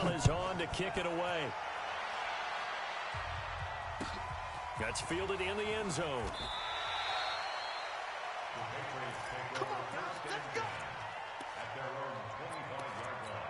Is on to kick it away. That's fielded in the end zone. Come on, guys, let's go. At their own 25-yard line.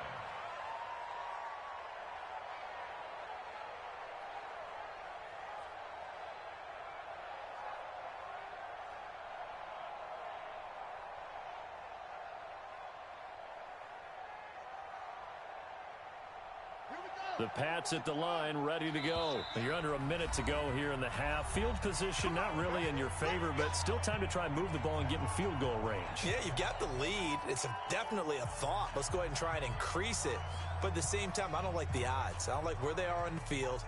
The Pats at the line, ready to go. You're under a minute to go here in the half. Field position not really in your favor, but still time to try and move the ball and get in field goal range. Yeah, you've got the lead. It's definitely a thought. Let's go ahead and try and increase it. But at the same time, I don't like the odds. I don't like where they are on the field.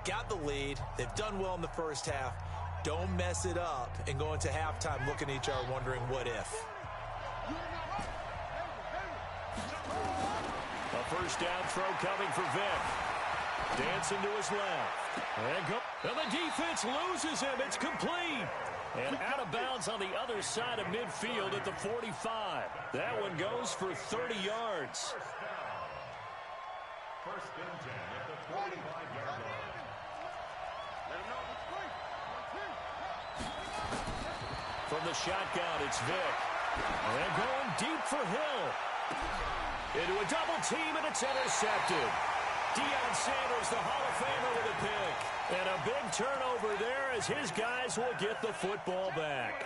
Got the lead. They've done well in the first half. Don't mess it up and go into halftime looking at each other wondering what if. A first down throw coming for Vick. Dancing to his left. And the defense loses him. It's complete. And out of bounds on the other side of midfield at the 45. That one goes for 30 yards. First and 10 at the 45-yard line. From the shotgun, it's Vick. And going deep for Hill. Into a double team, and it's intercepted. Deion Sanders, the Hall of Famer, with a pick. And a big turnover there as his guys will get the football back.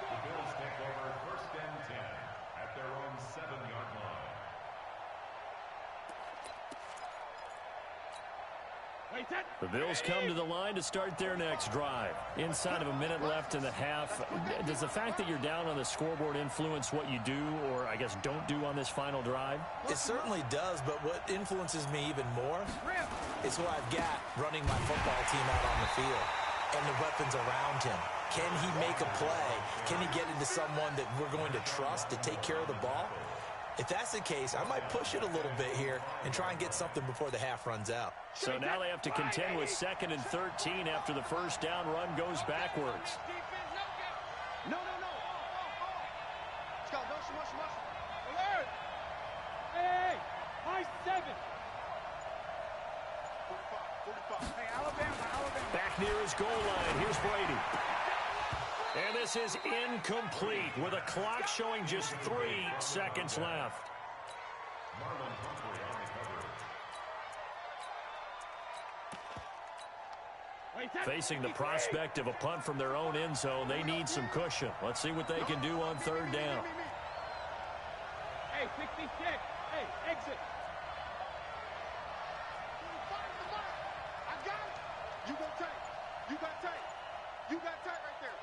The Bills take over first and 10 at their own 7-yard line. The Bills come to the line to start their next drive. Inside of a minute left in the half, does the fact that you're down on the scoreboard influence what you do, or I guess don't do on this final drive? It certainly does, but what influences me even more is who I've got running my football team out on the field and the weapons around him. Can he make a play? Can he get into someone that we're going to trust to take care of the ball? If that's the case, I might push it a little bit here and try and get something before the half runs out. So now they have to contend with 2nd and 13 after the first down run goes backwards. No. Let's go. Motion. Alert. Hey, high 7. 45. Hey, Alabama. Back near his goal line. Here's Brady. And this is incomplete with a clock showing just 3 seconds left. Marlon Humphrey on the cover. Facing the prospect of a punt from their own end zone, they need some cushion. Let's see what they can do on 3rd down. Hey, 66. Hey, exit. I got it. You got tight right there.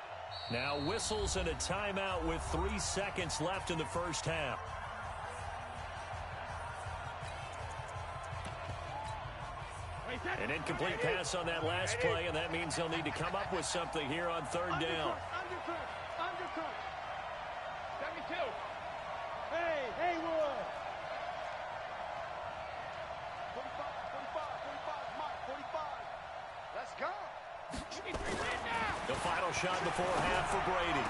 Now whistles and a timeout with 3 seconds left in the first half. An incomplete pass on that last play, and that means he'll need to come up with something here on 3rd down. Undercut. 72. Hey, Haywood. 45, Mike, 45. Let's go. The final shot before half for Brady.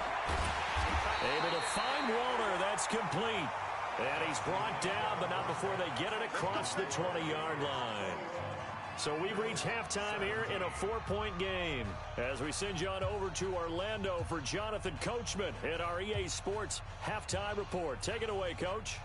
Able to find Walner. That's complete. And he's brought down, but not before they get it across the 20-yard line. So we've reached halftime here in a 4-point game. As we send you on over to Orlando for Jonathan Coachman at our EA Sports Halftime Report. Take it away, Coach.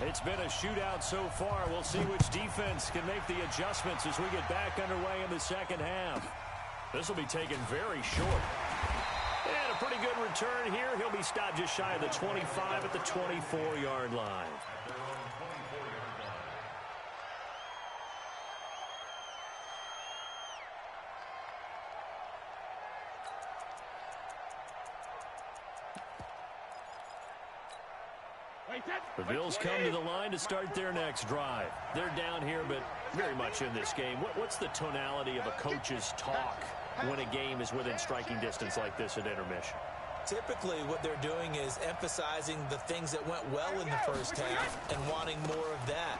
It's been a shootout so far. We'll see which defense can make the adjustments as we get back underway in the second half. This will be taken very short. And a pretty good return here. He'll be stopped just shy of the 25 at the 24-yard line. The Bills come to the line to start their next drive. They're down here, but very much in this game. What's the tonality of a coach's talk when a game is within striking distance like this at intermission? Typically, what they're doing is emphasizing the things that went well in the first half and wanting more of that.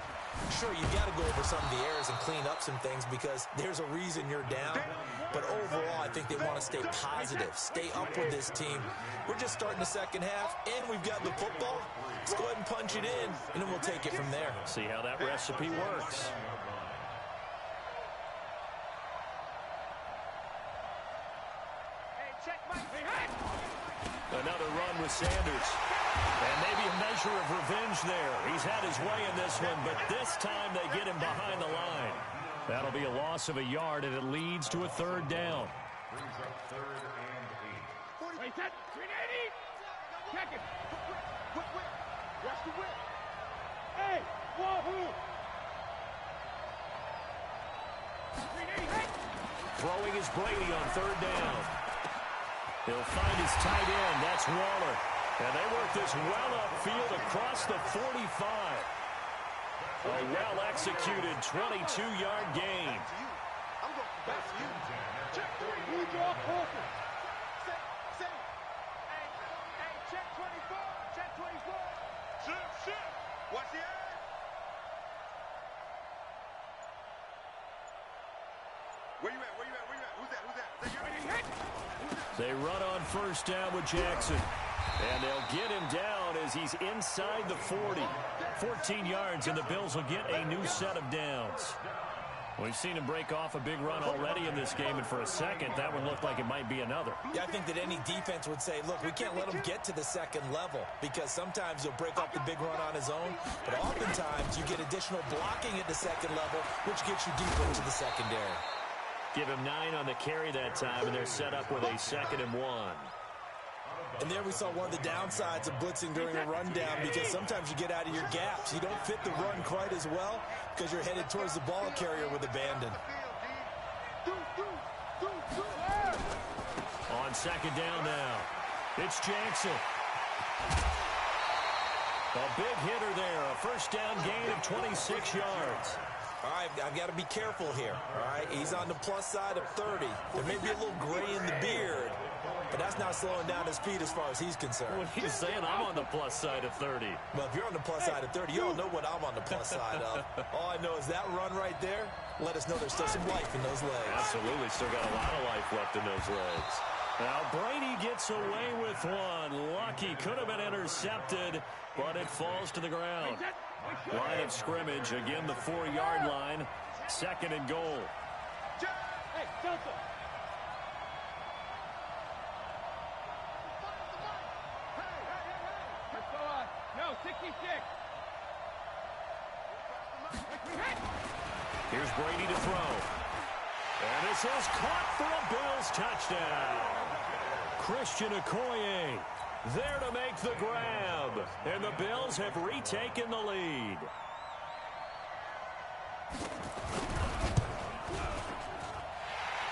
Sure, you got to go over some of the errors and clean up some things because there's a reason you're down. But overall, I think they want to stay positive, stay up with this team. We're just starting the second half, and we've got the football. Let's go ahead and punch it in, and then we'll take it from there. See how that recipe works. Another run with Sanders. And maybe a measure of revenge there. He's had his way in this one, but this time they get him behind the line. That'll be a loss of a yard, and it leads to a third down. Brings up 3rd and 8. Wait, that 380. Check it. Whip. Watch the whip. Hey, wahoo. 380. Hey. Throwing is Brady on third down. He'll find his tight end. That's Waller. And they work this well upfield across the 45. A well-executed 22-yard gain. I'm going back to you. Check. You draw closer. Say. Hey, check 24. Check 24. Shit. Watch the eye. Where you at? Who's that? Is that you? They run on first down with Jackson. And they'll get him down as he's inside the 40. 14 yards, and the Bills will get a new set of downs. We've seen him break off a big run already in this game, and for a second, that one looked like it might be another. Yeah, I think that any defense would say, look, we can't let him get to the second level because sometimes he'll break off the big run on his own, but oftentimes you get additional blocking at the second level, which gets you deeper into the secondary. Give him 9 on the carry that time, and they're set up with a 2nd and 1. And there we saw one of the downsides of blitzing during a rundown because sometimes you get out of your gaps. You don't fit the run quite as well because you're headed towards the ball carrier with abandon. On second down now, it's Jackson. A big hitter there, a first down gain of 26 yards. All right, I've got to be careful here, all right? He's on the plus side of 30. There may be a little gray in the beard, but that's not slowing down his speed as far as he's concerned. What he's saying, I'm on the plus side of 30. Well, if you're on the plus side of 30, you all know what I'm on the plus side of. All I know is that run right there, let us know there's still some life in those legs. Absolutely, still got a lot of life left in those legs. Now Brady gets away with one. Lucky, could have been intercepted, but it falls to the ground. Line of scrimmage, again the 4-yard line, 2nd and goal. Hey, Delta. Let's go on. No, 66. Here's Brady to throw. And this is caught for a Bills touchdown. Christian Okoye there to make the grab. And the Bills have retaken the lead.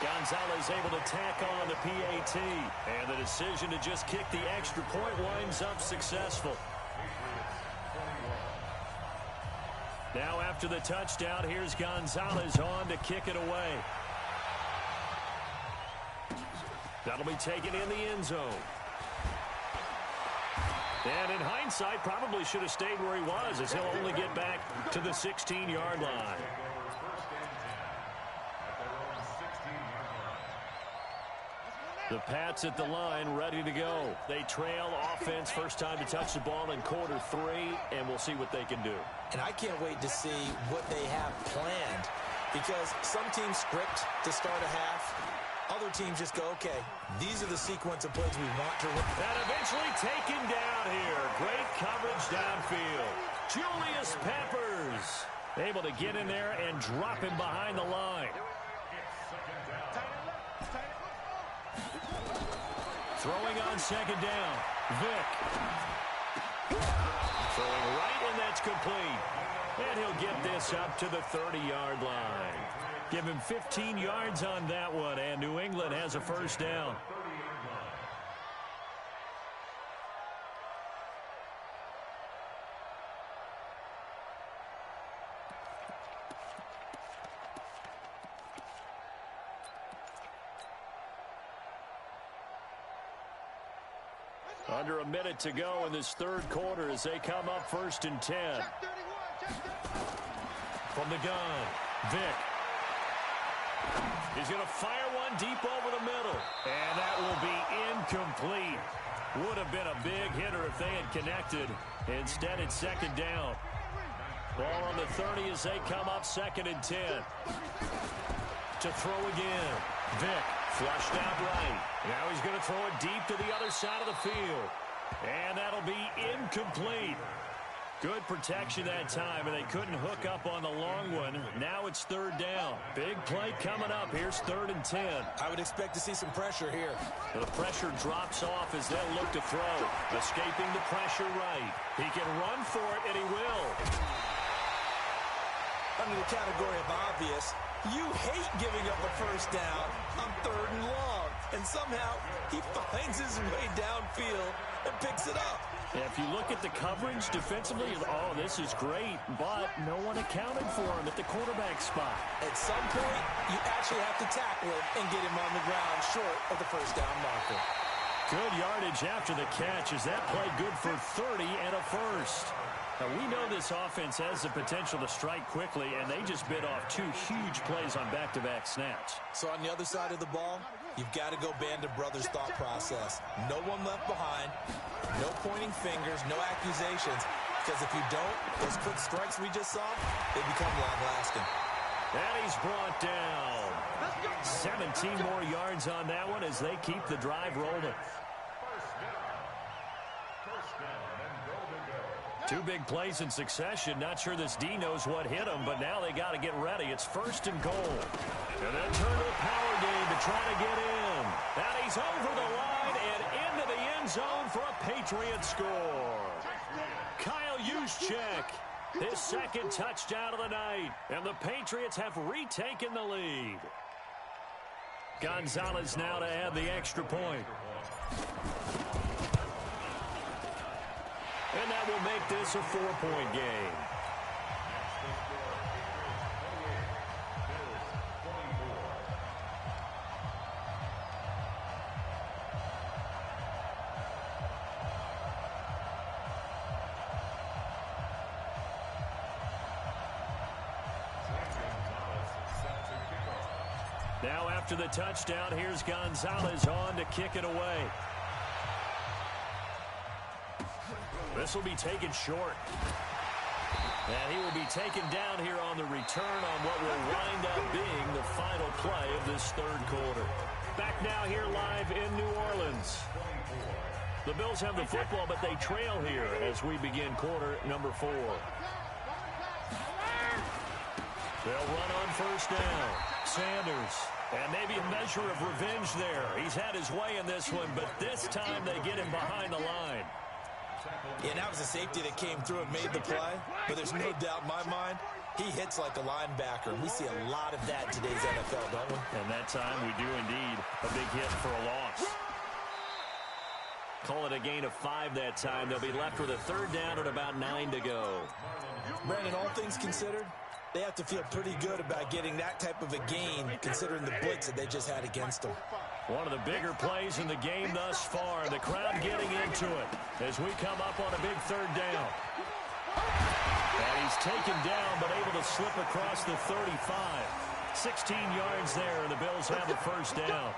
Gonzalez able to tack on the PAT. And the decision to just kick the extra point winds up successful. Now after the touchdown, here's Gonzalez on to kick it away. That'll be taken in the end zone. And in hindsight, probably should have stayed where he was as he'll only get back to the 16-yard line. The Pats at the line, ready to go. They trail offense, first time to touch the ball in quarter 3, and we'll see what they can do. And I can't wait to see what they have planned because some teams script to start a half. Other teams just go, okay, these are the sequence of plays we want to run. And eventually taken down here. Great coverage downfield. Julius Peppers able to get in there and drop him behind the line. Throwing on second down. Vick. Throwing right, and that's complete. And he'll get this up to the 30-yard line. Give him 15 yards on that one, and New England has a first down. Under a minute to go in this third quarter as they come up 1st and 10. from the gun. Vick. He's going to fire one deep over the middle. And that will be incomplete. Would have been a big hitter if they had connected. Instead, it's second down. Ball on the 30 as they come up 2nd and 10. To throw again. Vick flushed out right. Now he's going to throw it deep to the other side of the field. And that'll be incomplete. Good protection that time, and they couldn't hook up on the long one. Now it's 3rd down. Big play coming up. Here's 3rd and 10. I would expect to see some pressure here. The pressure drops off as they'll look to throw. Escaping the pressure right. He can run for it, and he will. Under the category of obvious, you hate giving up a first down on 3rd and long. And somehow, he finds his way downfield and picks it up. Yeah, if you look at the coverage defensively, oh, this is great, but no one accounted for him at the quarterback spot. At some point, you actually have to tackle him and get him on the ground short of the first down marker. Good yardage after the catch. Is that play good for 30 and a first? Now, we know this offense has the potential to strike quickly, and they just bit off 2 huge plays on back-to-back snaps. So on the other side of the ball, you've got to go band of brothers thought process. No one left behind, no pointing fingers, no accusations, because if you don't, those quick strikes we just saw, they become long-lasting. And he's brought down. 17 more yards on that one as they keep the drive rolling. 2 big plays in succession. Not sure this D knows what hit him, but now they got to get ready. It's 1st and goal. And then turn to a power game to try to get in. And he's over the line and into the end zone for a Patriot score. Kyle Juszczyk, his 2nd touchdown of the night. And the Patriots have retaken the lead. Gonzalez now to add the extra point. And that will make this a 4-point game. Now after the touchdown, here's Gonzalez on to kick it away. This will be taken short. And he will be taken down here on the return on what will wind up being the final play of this 3rd quarter. Back now here live in New Orleans. The Bills have the football, but they trail here as we begin quarter number 4. They'll run on 1st down. Sanders. And maybe a measure of revenge there. He's had his way in this one, but this time they get him behind the line. Yeah, that was a safety that came through and made the play. But there's no doubt in my mind, he hits like a linebacker. We see a lot of that in today's NFL, don't we? And that time we do indeed. A big hit for a loss. Call it a gain of 5 that time. They'll be left with a 3rd down and about 9 to go. Brandon, all things considered, they have to feel pretty good about getting that type of a gain, considering the blitz that they just had against them. One of the bigger plays in the game thus far. The crowd getting into it as we come up on a big 3rd down. And he's taken down, but able to slip across the 35. 16 yards there, and the Bills have the 1st down.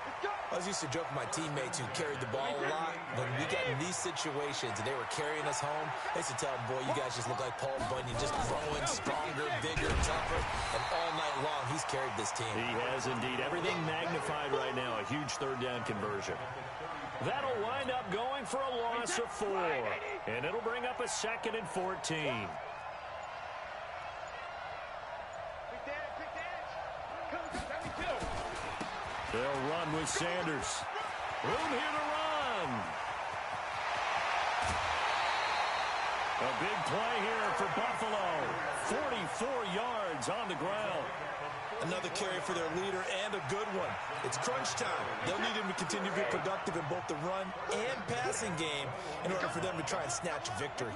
I was used to joke with my teammates who carried the ball a lot. When we got in these situations and they were carrying us home, I used to tell them, boy, you guys just look like Paul Bunyan, just growing stronger, bigger, tougher. And all night long, he's carried this team. He has indeed. Everything magnified right now. A huge 3rd down conversion. That'll wind up going for a loss of 4. And it'll bring up a 2nd and 14. They'll run with Sanders. Room here to run. A big play here for Buffalo. 44 yards on the ground. Another carry for their leader and a good one. It's crunch time. They'll need him to continue to be productive in both the run and passing game in order for them to try and snatch a victory.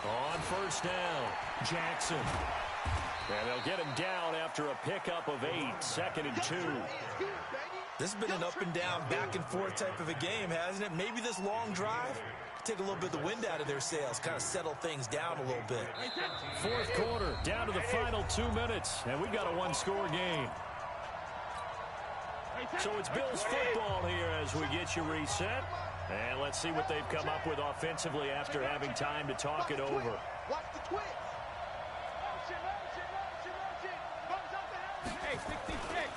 On 1st down, Jackson. And they'll get him down after a pickup of 8, 2nd and 2. This has been an up-and-down, back-and-forth type of a game, hasn't it? Maybe this long drive take a little bit of the wind out of their sails, kind of settle things down a little bit. Fourth quarter, down to the final 2 minutes, and we've got a one-score game. So it's Bills football here as we get you reset. And let's see what they've come up with offensively after having time to talk it over. Watch the twist. Hey, 66.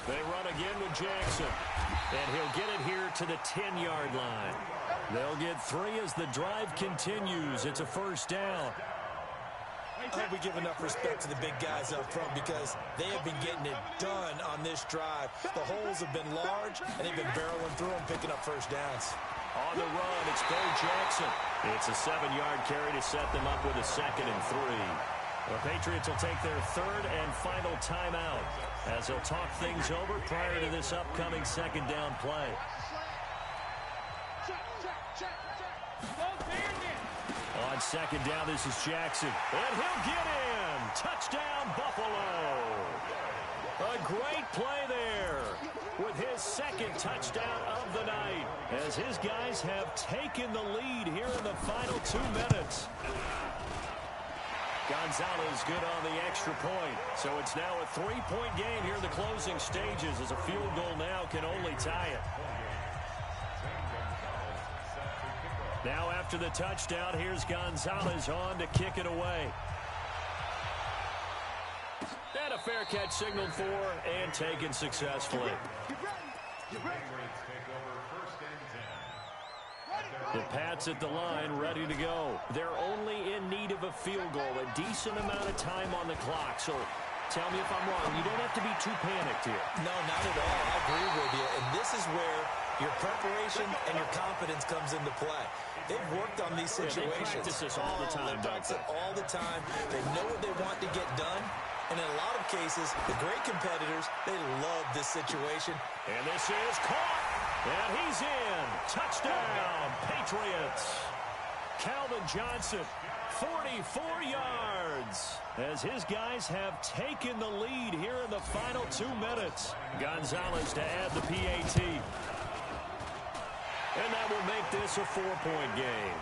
They run again with Jackson. And he'll get it here to the 10-yard line. They'll get 3 as the drive continues. It's a first down. I hope we give enough respect to the big guys up front because they have been getting it done on this drive. The holes have been large, and they've been barreling through them, picking up first downs. On the run, it's Bo Jackson. It's a 7-yard carry to set them up with a 2nd and 3. The Patriots will take their 3rd and final timeout as they'll talk things over prior to this upcoming 2nd down play. On 2nd down, this is Jackson. And he'll get in. Touchdown, Buffalo. A great play there with his 2nd touchdown of the night as his guys have taken the lead here in the final 2 minutes. Gonzalez good on the extra point. So it's now a 3-point game here in the closing stages as a field goal now can only tie it. Now after the touchdown, here's Gonzalez on to kick it away. And a fair catch signaled for and taken successfully. The Pats at the line ready to go. They're only in need of a field goal, a decent amount of time on the clock. So tell me if I'm wrong. You don't have to be too panicked here. No, not at all. I agree with you. And this is where your preparation and your confidence comes into play. They've worked on these situations. They practice this all the time. They practice it all the time. They know what they want to get done. And in a lot of cases, the great competitors, they love this situation. And this is caught. And he's in. Touchdown, Patriots. Calvin Johnson, 44 yards. As his guys have taken the lead here in the final 2 minutes. Gonzalez to add the PAT. And that will make this a 4-point game.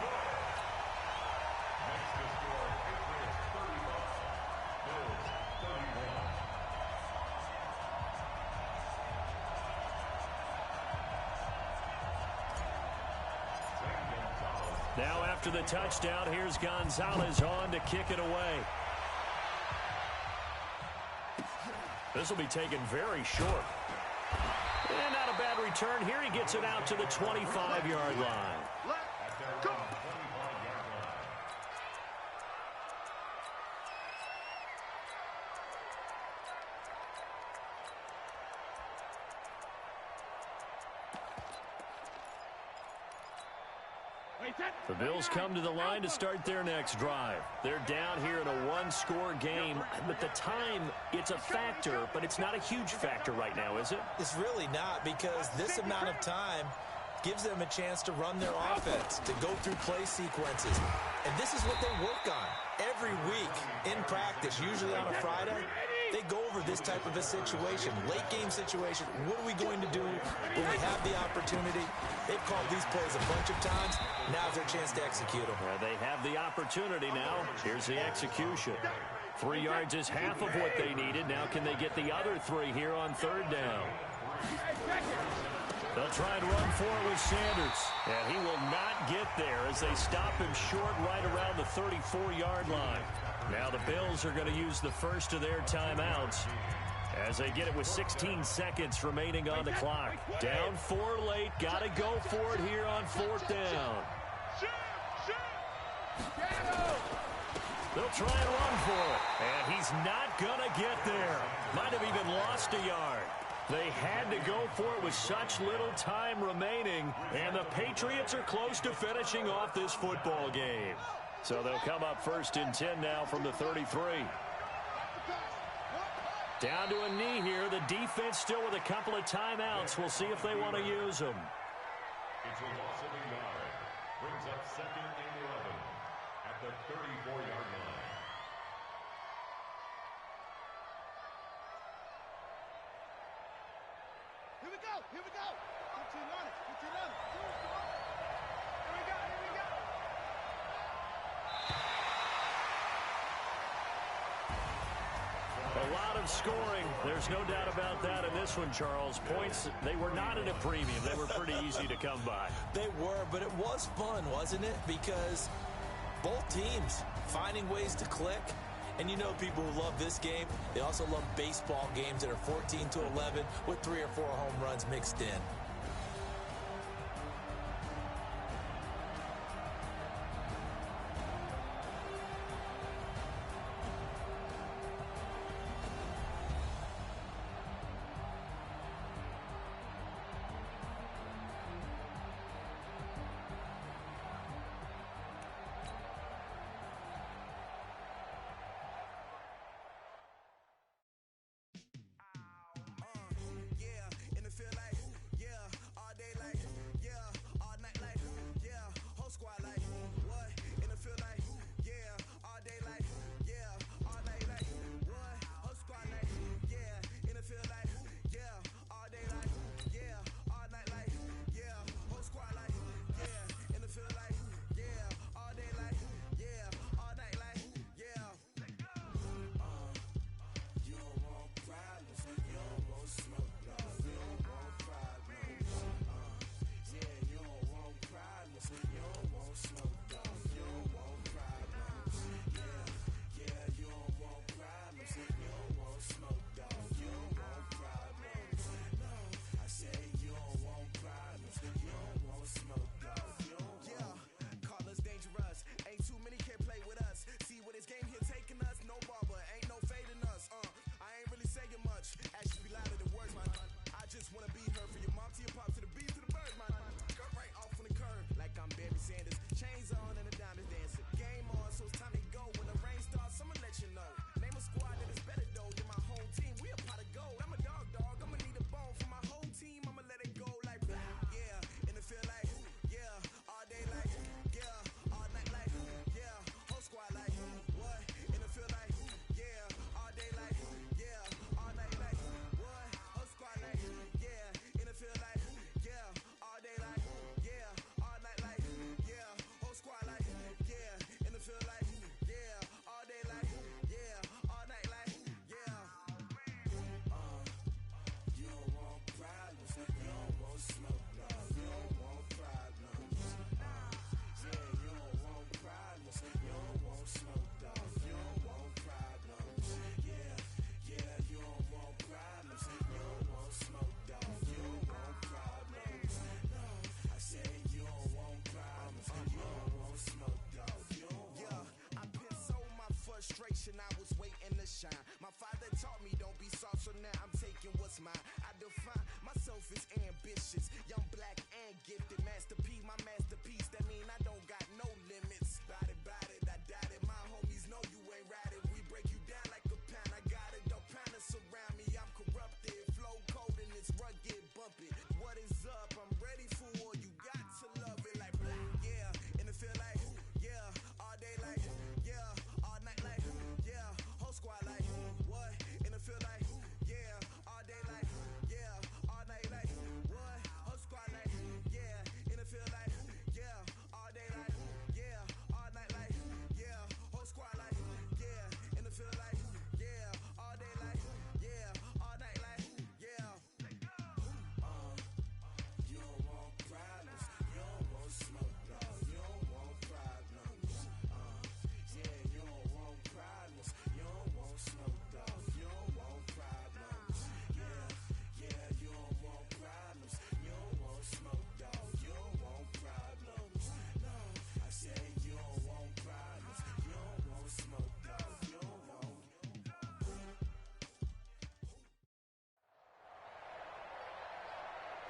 Now after the touchdown, here's Gonzalez on to kick it away. This will be taken very short. And not a bad return here. He gets it out to the 25-yard line. Let's go. The Bills come to the line to start their next drive. They're down here in a one-score game, but the time, it's a factor, but it's not a huge factor right now, is it? It's really not, because this amount of time gives them a chance to run their offense, to go through play sequences. And this is what they work on every week in practice, usually on a Friday. They go over this type of a situation, late game situation. What are we going to do when we have the opportunity? They've called these plays a bunch of times. Now's their chance to execute them. They have the opportunity now. Here's the execution. 3 yards is half of what they needed. Now can they get the other 3 here on 3rd down? They'll try and run for it with Sanders. And he will not get there as they stop him short right around the 34-yard line. Now the Bills are going to use the first of their timeouts as they get it with 16 seconds remaining on the clock. Down 4 late. Got to go for it here on 4th down. They'll try and run for it. And he's not going to get there. Might have even lost a yard. They had to go for it with such little time remaining, and the Patriots are close to finishing off this football game. So they'll come up 1st and 10 now from the 33. Down to a knee here. The defense still with a couple of timeouts. We'll see if they want to use them. It's a loss of a yard. Brings up 2nd and 11 at the 34-yard line. we go. Here we go. Put your on it. Put your on it. Here we go. Here we go. A lot of scoring. There's no doubt about that in this one, Charles. Points, they were not at a premium. They were pretty easy to come by. They were, but it was fun, wasn't it? Because both teams finding ways to click. And you know people who love this game, they also love baseball games that are 14-11 with 3 or 4 home runs mixed in. I was waiting to shine. My father taught me don't be soft, so now I'm taking what's mine. I define myself as ambitious, young, black, and gifted. Masterpiece, my masterpiece. That mean I don't got no limits. Bout it, I doubt it. My homies know you ain't ride it. We break you down like a pound. I got it, don't pound us around me. I'm corrupted, flow cold and it's rugged, bump it. What is up? I'm ready for war. You got to love it like yeah. And it feel like yeah, all day like yeah, all night like yeah, whole squad like what? And it feel like yeah, all day like yeah, all night like what? Whole squad like yeah, and it feel like yeah, all day like yeah, all night like yeah, whole squad like yeah, and it feel like yeah, all day like yeah, all night like yeah. You don't want problems, you don't want smoke, dog. You don't want problems. Yeah, you don't want problems, you don't want smoke, dog. You don't want problems. Yeah, you don't want problems, you don't want smoke, dog. You don't want problems. No, I said you don't want problems, you don't want smoke, dog. You don't want.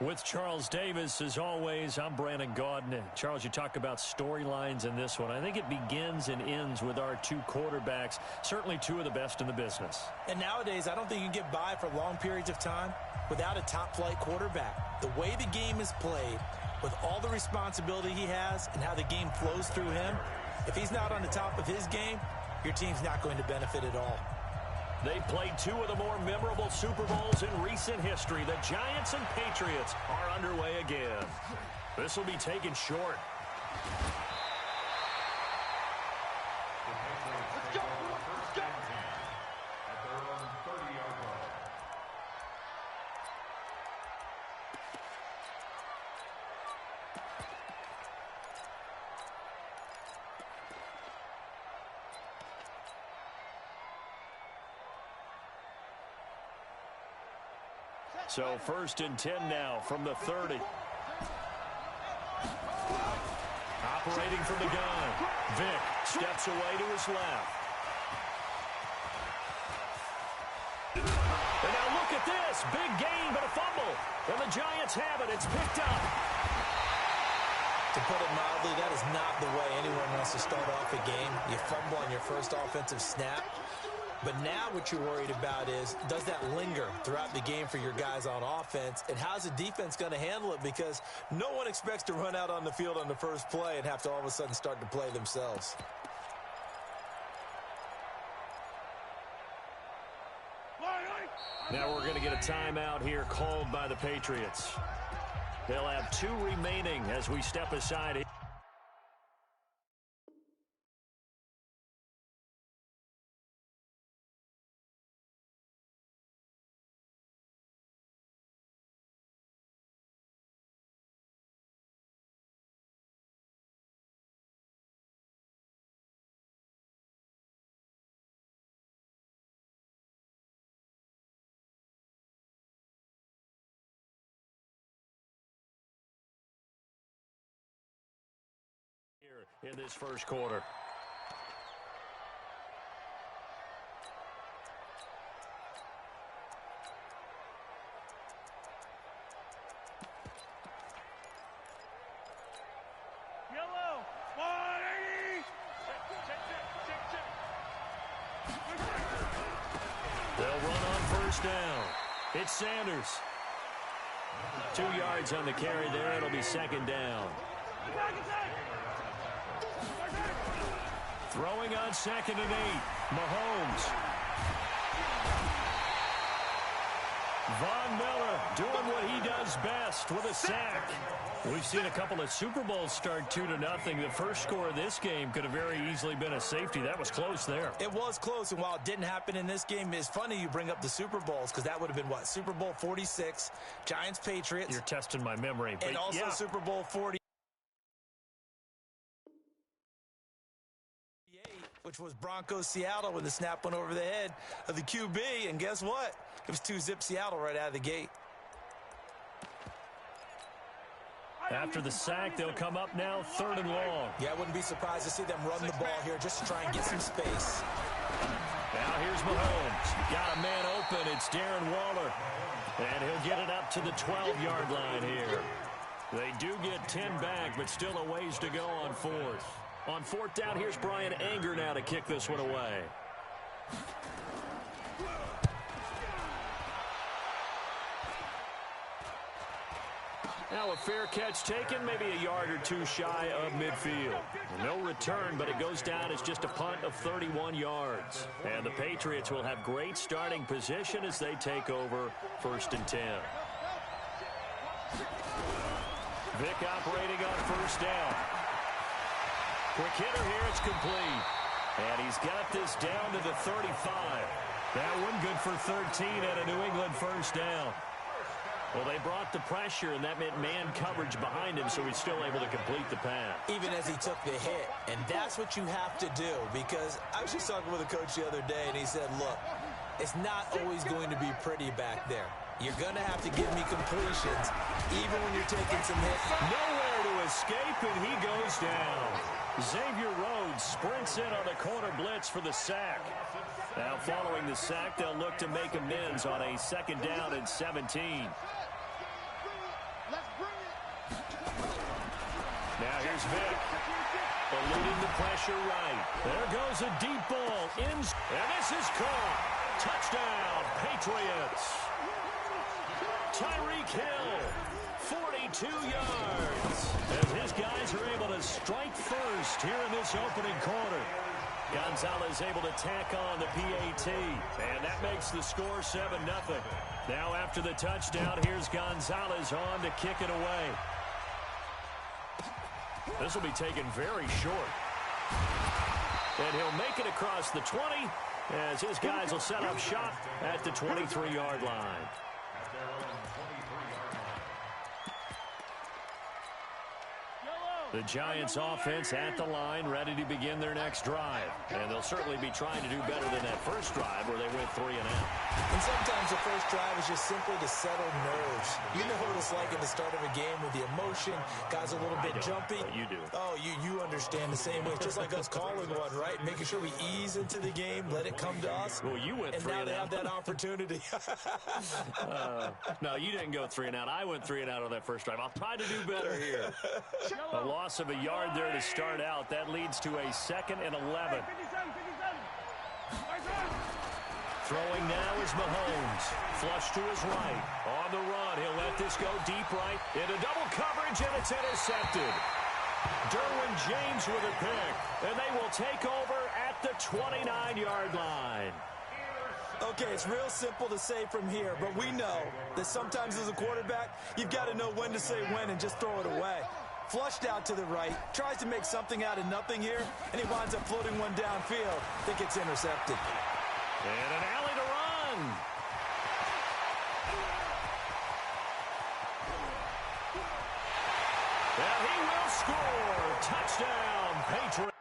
With Charles Davis, as always, I'm Brandon Gaudin. Charles, you talk about storylines in this one. I think it begins and ends with our two quarterbacks, certainly two of the best in the business. And nowadays, I don't think you can get by for long periods of time without a top-flight quarterback. The way the game is played, with all the responsibility he has and how the game flows through him, if he's not on the top of his game, your team's not going to benefit at all. They've played two of the more memorable Super Bowls in recent history. The Giants and Patriots are underway again. This will be taken short. Let's go. Let's go. At their own 30-yard line. So 1st and 10 now from the 30. Operating from the gun. Vic steps away to his left. And now look at this. Big gain, but a fumble. And the Giants have it. It's picked up. To put it mildly, that is not the way anyone wants to start off a game. You fumble on your first offensive snap. But now what you're worried about is, does that linger throughout the game for your guys on offense? And how's the defense going to handle it? Because no one expects to run out on the field on the first play and have to all of a sudden start to play themselves. Now we're going to get a timeout here called by the Patriots. They'll have 2 remaining as we step aside. In this first quarter. Yellow. 180. Check. They'll run on first down. It's Sanders. 2 yards on the carry there. It'll be 2nd down. Throwing on 2nd and 8. Mahomes. Von Miller doing what he does best with a sack. We've seen a couple of Super Bowls start 2-0. The first score of this game could have very easily been a safety. That was close there. It was close, and while it didn't happen in this game, it's funny you bring up the Super Bowls because that would have been, what, Super Bowl 46, Giants-Patriots. You're testing my memory. And also yeah. Super Bowl 40. Which was Broncos-Seattle when the snap went over the head of the QB. And guess what? It was 2-zip Seattle right out of the gate. After the sack, they'll come up now 3rd and long. Yeah, I wouldn't be surprised to see them run the ball here just to try and get some space. Now here's Mahomes. Got a man open. It's Darren Waller. And he'll get it up to the 12-yard line here. They do get 10 back, but still a ways to go on 4th. On 4th down, here's Brian Anger now to kick this one away. Now a fair catch taken, maybe a yard or 2 shy of midfield. No return, but it goes down as just a punt of 31 yards. And the Patriots will have great starting position as they take over 1st and 10. Vic operating on 1st down. Quick hitter here, it's complete. And he's got this down to the 35. That one good for 13 at a New England 1st down. Well, they brought the pressure, and that meant man coverage behind him, so he's still able to complete the pass. Even as he took the hit. And that's what you have to do, because I was just talking with a coach the other day, and he said, look, it's not always going to be pretty back there. You're going to have to give me completions, even when you're taking some hits. Nowhere to escape, and he goes down. Xavier Rhodes sprints in on the corner blitz for the sack. Now, following the sack, they'll look to make amends on a 2nd down and 17. Now here's Vic. Eluding the pressure right. There goes a deep ball. And this is caught. Touchdown, Patriots. Tyreek Hill, 42 yards. As his guys are able to strike first here in this opening quarter. Gonzalez able to tack on the PAT, and that makes the score 7-0. Now after the touchdown, here's Gonzalez on to kick it away. This will be taken very short. And he'll make it across the 20 as his guys will set up shop at the 23-yard line. The Giants offense at the line, ready to begin their next drive. And they'll certainly be trying to do better than that first drive where they went 3 and out. And sometimes the first drive is just simply to settle nerves. You know what it's like at the start of a game with the emotion. Guys a little bit jumpy. You do. Oh, you understand the same way. It's just like us calling one, right? Making sure we ease into the game, let it come to us. Well, you went 3 and out. And now they have that opportunity. No, you didn't go 3 and out. I went 3 and out on that first drive. I'll try to do better here. A loss of a yard there to start out. That leads to a 2nd and 11. Throwing now is Mahomes. Flush to his right. On the run. He'll let this go deep right. Into double coverage, and it's intercepted. Derwin James with a pick. And they will take over at the 29-yard line. Okay, it's real simple to say from here, but we know that sometimes as a quarterback, you've got to know when to say when and just throw it away. Flushed out to the right, tries to make something out of nothing here, and he winds up floating one downfield. I think it's intercepted. And an alley to run. And he will score. Touchdown, Patriots.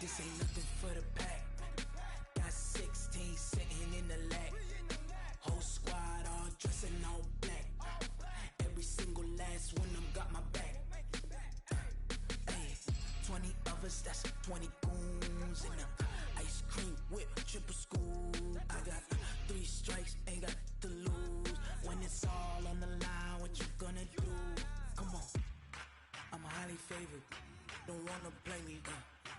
This ain't nothing for the pack. Got 16 sitting in the lag. Whole squad all dressing all black. Every single last one of them got my back. Hey, 20 of us, that's 20 goons in the ice cream whip, triple school. I got 3 strikes, ain't got to lose. When it's all on the line, what you gonna do? Come on, I'm highly favored. Don't wanna play me,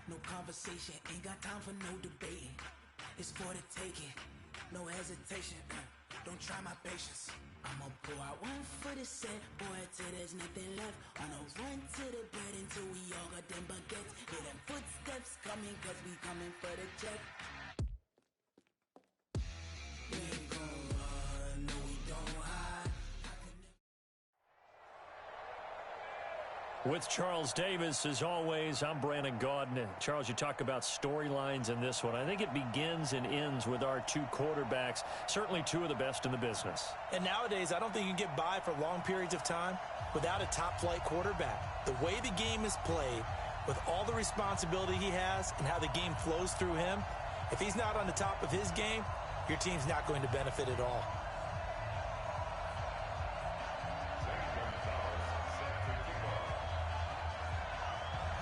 no conversation, ain't got time for no debating. It's for the taking, no hesitation. Don't try my patience. I'ma pour out one for the set, boy, till there's nothing left. On a run to the bread until we all got them baguettes. Hear them footsteps coming, cause we coming for the check. We ain't gon' run, no we don't hide. With Charles Davis, as always, I'm Brandon Gaudin. Charles, you talk about storylines in this one. I think it begins and ends with our 2 quarterbacks, certainly 2 of the best in the business. And nowadays, I don't think you can get by for long periods of time without a top-flight quarterback. The way the game is played, with all the responsibility he has and how the game flows through him, if he's not on the top of his game, your team's not going to benefit at all.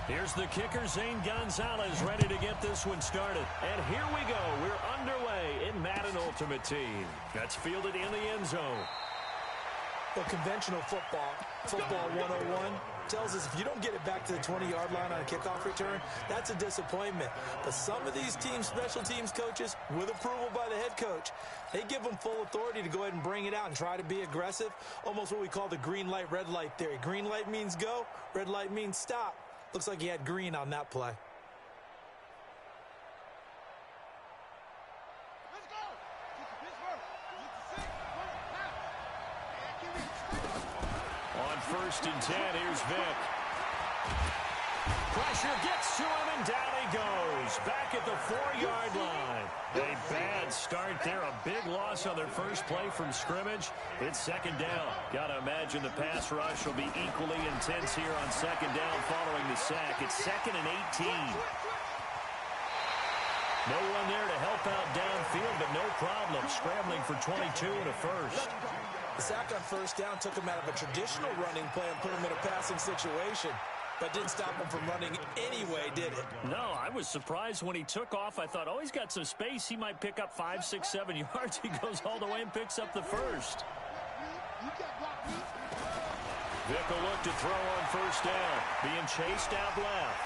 Here's the kicker, Zane Gonzalez, ready to get this one started. And here we go. We're underway in Madden Ultimate Team. That's fielded in the end zone. Well, conventional football 101, tells us if you don't get it back to the 20-yard line on a kickoff return, that's a disappointment. But some of these teams, special teams coaches, with approval by the head coach, they give them full authority to go ahead and bring it out and try to be aggressive, almost what we call the green light, red light theory. Green light means go, red light means stop. Looks like he had green on that play. Let's go. On 1st and 10, here's Vic. Pressure gets to him, and down he goes. Back at the 4-yard line. A bad bad start there. A big loss on their first play from scrimmage. It's second down. Got to imagine the pass rush will be equally intense here on second down following the sack. It's 2nd and 18. No one there to help out downfield, but no problem. Scrambling for 22 and a first. The sack on first down took him out of a traditional running play and put him in a passing situation. But didn't stop him from running anyway, did it? No, I was surprised when he took off. I thought, oh, he's got some space. He might pick up 5, 6, 7 yards. He goes all the way and picks up the first. Vick will look to throw on first down. Being chased out left.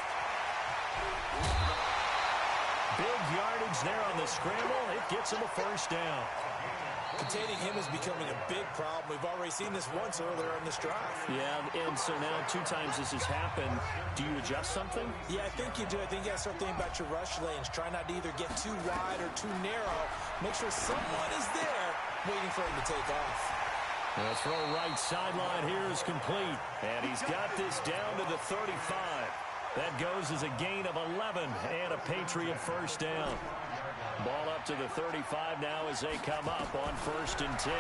Big yardage there on the scramble. It gets him a first down. Containing him is becoming a big problem. We've already seen this once earlier in this drive. Yeah, and so now 2 times this has happened. Do you adjust something? Yeah, I think you do. I think you got to start thinking about your rush lanes. Try not to either get too wide or too narrow. Make sure someone is there waiting for him to take off. The throw right sideline here is complete. And he's got this down to the 35. That goes as a gain of 11 and a Patriot first down. Ball up to the 35 now as they come up on 1st and 10.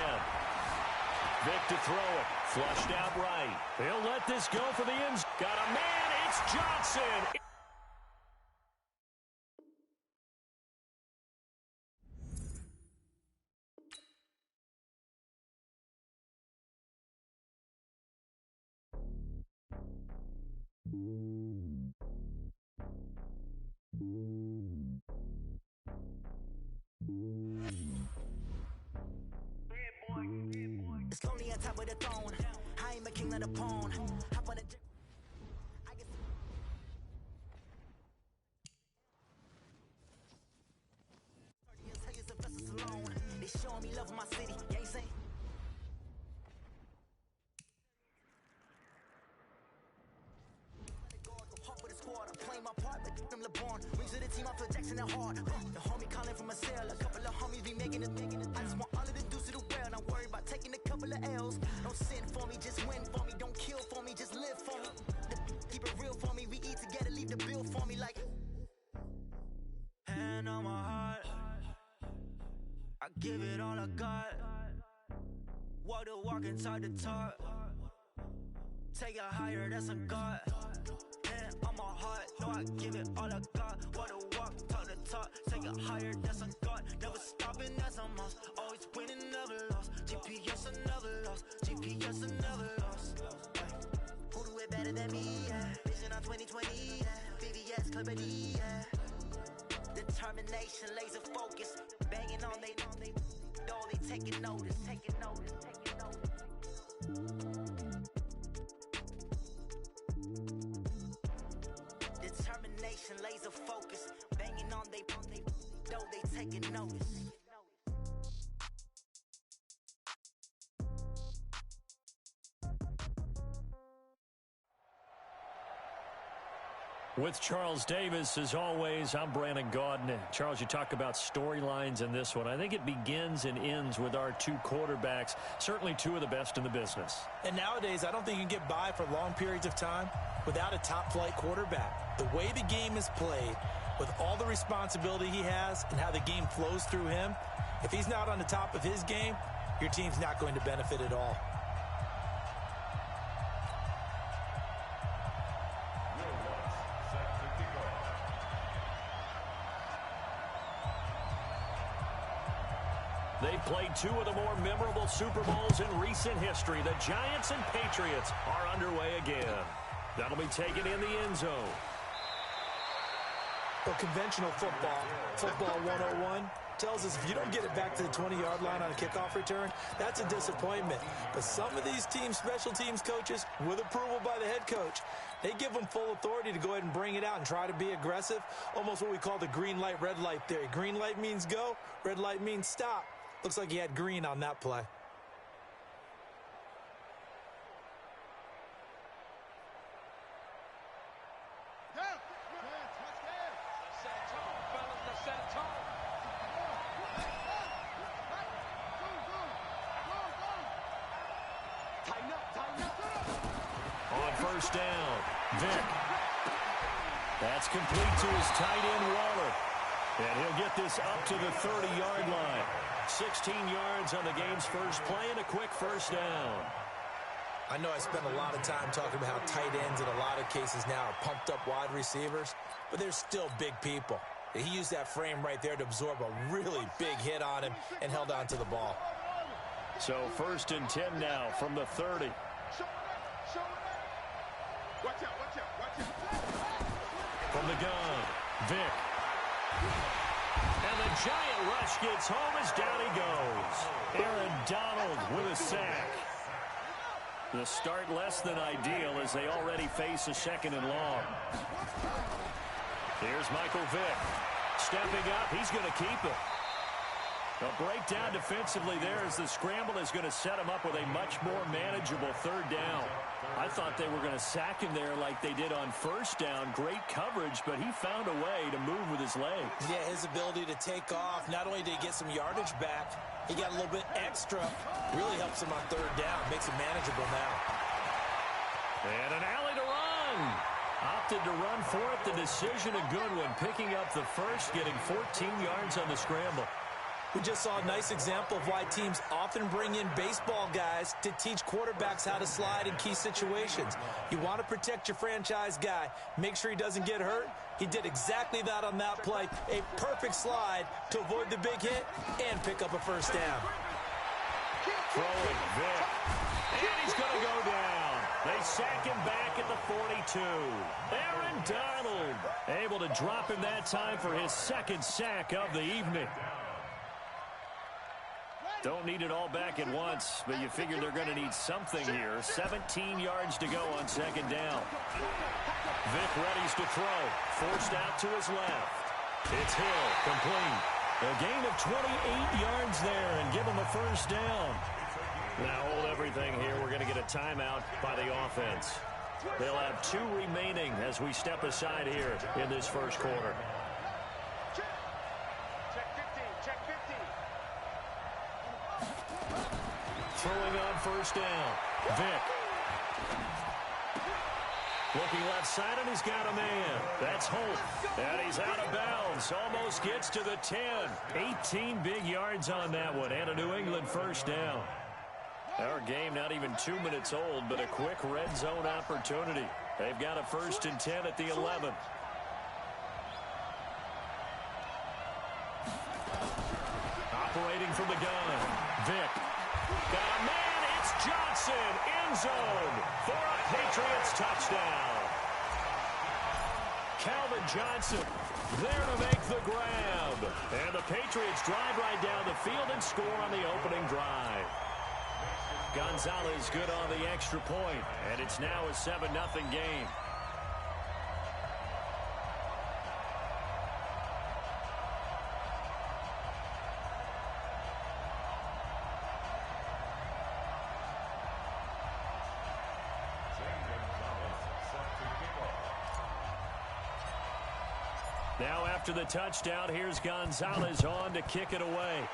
Vick to throw it. Flushed out right. He'll let this go for the end. Got a man. It's Johnson. It's lonely on top of the throne. I am a king of the pawn. Hop on a jet. I get alone. They showing me love in my city. You ain't saying. Hop with the squad. I'm playing my part, but I'm LeBron. Wings of the team, I feel Jackson and hard. The homie calling from a cell. A couple of homies be making it. I just want all of the dudes to do well. Not worry about taking a couple of L's. Don't sin for me, just win for me. Don't kill for me, just live for me. Keep it real for me. We eat together, leave the bill for me like. Hand on my heart. I give it all I got. Walk the walk and talk the talk. Take it higher, that's a God. Hand on my heart. No, I give it all I got. Walk the walk, talk the talk. Take it higher, that's a God. Never stopping, that's a must. Always winning, never lost. GPS, I never lost. GPS, I never lost. Who do it better than me? Yeah. Vision on 2020. Yeah. VVS, Clarity. Yeah. Determination, laser focus. Banging on they taking notice. Determination, laser focus. Banging on they taking notice. With Charles Davis, as always, I'm Brandon Gaudin. Charles, you talk about storylines in this one. I think it begins and ends with our 2 quarterbacks, certainly 2 of the best in the business. And nowadays, I don't think you can get by for long periods of time without a top-flight quarterback. The way the game is played, with all the responsibility he has and how the game flows through him, if he's not on the top of his game, your team's not going to benefit at all. They've played 2 of the more memorable Super Bowls in recent history. The Giants and Patriots are underway again. That'll be taken in the end zone. Well, conventional football 101, tells us if you don't get it back to the 20-yard line on a kickoff return, that's a disappointment. But some of these teams, special teams coaches, with approval by the head coach, they give them full authority to go ahead and bring it out and try to be aggressive, almost what we call the green light, red light theory. Green light means go, red light means stop. Looks like he had green on that play. On first down, Vick. That's complete to his tight end, Waller. And he'll get this up to the 30-yard line. 16 yards on the game's first play and a quick first down. I know I spend a lot of time talking about how tight ends in a lot of cases now are pumped up wide receivers, but they're still big people. He used that frame right there to absorb a really big hit on him and held on to the ball. So 1st and 10 now from the 30. From the gun, Vick. And the giant rush gets home as down he goes. Aaron Donald with a sack. The start less than ideal as they already face a 2nd and long. Here's Michael Vick. Stepping up, he's going to keep it. A breakdown defensively there as the scramble is going to set him up with a much more manageable 3rd down. I thought they were going to sack him there like they did on 1st down. Great coverage, but he found a way to move with his legs. Yeah, his ability to take off, not only did he get some yardage back, he got a little bit extra. Really helps him on 3rd down, makes it manageable now. And an alley to run. Opted to run for it. The decision a good one. Picking up the first, getting 14 yards on the scramble. We just saw a nice example of why teams often bring in baseball guys to teach quarterbacks how to slide in key situations. You want to protect your franchise guy. Make sure he doesn't get hurt. He did exactly that on that play. A perfect slide to avoid the big hit and pick up a first down. Throwing Vick. And he's going to go down. They sack him back at the 42. Aaron Donald able to drop him that time for his 2nd sack of the evening. Don't need it all back at once, but you figure they're going to need something here. 17 yards to go on 2nd down. Vick readies to throw. Forced out to his left. It's Hill, complete. A gain of 28 yards there and give him a first down. Now hold everything here. We're going to get a timeout by the offense. They'll have 2 remaining as we step aside here in this first quarter. Throwing on 1st down. Vick. Looking left side, and he's got a man. That's Holt. And he's out of bounds. Almost gets to the 10. 18 big yards on that one. And a New England first down. Our game not even 2 minutes old, but a quick red zone opportunity. They've got a 1st and 10 at the 11. Operating from the gun. Vick. Got a man, it's Johnson, end zone for a Patriots touchdown. Calvin Johnson there to make the grab. And the Patriots drive right down the field and score on the opening drive. Gonzalez good on the extra point, and it's now a 7-0 game. Now after the touchdown, here's Gonzalez on to kick it away.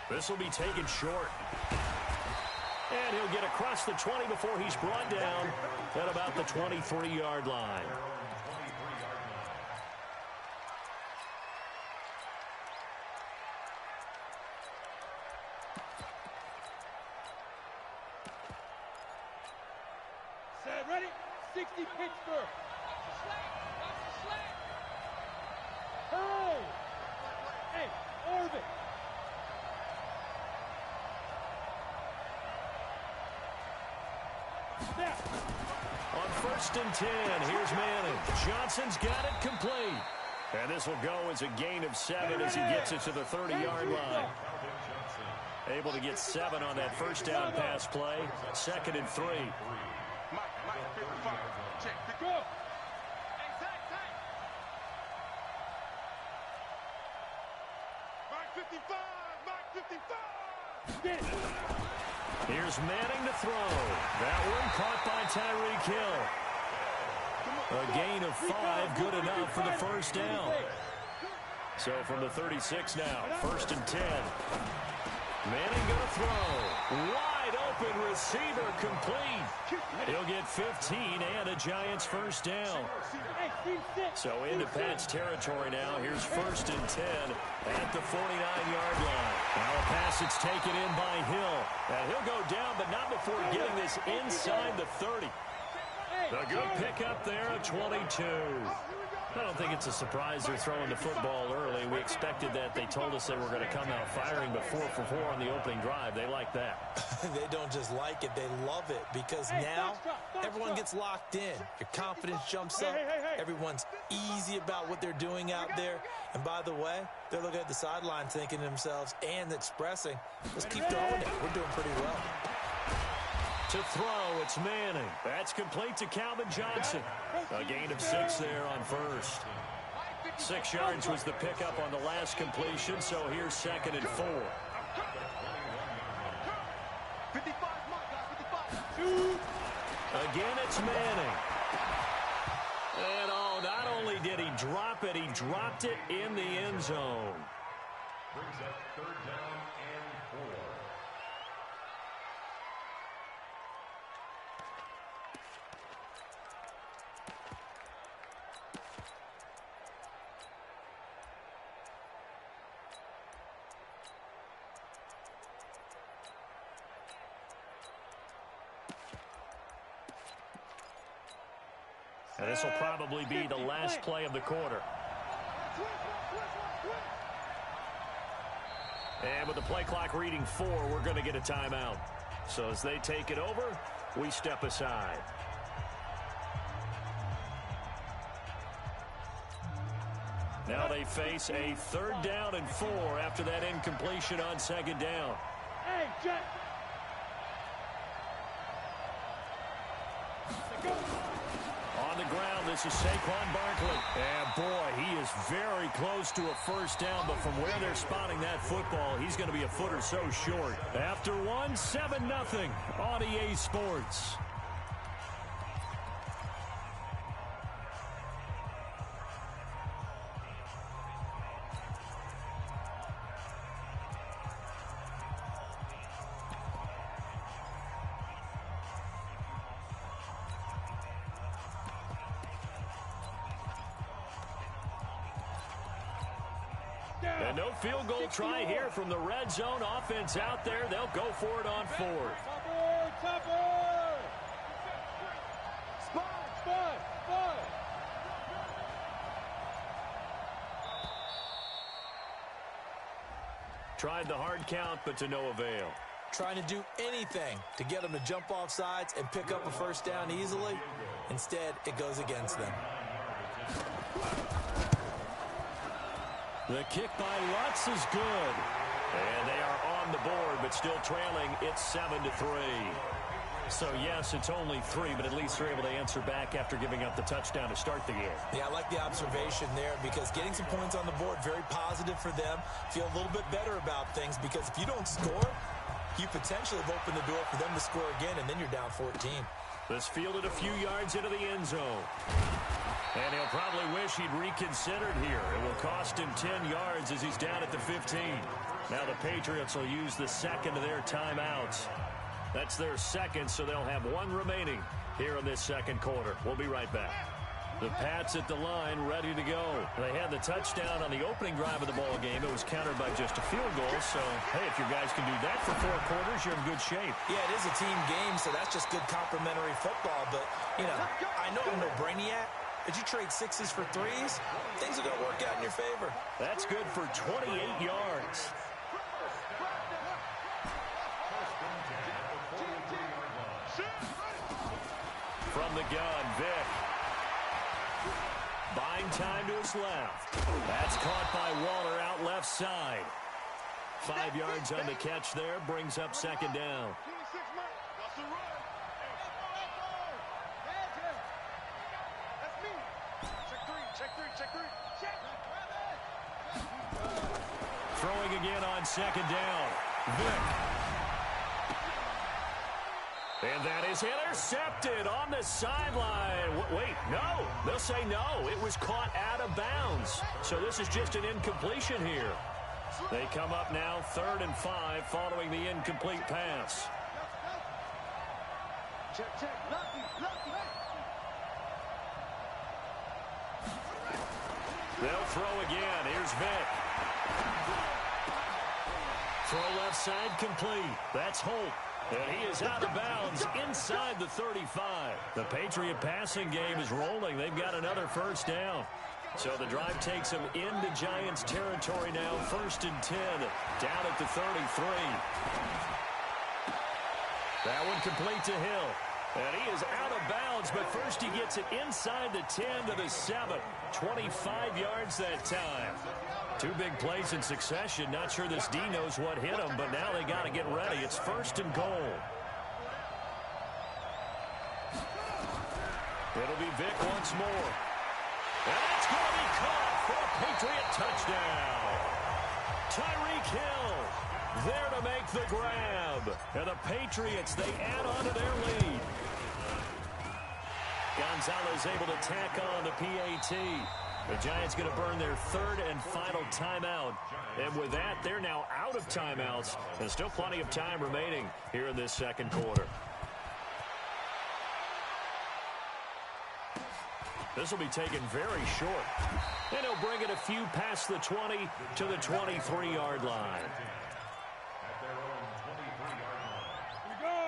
This will be taken short. And he'll get across the 20 before he's brought down at about the 23-yard line. Set, ready? 60 Pittsburgh. Hey! Hey, Orbit! On 1st and 10, here's Manning. Johnson's got it complete. And this will go as a gain of 7 as he gets it to the 30-yard line. Able to get 7 on that first down pass play. 2nd and 3. Check, go! Mark 55! Mark 55! Get it! Here's Manning to throw. That one caught by Tyreek Hill. A gain of 5, good enough for the first down. So from the 36 now, 1st and 10. Manning going to throw. Wide open receiver complete. He'll get 15 and a Giants first down. So into Pat's territory now. Here's 1st and 10 at the 49-yard line. Now a pass that's taken in by Hill. And he'll go down, but not before getting this inside the 30. A good pickup there at 22. I don't think it's a surprise they're throwing the football early. We expected that. They told us they were going to come out firing, but 4 for 4 on the opening drive. They like that. They don't just like it, they love it, because now everyone gets locked in. Your confidence jumps up. Everyone's easy about what they're doing out there. And by the way, they're looking at the sideline thinking to themselves and expressing, let's keep throwing it. We're doing pretty well. To throw, it's Manning. That's complete to Calvin Johnson. A gain of 6 there on first. 6 yards was the pickup on the last completion, so here's 2nd and 4. 55, Again, it's Manning. And oh, not only did he drop it, he dropped it in the end zone. Brings up 3rd down and 4. And this will probably be the last play of the quarter. And with the play clock reading 4, we're going to get a timeout. So as they take it over, we step aside. Now they face a 3rd down and 4 after that incompletion on 2nd down. Hey, Jack. On the ground, this is Saquon Barkley. And boy, he is very close to a first down, but from where they're spotting that football, he's going to be a foot or so short. After 1, 7-0 on EA Sports. And no field goal try here from the red zone. Offense out there. They'll go for it on 4th. Tried the hard count, but to no avail. Trying to do anything to get them to jump off sides and pick up a first down easily. Instead, it goes against them. The kick by Lutz is good. And they are on the board, but still trailing. It's 7-3. So, yes, it's only 3, but at least they're able to answer back after giving up the touchdown to start the game. Yeah, I like the observation there because getting some points on the board, very positive for them. Feel a little bit better about things because if you don't score, you potentially have opened the door for them to score again, and then you're down 14. This fielded a few yards into the end zone. And he'll probably wish he'd reconsidered here. It will cost him 10 yards as he's down at the 15. Now the Patriots will use the second of their timeouts. That's their second, so they'll have 1 remaining here in this second quarter. We'll be right back. The Pats at the line, ready to go. They had the touchdown on the opening drive of the ball game. It was countered by just a field goal. So, hey, if you guys can do that for 4 quarters, you're in good shape. Yeah, it is a team game, so that's just good complimentary football. But, you know, I know I'm no brainiac. But you trade 6s for 3s, things are going to work out in your favor. That's good for 28 yards. From the gun, Vick. Buying time to his left. That's caught by Waller out left side. 5 yards on the catch there, brings up 2nd down. Throwing again on 2nd down. Vick. And that is intercepted on the sideline. Wait, no. They'll say no. It was caught out of bounds. So this is just an incompletion here. They come up now 3rd and 5 following the incomplete pass. Check, check. Lucky, lucky. They'll throw again. Here's Vick. Throw left side complete. That's Holt. And he is out of bounds inside the 35. The Patriot passing game is rolling. They've got another first down. So the drive takes them into Giants territory now. 1st and 10 down at the 33. That one complete to Hill. And he is out of bounds, but first he gets it inside the 10 to the 7. 25 yards that time. 2 big plays in succession. Not sure this D knows what hit him, but now they got to get ready. It's 1st and goal. It'll be Vick once more. And that's going to be caught for a Patriot touchdown. Tyreek Hill there to make the grab. And the Patriots, they add on to their lead. Gonzalez able to tack on the PAT. The Giants going to burn their 3rd and final timeout. And with that, they're now out of timeouts. There's still plenty of time remaining here in this 2nd quarter. This will be taken very short. And he'll bring it a few past the 20 to the 23-yard line.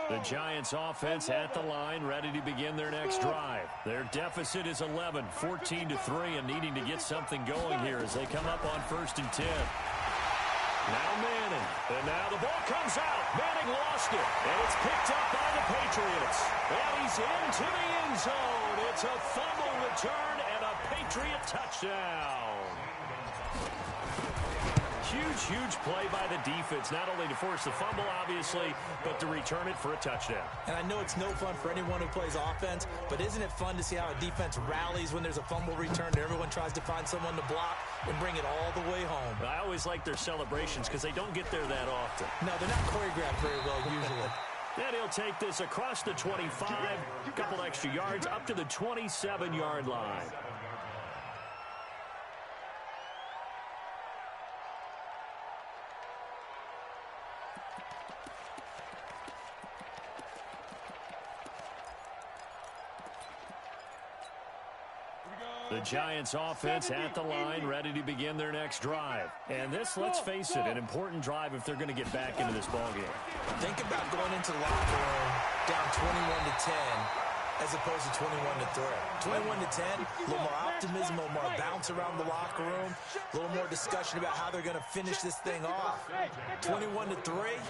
The Giants offense at the line, ready to begin their next drive. Their deficit is 11, 14-3, and needing to get something going here as they come up on 1st and 10. Now Manning, and now the ball comes out. Manning lost it, and it's picked up by the Patriots. And he's into the end zone. It's a fumble return and a Patriot touchdown. Huge play by the defense, not only to force the fumble, obviously, but to return it for a touchdown. And I know it's no fun for anyone who plays offense, but isn't it fun to see how a defense rallies when there's a fumble return and everyone tries to find someone to block and bring it all the way home? I always like their celebrations because they don't get there that often. No, they're not choreographed very well usually. Then he'll take this across the 25, a couple extra yards, up to the 27-yard line. The Giants offense at the line, ready to begin their next drive. And this, let's face it, an important drive if they're going to get back into this ballgame. Think about going into the locker room down 21-10 as opposed to 21-3. 21-10, a little more optimism, a little more bounce around the locker room, a little more discussion about how they're going to finish this thing off. 21-3,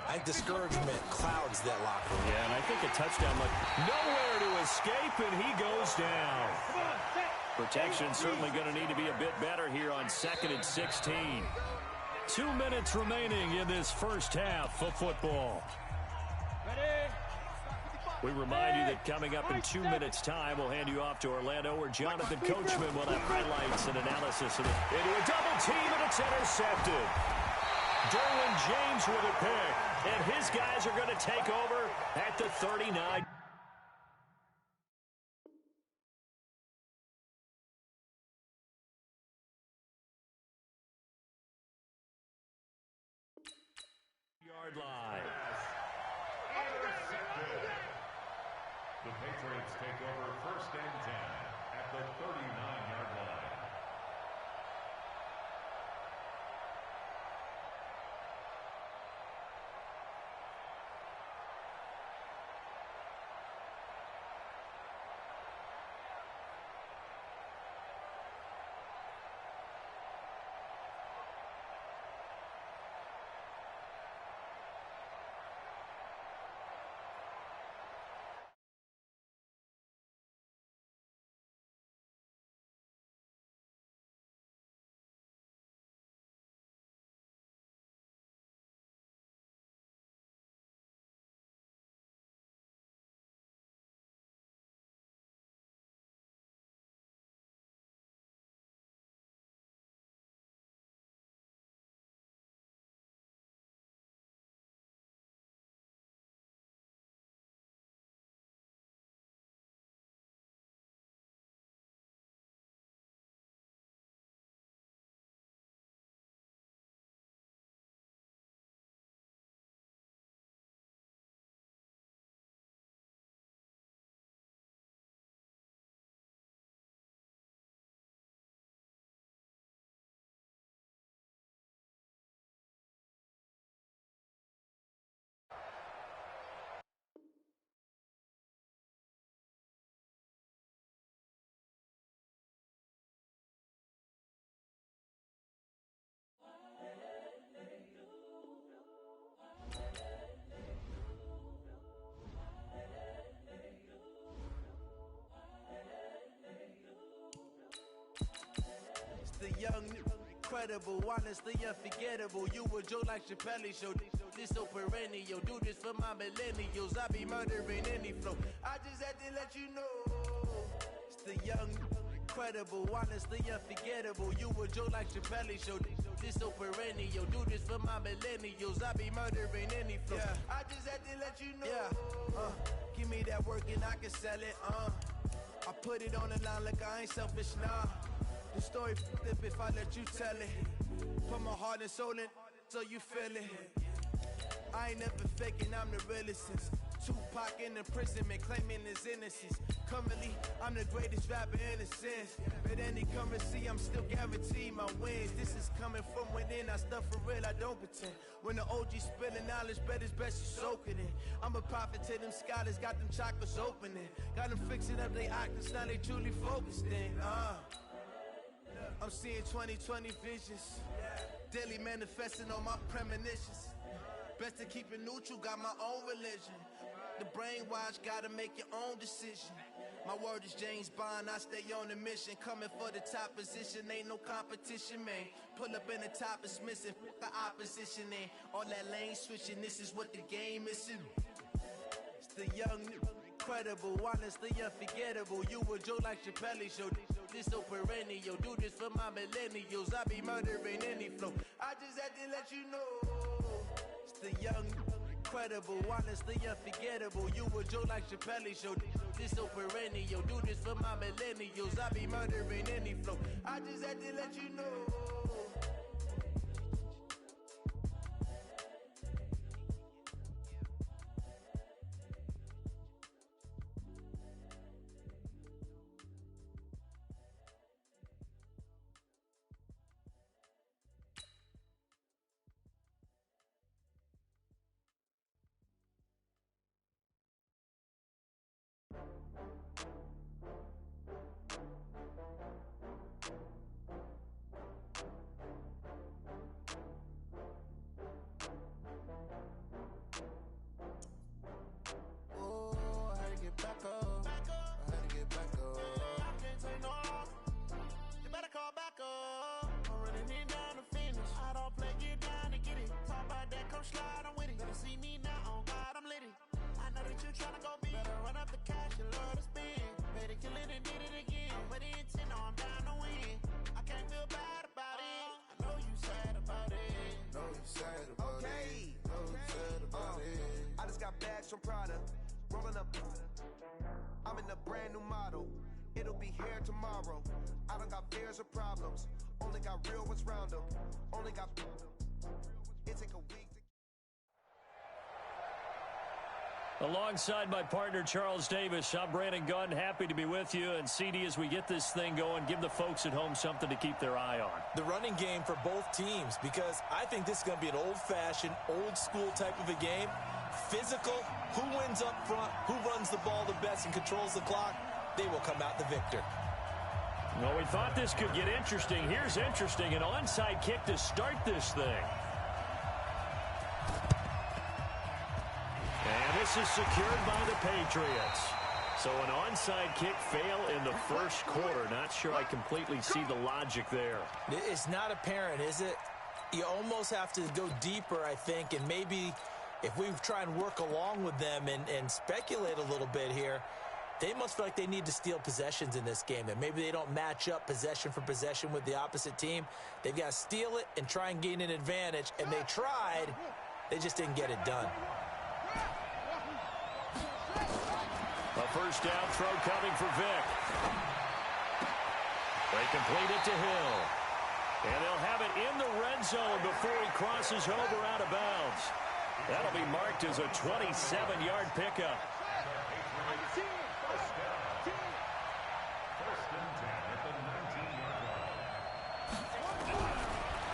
I think discouragement clouds that locker room. Yeah, and I think a touchdown, like nowhere to escape, and he goes down. Protection certainly going to need to be a bit better here on 2nd and 16. 2 minutes remaining in this first half of football. We remind you that coming up in 2 minutes' time, we'll hand you off to Orlando, where Jonathan Coachman will have highlights and analysis of it. Into a double team, and it's intercepted. Derwin James with a pick, and his guys are going to take over at the 39. Yard line. The Patriots take over 1st and 10 at the 39-yard line. young, incredible, honestly unforgettable. You a joke like Chappelle Show. This so perennial. Do this for my millennials. I be murdering any flow. I just had to let you know. It's the young, incredible, honestly unforgettable. You a joke like Chappelle Show. This so perennial. Do this for my millennials. I be murdering any flow. Yeah. I just had to let you know. Yeah. Give me that work and I can sell it. I put it on the line like I ain't selfish, nah. The story flip if I let you tell it. Put my heart and soul in so you feel it. I ain't never faking, I'm the realest since Tupac in imprisonment, claiming his innocence. Currently, I'm the greatest rapper in a sense. But any currency, I'm still guaranteed my wins. This is coming from within, I stuff for real, I don't pretend. When the OG spilling knowledge, bet it's best you soak it in. I'm a prophet to them scholars, got them chakras opening. Got them fixing up they octaves, now they truly focused in. I'm seeing 2020 visions. Daily manifesting on my premonitions. Best to keep it neutral, got my own religion. The brainwash, gotta make your own decision. My word is James Bond, I stay on a mission. Coming for the top position, ain't no competition, man. Pull up in the top, it's missing, the opposition ain't. All that lane switching, this is what the game is. It's the young, incredible, honestly unforgettable. You a joke like Chappelle Show. This so perennial. Do this for my millennials. I be murdering any flow. I just had to let you know. It's the young, incredible, honestly unforgettable. You a joke like Chappelle Show. This so perennial. Do this for my millennials. I be murdering any flow. I just had to let you know. From Prada, rolling up. I'm in a brand new model. It'll be here tomorrow. I don't got fears or problems. Only got real ones round them. Only got. It take a week to. Alongside my partner, Charles Davis, I'm Brandon Gunn. Happy to be with you. And CD, as we get this thing going, give the folks at home something to keep their eye on. The running game for both teams, because I think this is going to be an old-fashioned, old-school type of a game. Physical, who wins up front, who runs the ball the best and controls the clock, they will come out the victor. Well, we thought this could get interesting. Here's interesting, an onside kick to start this thing. And this is secured by the Patriots. So an onside kick fail in the first quarter. Not sure I completely see the logic there. It's not apparent, is it? You almost have to go deeper, I think, and maybe if we try and work along with them and speculate a little bit here, they must feel like they need to steal possessions in this game. That maybe they don't match up possession for possession with the opposite team. They've got to steal it and try and gain an advantage. And they tried. They just didn't get it done. A first down throw coming for Vick. They complete it to Hill. And they'll have it in the red zone before he crosses over out of bounds. That'll be marked as a 27-yard pickup.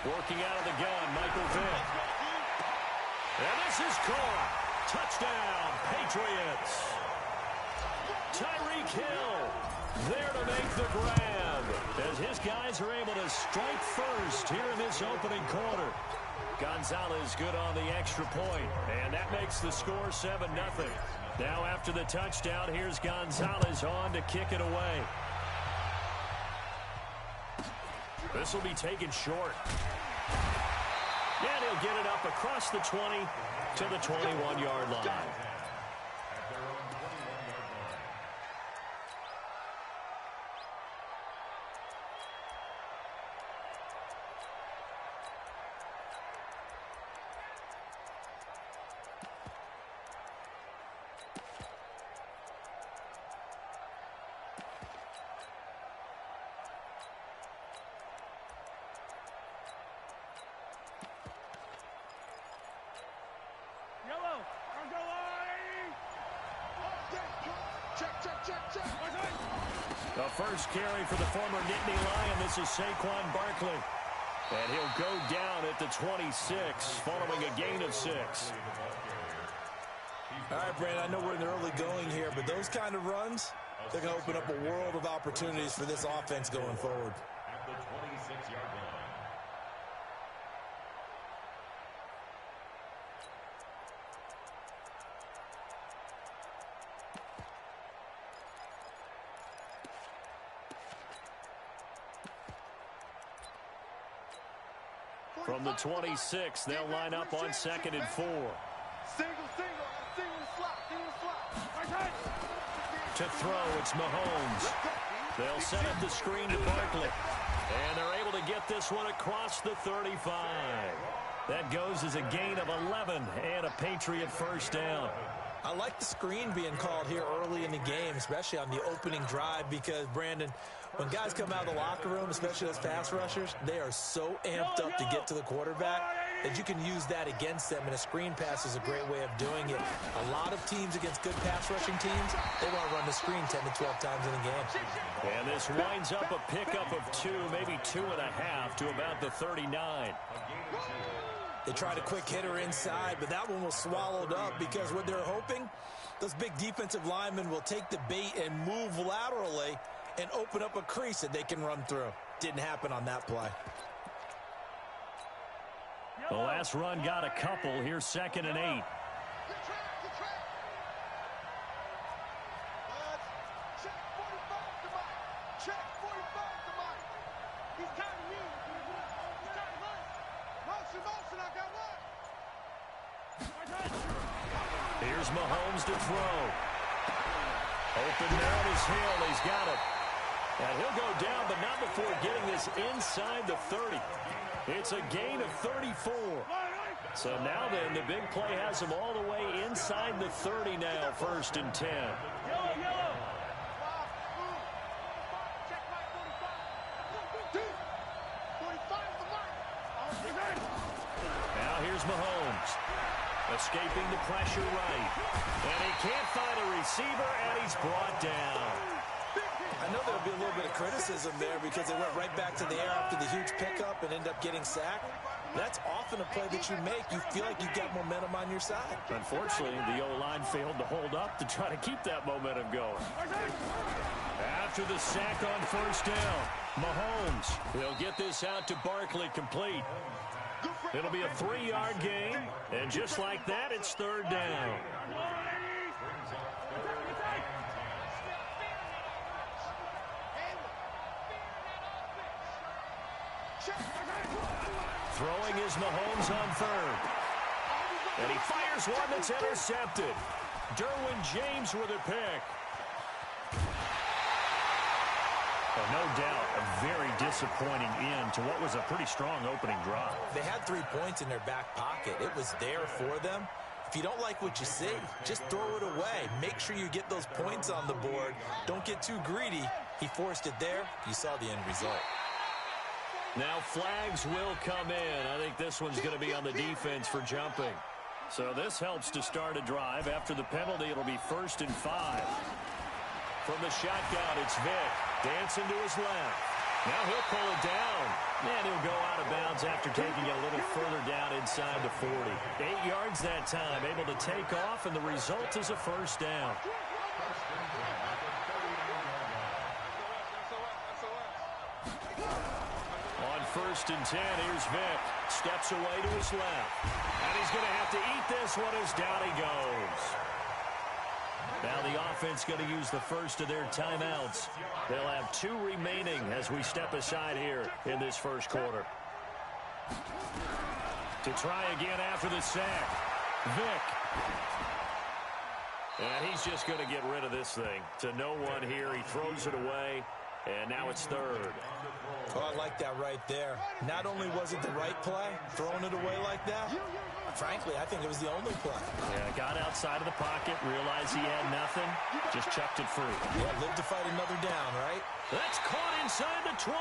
Working out of the gun, Michael Vick. And this is caught. Touchdown, Patriots. Tyreek Hill there to make the grab as his guys are able to strike first here in this opening quarter. Gonzalez good on the extra point, and that makes the score 7-0. Now after the touchdown, here's Gonzalez on to kick it away. This will be taken short. And he'll get it up across the 20 to the 21-yard line. At their own 21-yard line. Yellow. Check. The first carry for the former Nittany Lion. This is Saquon Barkley. And he'll go down at the 26 following a gain of 6. All right, Brandon, I know we're in the early going here, but those kind of runs, they're going to open up a world of opportunities for this offense going forward. At the 26-yard line. From the 26, they'll line up on 2nd and 4. Single slot. To throw, it's Mahomes. They'll set up the screen to Barkley. And they're able to get this one across the 35. That goes as a gain of 11 and a Patriot first down. I like the screen being called here early in the game, especially on the opening drive, because, Brandon, when guys come out of the locker room, especially those pass rushers, they are so amped up to get to the quarterback that you can use that against them, and a screen pass is a great way of doing it. A lot of teams against good pass rushing teams, they want to run the screen 10 to 12 times in a game. And this winds up a pickup of 2, maybe 2.5 to about the 39. They tried a quick hitter inside, but that one was swallowed up because what they're hoping, those big defensive linemen will take the bait and move laterally and open up a crease that they can run through. Didn't happen on that play. The last run got a couple. Here's 2nd and 8. Here's Mahomes to throw. Open down is Hill. He's got it. And he'll go down, but not before getting this inside the 30. It's a gain of 34. So now then, the big play has him all the way inside the 30 now, 1st and 10. Now here's Mahomes. Escaping the pressure right. And he can't find a receiver, and he's brought down. I know there'll be a little bit of criticism there because they went right back to the air after the huge pickup and end up getting sacked. That's often a play that you make. You feel like you've got momentum on your side. Unfortunately, the O-line failed to hold up to try to keep that momentum going. After the sack on 1st down, Mahomes. He'll get this out to Barkley complete. It'll be a 3-yard gain, and just like that, it's 3rd down. Throwing is Mahomes on 3rd. And he fires one that's intercepted. Derwin James with a pick. No doubt a very disappointing end to what was a pretty strong opening drive. They had 3 points in their back pocket. It was there for them. If you don't like what you see, just throw it away. Make sure you get those points on the board. Don't get too greedy. He forced it there. You saw the end result. Now flags will come in. I think this one's going to be on the defense for jumping. So this helps to start a drive. After the penalty, it'll be 1st and 5. From the shotgun, it's Vick. Dancing to his left. Now he'll pull it down. And he'll go out of bounds after taking it a little further down inside the 40. 8 yards that time, able to take off, and the result is a 1st down. On 1st and 10, here's Vick. Steps away to his left. And he's going to have to eat this one as down he goes. Now the offense going to use the first of their timeouts. They'll have 2 remaining as we step aside here in this first quarter. To try again after the sack. Vick. And he's just going to get rid of this thing. To no one here. He throws it away. And now it's third. Oh, I like that right there. Not only was it the right play, throwing it away like that, frankly, I think it was the only play. Yeah, got outside of the pocket, realized he had nothing, just chucked it free. Yeah, live to fight another down, right? That's caught inside the 20.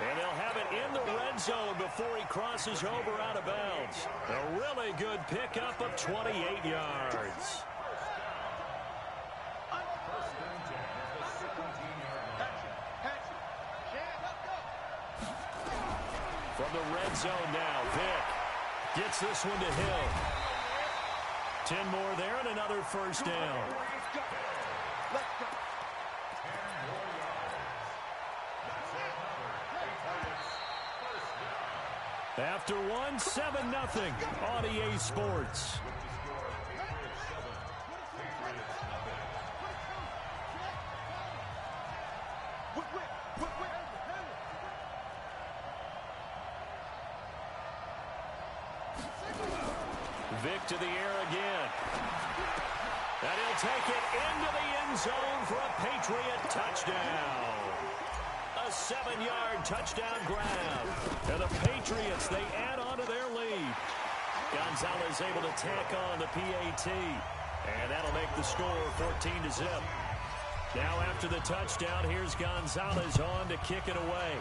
And they'll have it in the red zone before he crosses over out of bounds. A really good pickup of 28 yards. From the red zone now, Vick gets this one to Hill. 10 more there and another first down. After one, 7-0 on EA Sports. Vick to the air again. And he'll take it into the end zone for a Patriot touchdown. A 7-yard touchdown grab. And the Patriots, they add on to their lead. Gonzalez able to tack on the PAT. And that'll make the score 14-0. Now after the touchdown, here's Gonzalez on to kick it away.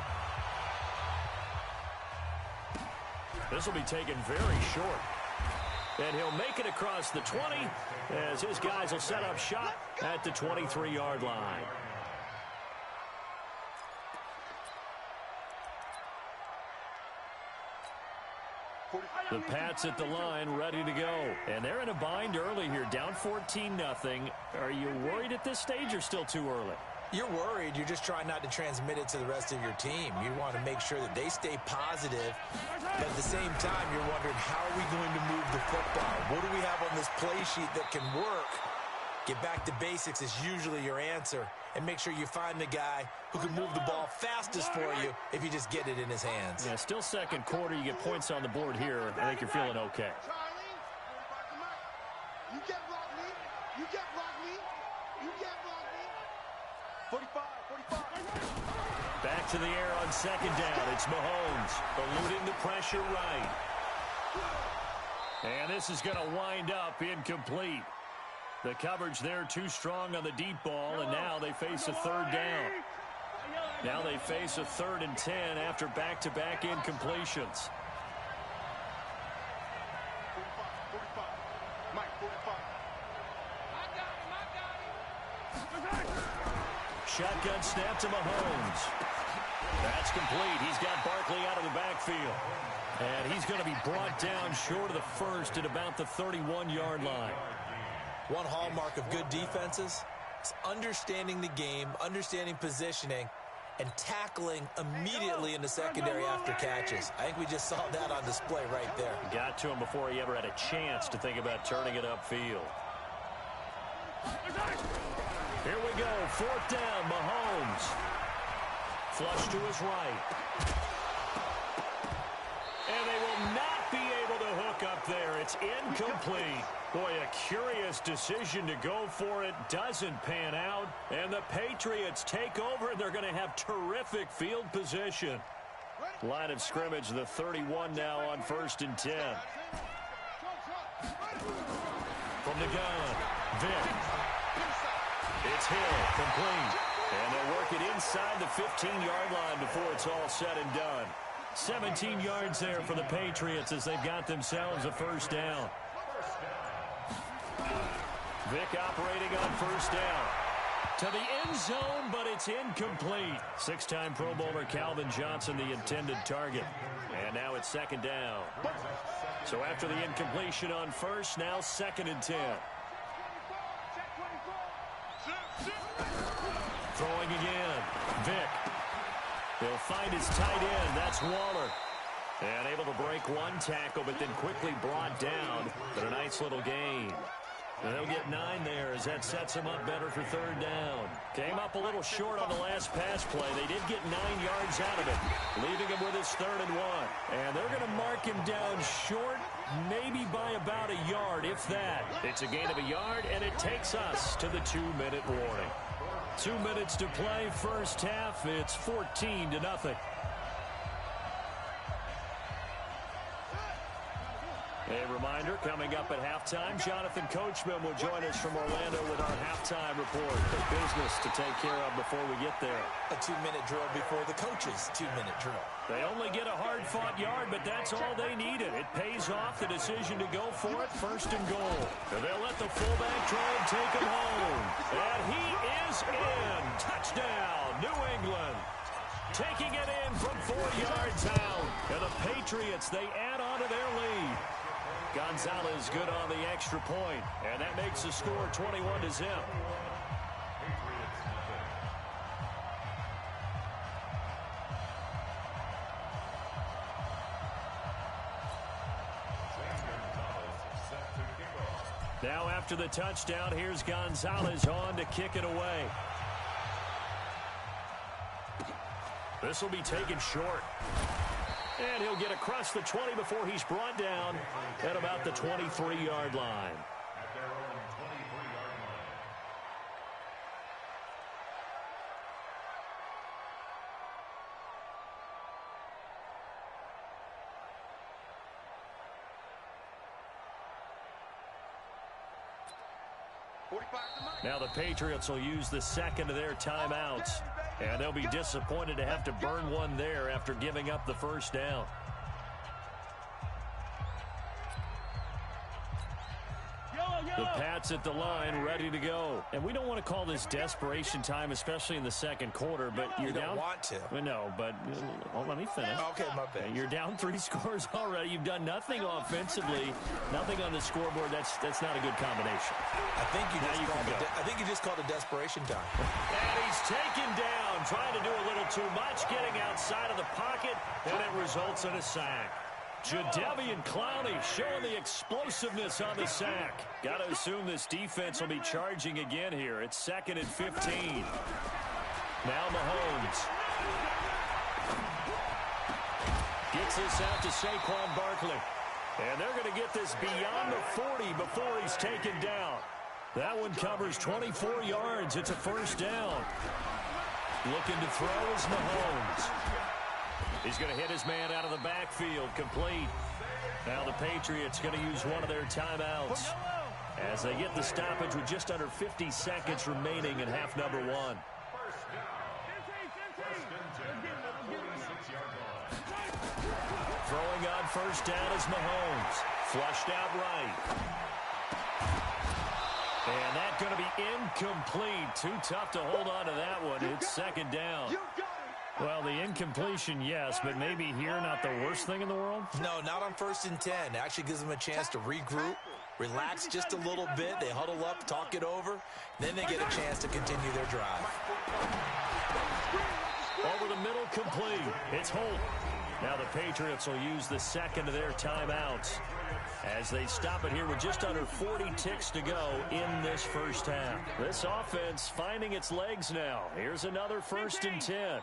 This will be taken very short. And he'll make it across the 20 as his guys will set up shop at the 23-yard line. The Pats at the line, ready to go. And they're in a bind early here, down 14-0. Are you worried at this stage or still too early? You're worried. You're just trying not to transmit it to the rest of your team. You want to make sure that they stay positive. But at the same time, you're wondering, how are we going to move the football? What do we have on this play sheet that can work? Get back to basics is usually your answer. And make sure you find the guy who can move the ball fastest for you if you just get it in his hands. Yeah, still second quarter. You get points on the board here. I think you're feeling okay. You get block me. You get block me. You get block me. 45. Back to the air on second down. It's Mahomes eluding the pressure right. And this is going to wind up incomplete. The coverage there too strong on the deep ball, and now they face a third down. Now they face a 3rd and 10 after back-to-back incompletions. 45. Mike, 45. Shotgun snap to Mahomes. That's complete. He's got Barkley out of the backfield. And he's going to be brought down short of the first at about the 31-yard line. One hallmark of good defenses is understanding the game, understanding positioning, and tackling immediately in the secondary after catches. I think we just saw that on display right there. Got to him before he ever had a chance to think about turning it upfield. Here we go, 4th down, Mahomes. Flush to his right. And they will not be able to hook up there. It's incomplete. Boy, a curious decision to go for it. Doesn't pan out. And the Patriots take over, and they're going to have terrific field position. Line of scrimmage, the 31 now on 1st and 10. From the gun, Vick. It's Hill, complete. And they'll work it inside the 15-yard line before it's all said and done. 17 yards there for the Patriots as they've got themselves a 1st down. Vick operating on 1st down. To the end zone, but it's incomplete. 6-time Pro Bowler Calvin Johnson, the intended target. And now it's 2nd down. So after the incompletion on 1st, now 2nd and 10. Throwing again. Vick. He'll find his tight end. That's Waller. And able to break one tackle, but then quickly brought down. But a nice little gain. And they'll get 9 there as that sets them up better for third down. Came up a little short on the last pass play. They did get 9 yards out of it, leaving him with his 3rd and 1. And they're going to mark him down short, maybe by about a yard, if that. It's a gain of a yard, and it takes us to the 2-minute warning. 2 minutes to play, first half. It's 14-0. A reminder, coming up at halftime, Jonathan Coachman will join us from Orlando with our halftime report. The business to take care of before we get there. A 2-minute drill before the coach's 2-minute drill. They only get a hard-fought yard, but that's all they needed. It pays off the decision to go for it, 1st and goal. And they'll let the fullback try and take him home. And he is in. Touchdown, New England. Taking it in from 4 yards out. And the Patriots, they add on to their lead. Gonzalez good on the extra point, and that makes the score 21-0. Now after the touchdown, here's Gonzalez on to kick it away. This will be taken short. And he'll get across the 20 before he's brought down at about the 23-yard line. At their own 23-yard line. Now the Patriots will use the 2nd of their timeouts. And they'll be disappointed to have to burn one there after giving up the 1st down. The Pats at the line, ready to go. And we don't want to call this desperation time, especially in the 2nd quarter, but you're down. You don't want to. Well, no, but let me finish. Okay, my bad. You're down 3 scores already. You've done nothing offensively, nothing on the scoreboard. That's not a good combination. I think you just called it desperation time. And he's taken down, trying to do a little too much, getting outside of the pocket, and it results in a sack. Jadeveon Clowney showing the explosiveness on the sack. Got to assume this defense will be charging again here. It's 2nd and 15. Now Mahomes gets this out to Saquon Barkley. And they're going to get this beyond the 40 before he's taken down. That one covers 24 yards. It's a 1st down. Looking to throw is Mahomes. He's going to hit his man out of the backfield, complete. Now the Patriots going to use one of their timeouts as they get the stoppage with just under 50 seconds remaining in half number 1. Throwing on 1st down is Mahomes. Flushed out right. And that's going to be incomplete. Too tough to hold on to that one. It's 2nd down. Well, the incompletion, yes, but maybe here not the worst thing in the world? No, not on 1st and 10. It actually gives them a chance to regroup, relax just a little bit. They huddle up, talk it over. Then they get a chance to continue their drive. Over the middle, complete. It's Holt. Now the Patriots will use the 2nd of their timeouts as they stop it here with just under 40 ticks to go in this 1st half. This offense finding its legs now. Here's another 1st and 10.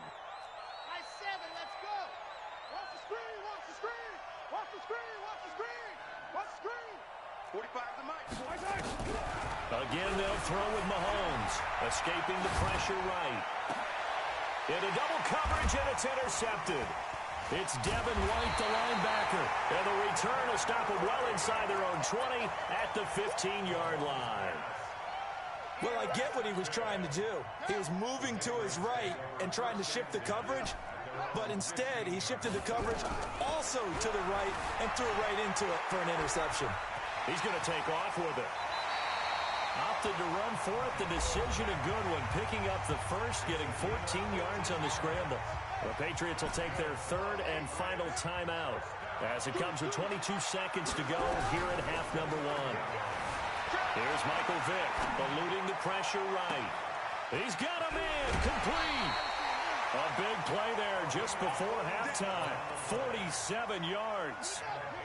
Again, they'll throw with Mahomes, escaping the pressure right. Into double coverage, and it's intercepted. It's Devin White, the linebacker. And the return will stop them well inside their own 20 at the 15-yard line. Well, I get what he was trying to do. He was moving to his right and trying to shift the coverage, but instead he shifted the coverage also to the right and threw right into it for an interception. He's going to take off with it. Opted to run for it. The decision a good one. Picking up the first, getting 14 yards on the scramble. The Patriots will take their 3rd and final timeout as it comes with 22 seconds to go here at half number 1. Here's Michael Vick eluding the pressure right. He's got a man complete. A big play there just before halftime. 47 yards.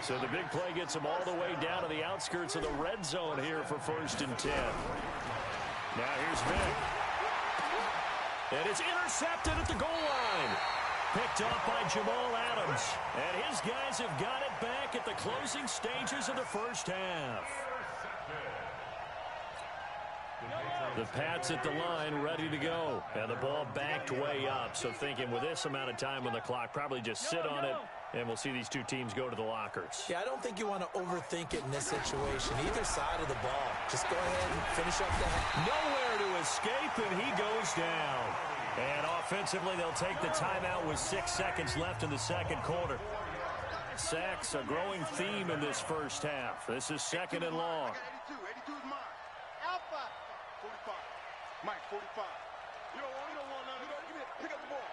So the big play gets him all the way down to the outskirts of the red zone here for 1st and 10. Now here's Vic. And it's intercepted at the goal line. Picked off by Jamal Adams. And his guys have got it back at the closing stages of the first half. The Pats at the line, ready to go. And the ball backed way up. So thinking with this amount of time on the clock, probably just sit on it, and we'll see these two teams go to the lockers. Yeah, I don't think you want to overthink it in this situation. Either side of the ball. Just go ahead and finish up the half. Nowhere to escape, and he goes down. And offensively, they'll take the timeout with 6 seconds left in the second quarter. Sacks, a growing theme in this first half. This is 2nd and long. 82 is mine. Alpha. 45. Mike, 45. You don't want none of that. Give me it. Pick up the ball.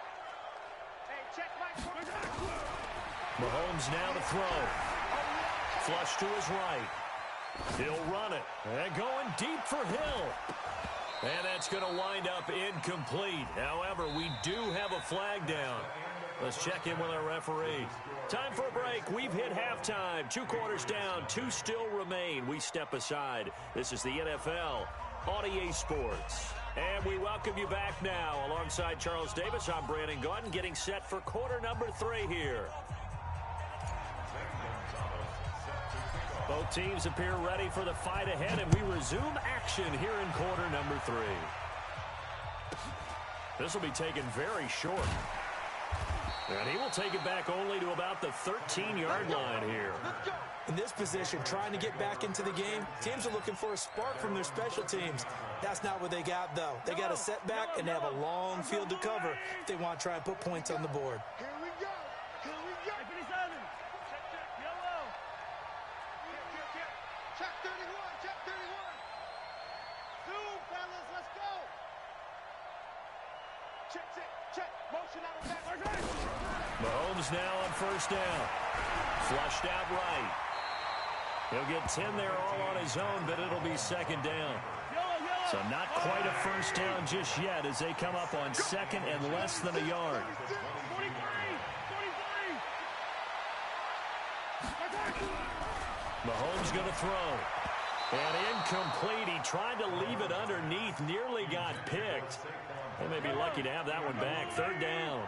Hey, check Mike. Mahomes now to throw. Flush to his right. He'll run it. And going deep for Hill. And that's going to wind up incomplete. However, we do have a flag down. Let's check in with our referee. Time for a break. We've hit halftime. 2 quarters down. 2 still remain. We step aside. This is the NFL on EA Sports. And we welcome you back now. Alongside Charles Davis, I'm Brandon Gaudin, getting set for quarter number 3 here. Both teams appear ready for the fight ahead, and we resume action here in quarter number 3. This will be taken very short. And he will take it back only to about the 13-yard line here. In this position, trying to get back into the game, teams are looking for a spark from their special teams. That's not what they got, though. They got a setback, and they have a long field to cover if they want to try and put points on the board. Here we go. Here we go. 57. Check, yellow. Check 31. Check 31. Zoom, fellas. Let's go. Check. Motion out of back. Mahomes now on 1st down. Flushed out right. He'll get 10 there all on his own, but it'll be 2nd down. So not quite a 1st down just yet as they come up on 2nd and less than a yard. 43. Mahomes going to throw. And incomplete. He tried to leave it underneath. Nearly got picked. They may be lucky to have that one back. 3rd down.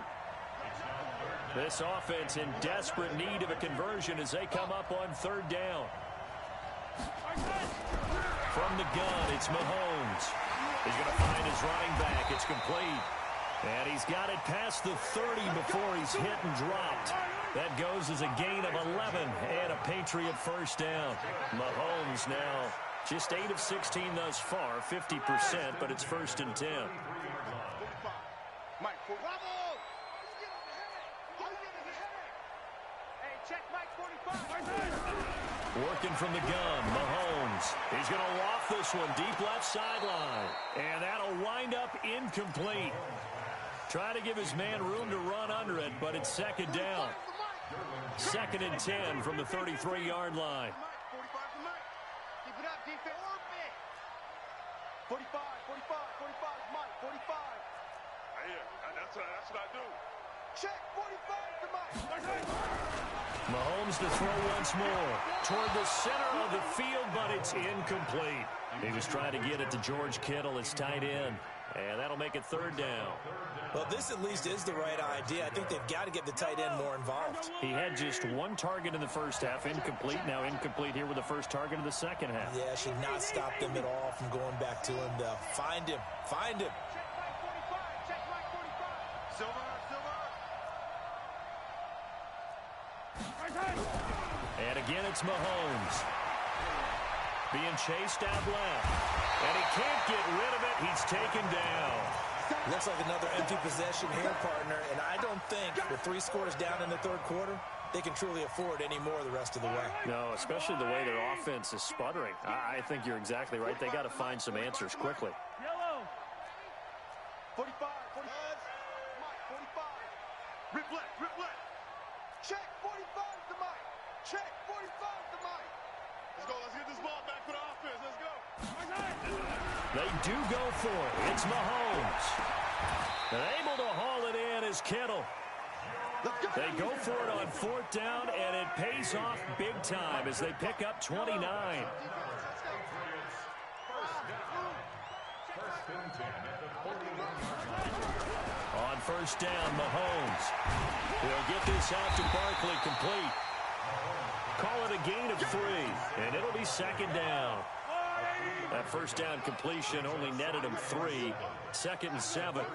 This offense in desperate need of a conversion as they come up on 3rd down. From the gun, it's Mahomes. He's going to find his running back. It's complete. And he's got it past the 30 before he's hit and dropped. That goes as a gain of 11 and a Patriot 1st down. Mahomes now just 8 of 16 thus far, 50%, but it's 1st and 10. Mike, bravo! Hey, check Mike 45. Working from the gun, Mahomes. He's going to loft this one deep left sideline. And that'll wind up incomplete. Trying to give his man room to run under it, but it's 2nd down. 2nd and 10 from the 33-yard line. 45 for Mike. Keep it up, defense. 45, 45 is Mike. 45. That's what I do. Check 45 to Mike. Mahomes to throw once more toward the center of the field, but it's incomplete. He was trying to get it to George Kittle, his tight end, and that'll make it 3rd down. Well, this at least is the right idea. I think they've got to get the tight end more involved. He had just 1 target in the first half, incomplete. Now incomplete here with the first target of the second half. Yeah, should not stop them at all from going back to him, though. Find him. Find him. Check Mike 45. Silver. And again, it's Mahomes. Being chased out left. And he can't get rid of it. He's taken down. Looks like another empty possession here, partner. And I don't think with 3 scores down in the 3rd quarter, they can truly afford any more the rest of the way. No, especially the way their offense is sputtering. I think you're exactly right. They got to find some answers quickly. Yellow. 45. Mike 45. Rip left. Check 45 to Mike. Check 45 to Mike. Let's go. Let's get this ball back for the offense. Let's go. They do go for it. It's Mahomes. And able to haul it in is Kittle. They go for it on 4th down, and it pays off big time as they pick up 29. On 1st down, Mahomes. He'll get this out to Barkley, complete. Call it a gain of 3, and it'll be 2nd down. That 1st down completion only netted him 3. 2nd and 7.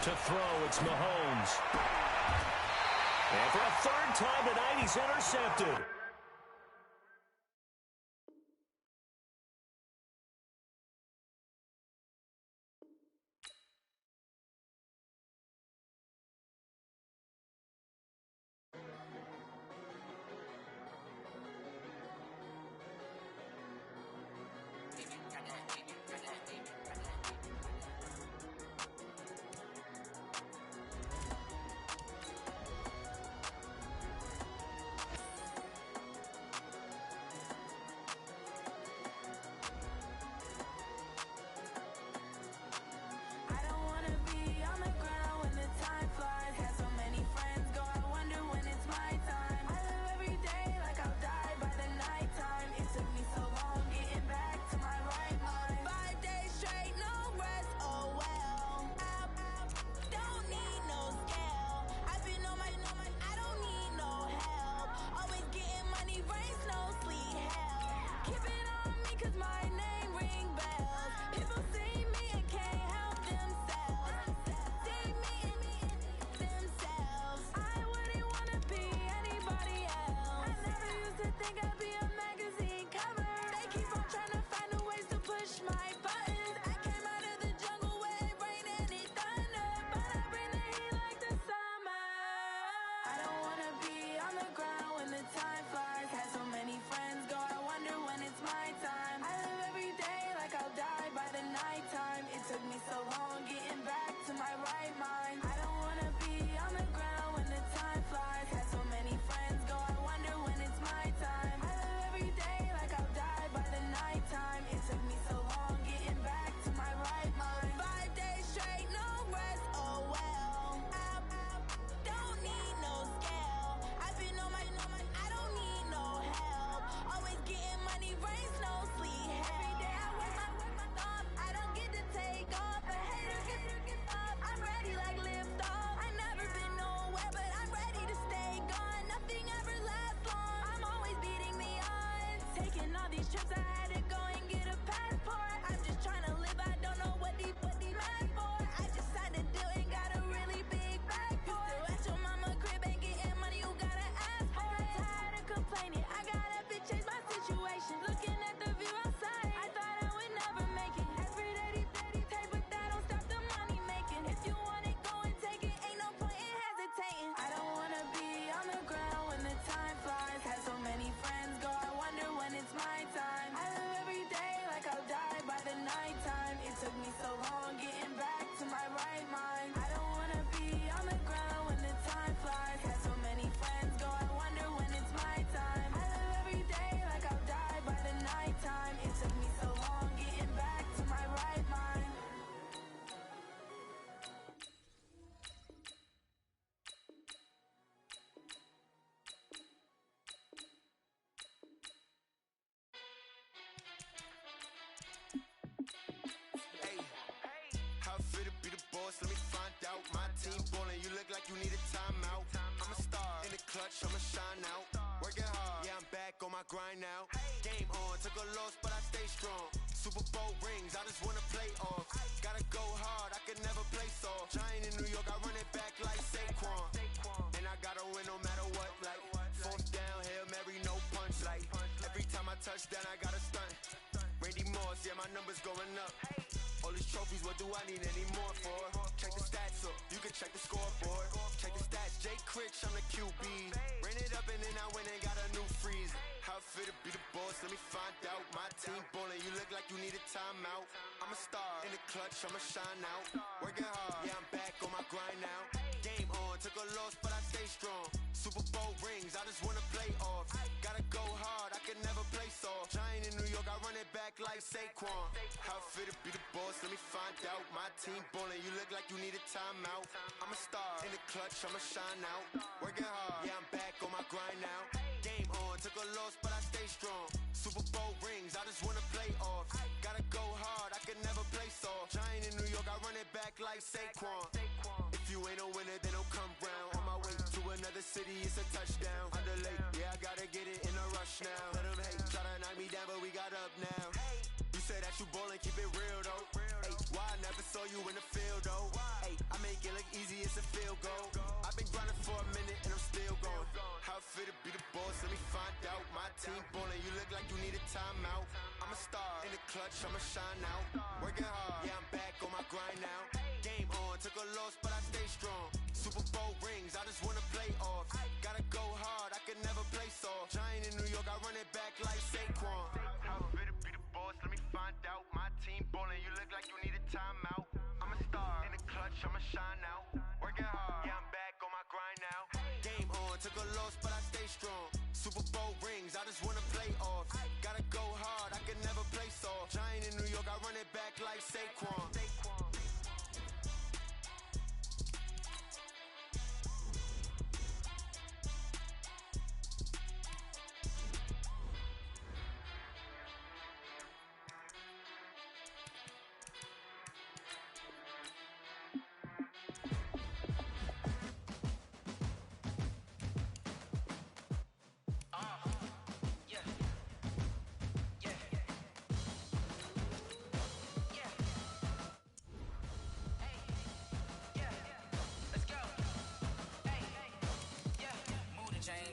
To throw, it's Mahomes. And for a 3rd time tonight, he's intercepted. Let me find out. My team ballin', you look like you need a timeout. I'm a star in the clutch, I'ma shine out. Working hard, yeah, I'm back on my grind now. Game on, took a loss, but I stay strong. Super Bowl rings, I just wanna play off. Gotta go hard, I can never play soft. Giant in New York, I run it back like Saquon. And I gotta win no matter what, like 4th down, Hail Mary, no punch. Like every time I touch down, I gotta stunt. Randy Moss, yeah, my numbers going up. All these trophies, what do I need any more for? Check the stats up, you can check the scoreboard. Check the stats, Jay Critch, I'm the QB. Ran it up and then I went and got a new freeze. How it feel to be the boss, let me find out. My team ballin', you look like you need a timeout. I'm a star in the clutch, I'ma shine out. Working hard, yeah, I'm back on my grind now. Game on, took a loss, but I stay strong. Super Bowl rings, I just wanna play off. Gotta go hard, I can never play soft. Giant in New York, I run it back like like Saquon. How fit to be the boss, let me find out. My team ballin', you look like you need a timeout. I'm a star, in the clutch, I'ma shine out. Working hard, yeah, I'm back on my grind now. Game on, took a loss, but I stay strong. Super Bowl rings, I just wanna play off. Gotta go hard, I can never play soft. Giant in New York, I run it back like Saquon. If you ain't a winner, then don't come round. On my way to another city, it's a touchdown. Under late, yeah, I gotta get it in a rush now. Let them hate, try to knock me down, but we got up now. You say that you ballin', keep it real though. Ay, why I never saw you in the field though? Ay, I make it look easy, it's a field goal. I've been grinding for a minute and I'm still going. How fit to be the boss, let me find out. My team ballin', you look like you need a timeout. I'm a star, in the clutch, I'ma shine out. Working hard, yeah, I'm back on my grind now. Game on, took a loss, but I stay strong. Super Bowl rings, I just wanna play off. Gotta go hard, I can never play soft. Giant in New York, I run it back like Saquon. How fit to be the boss, let me find out. My team ballin', you look like you need a timeout. I'm a star, in the clutch, I'ma shine out. Working hard, yeah, I'm back on my grind now. Game on, took a loss, but I stay strong. Super Bowl rings, I just wanna play off. Gotta go hard, I can never play soft. Giant in New York, I run it back like Saquon.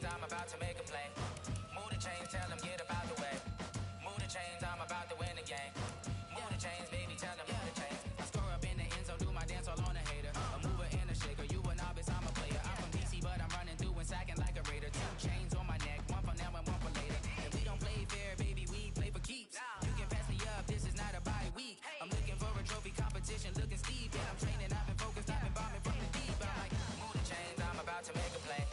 I'm about to make a play. Move the chains, tell them get about the way. Move the chains, I'm about to win the game. Move the chains, baby, tell them move the chains. I score up in the end zone, do my dance all on a hater. A mover and a shaker, you a novice, I'm a player. I'm from DC, but I'm running through and sacking like a raider. 2 chains on my neck, one for now and one for later. If we don't play fair, baby, we play for keeps. You can pass me up, this is not a bye week. I'm looking for a trophy competition, looking steep. Yeah, I'm training, I've been focused, I've been bombing from the deep. I'm like, move the chains, I'm about to make a play.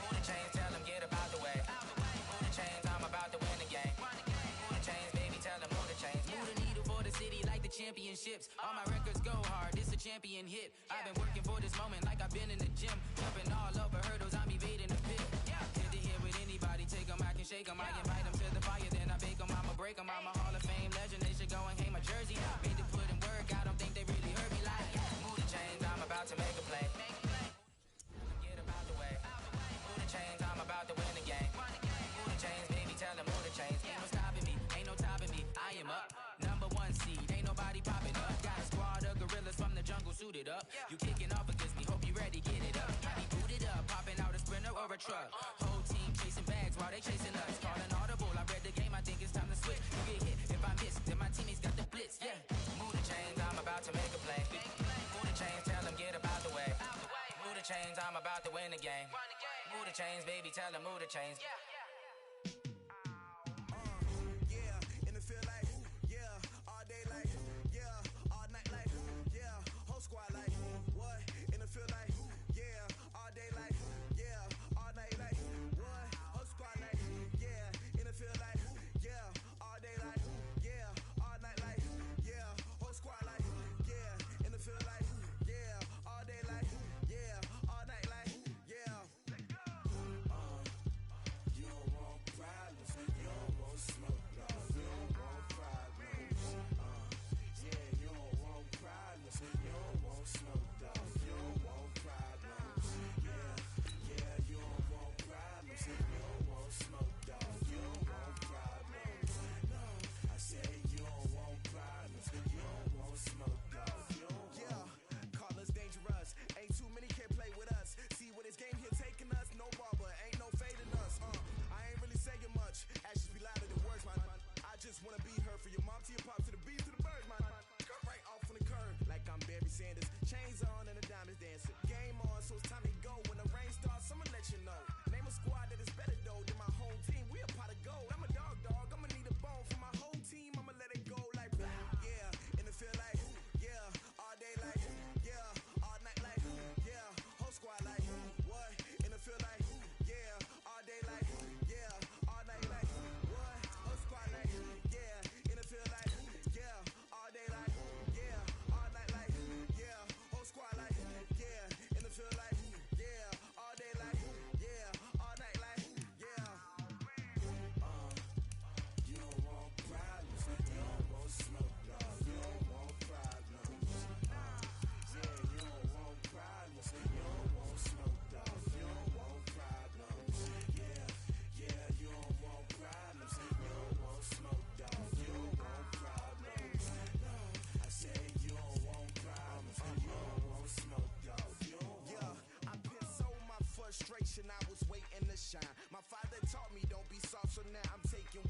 Move the chains, tell them get about the way. Move the chains, I'm about to win the game. Move the chains, baby, tell them move the chains. Move the needle for the city like the championships. All my records go hard, this a champion hit. I've been working for this moment like I've been in the gym. Jumping all over hurdles, I'm evading the pit. Head to head with anybody, take them, I can shake them. I invite them to the fire, then I bake them, I'ma break them. I'm a Hall of Fame legend, they should go and hang my jersey. Made to put in work, I don't think they really heard me like. Move the chains, I'm about to make a play. Get about the way. Move the chains, I'm about to win the game. Move the chains, baby, tell them move the chains. Ain't no stopping me, ain't no topping me. I am up, number 1 seed, ain't nobody popping up. Got a squad of gorillas from the jungle suited up. You kicking off against me, hope you ready, get it up. I be booted up, popping out a sprinter or a truck. Whole team chasing bags while they chasing us. Calling audible, I read the game, I think it's time to switch. You get hit, if I miss, then my teammates got the blitz. Yeah, move the chains, I'm about to make a play. Move the chains, tell them get about the way. Move the chains, I'm about to win the game. Move the chains, baby, tell them move the chains. Yeah, in the field like, yeah, all day like, yeah, all night like, yeah, whole squad like, what? In the field like, yeah, all day like, yeah, all night like, what? Whole squad like, yeah, in the field like, yeah, all day like, yeah, all night like, yeah, whole squad like, yeah, in the field like, yeah, all day like, yeah, all night like, yeah.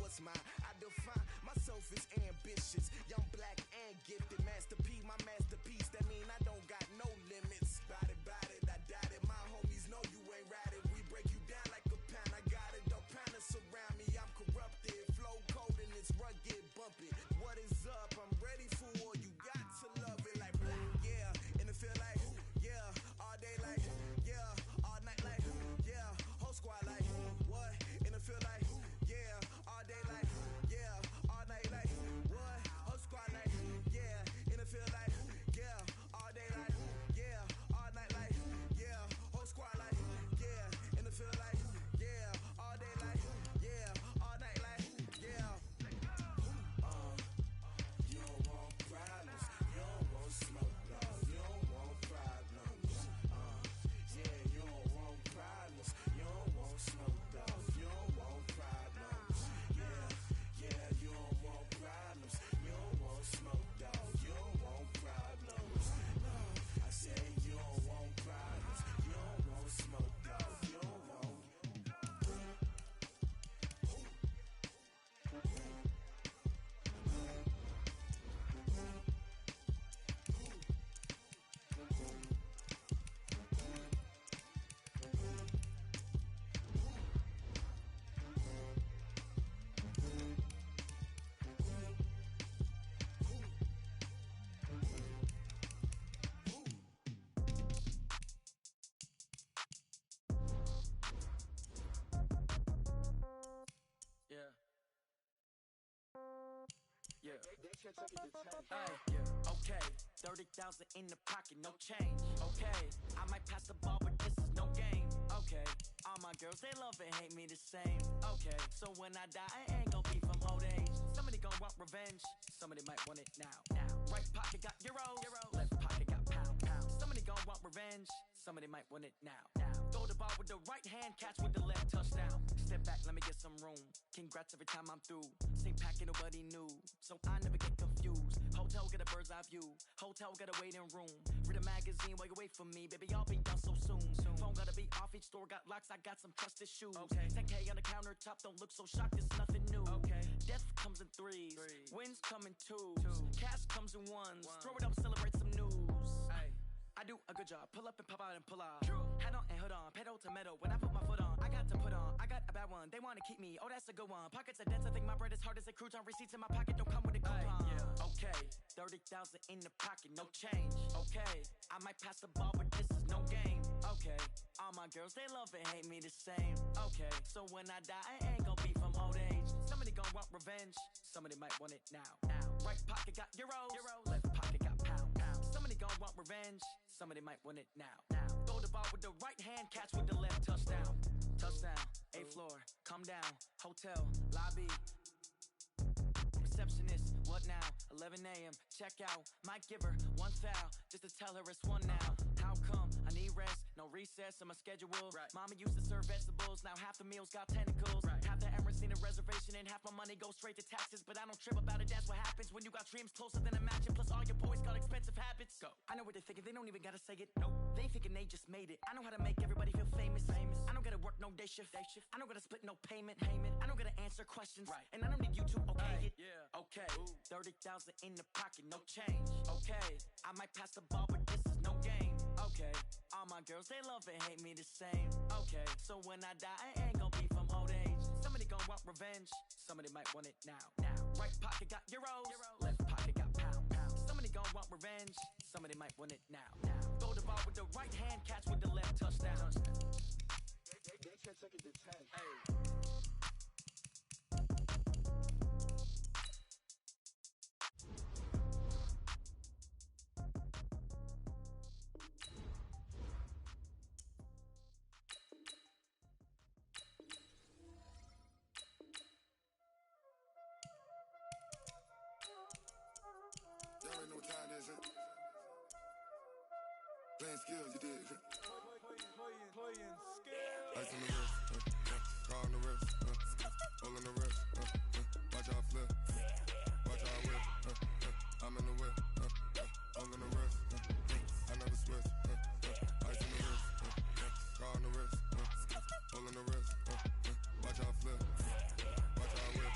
what's mine. I define myself as ambitious, young, black, and gifted. Master P, my masterpiece. That mean I don't got no limits. Bout it, I doubt it. My homies know you ain't ride it. We break you down like a pound. I got it, don't pound us around me. I'm corrupted, flow cold and it's rugged, bumpy. What is up? I'm ready for war. You got to love it like black, yeah. And it feel like, yeah. All day like, yeah. All night like, yeah. Whole squad like, what? And it feel like, yeah. All day like, yeah. All night like, what? Whole squad like, yeah. And it feel like, yeah. All day like, yeah. All night like, yeah. Whole squad like, yeah. And it feel like, yeah. All day like, yeah. All night like, yeah. You don't want problems. You don't want smoke, dog. You don't want problems. Yeah, you don't want problems. You don't want smoke, dog. You don't want problems. Yeah, you don't want problems. You don't want smoke, dog. You don't want problems. I say you don't want problems. You don't want smoke, dog. You don't want. Yeah. Yeah. Okay. 30,000 in the pocket, no change. Okay. I might pass the ball, but this is no game. Okay. All my girls, they love and hate me the same. Okay. So when I die, I ain't gon' be from old age. Somebody gon' want revenge. Somebody might want it now. Right pocket got euros. Left pocket got pound. Somebody gon' want revenge. Somebody might want it now. Throw the ball with the right hand, catch with the left, touchdown. Step back, let me get some room. Congrats every time I'm through. Same packet, nobody knew. So I never get confused. Hotel get a bird's eye view. Hotel get a waiting room. Read a magazine while you wait for me. Baby, I'll be done so soon. Phone gotta be off, each store got locks. I got some trusted shoes. Okay. 10K on the countertop, don't look so shocked, it's nothing new. Okay. Death comes in threes. Wins come in twos. Cash comes in ones. Throw it up, celebrate some news. I do a good job. Pull up and pop out and pull off. Hat on and hood on. Pedal to metal. When I put my foot on, I got to put on. I got a bad one. They want to keep me. Oh, that's a good one. Pockets are dense. I think my bread is hard as a crouton. Receipts in my pocket don't come with a coupon. Yeah. Okay. 30,000 in the pocket. No change. Okay. I might pass the ball, but this is no game. Okay. All my girls, they love and hate me the same. Okay. So when I die, I ain't gon' be from old age. Somebody gon' want revenge. Somebody might want it now. Right pocket got euros. Left pocket got pound. Somebody gon' want revenge. Somebody might want it now. Throw the ball with the right hand, catch with the left, touchdown. Touchdown, 8th floor, come down, hotel, lobby. Receptionist, what now? 11 a.m., check out. Might give her one foul, just to tell her it's one now. How come? I need rest, no recess in my schedule. Right. Mama used to serve vegetables, now half the meals got tentacles. Right. Half the Emirates need a reservation and half my money goes straight to taxes. But I don't trip about it, that's what happens when you got dreams closer than a mansion. Plus all your boys got expensive habits. Go. I know what they're thinking, they don't even gotta say it. Nope. They thinking they just made it. I know how to make everybody feel famous. I don't gotta work no day shift. I don't gotta split no payment. I don't gotta answer questions. Right. And I don't need you to okay it. Yeah. Okay. 30,000 in the pocket, no change. Okay. I might pass the ball, but this is no game. Okay. All my girls, they love and hate me the same. Okay. So when I die, I ain't gon' be from old age. Somebody gon' want revenge. Somebody might want it now. Right pocket got euros. Left pocket got pound. Somebody gon' want revenge. Somebody might want it now. Throw the ball with the right hand, catch with the left, touchdown. They can't take it to 10. Hey. Y'all already know what time it is, huh? Playing skills, you did, huh? Playing Ice on the wrist, car on the wrist, hole in the wrist, watch how I flip, watch how I whip, I'm in the whip, hole in the wrist, I never switch, ice on the wrist, car on the wrist, hole in the wrist, watch how I flip, watch how I whip,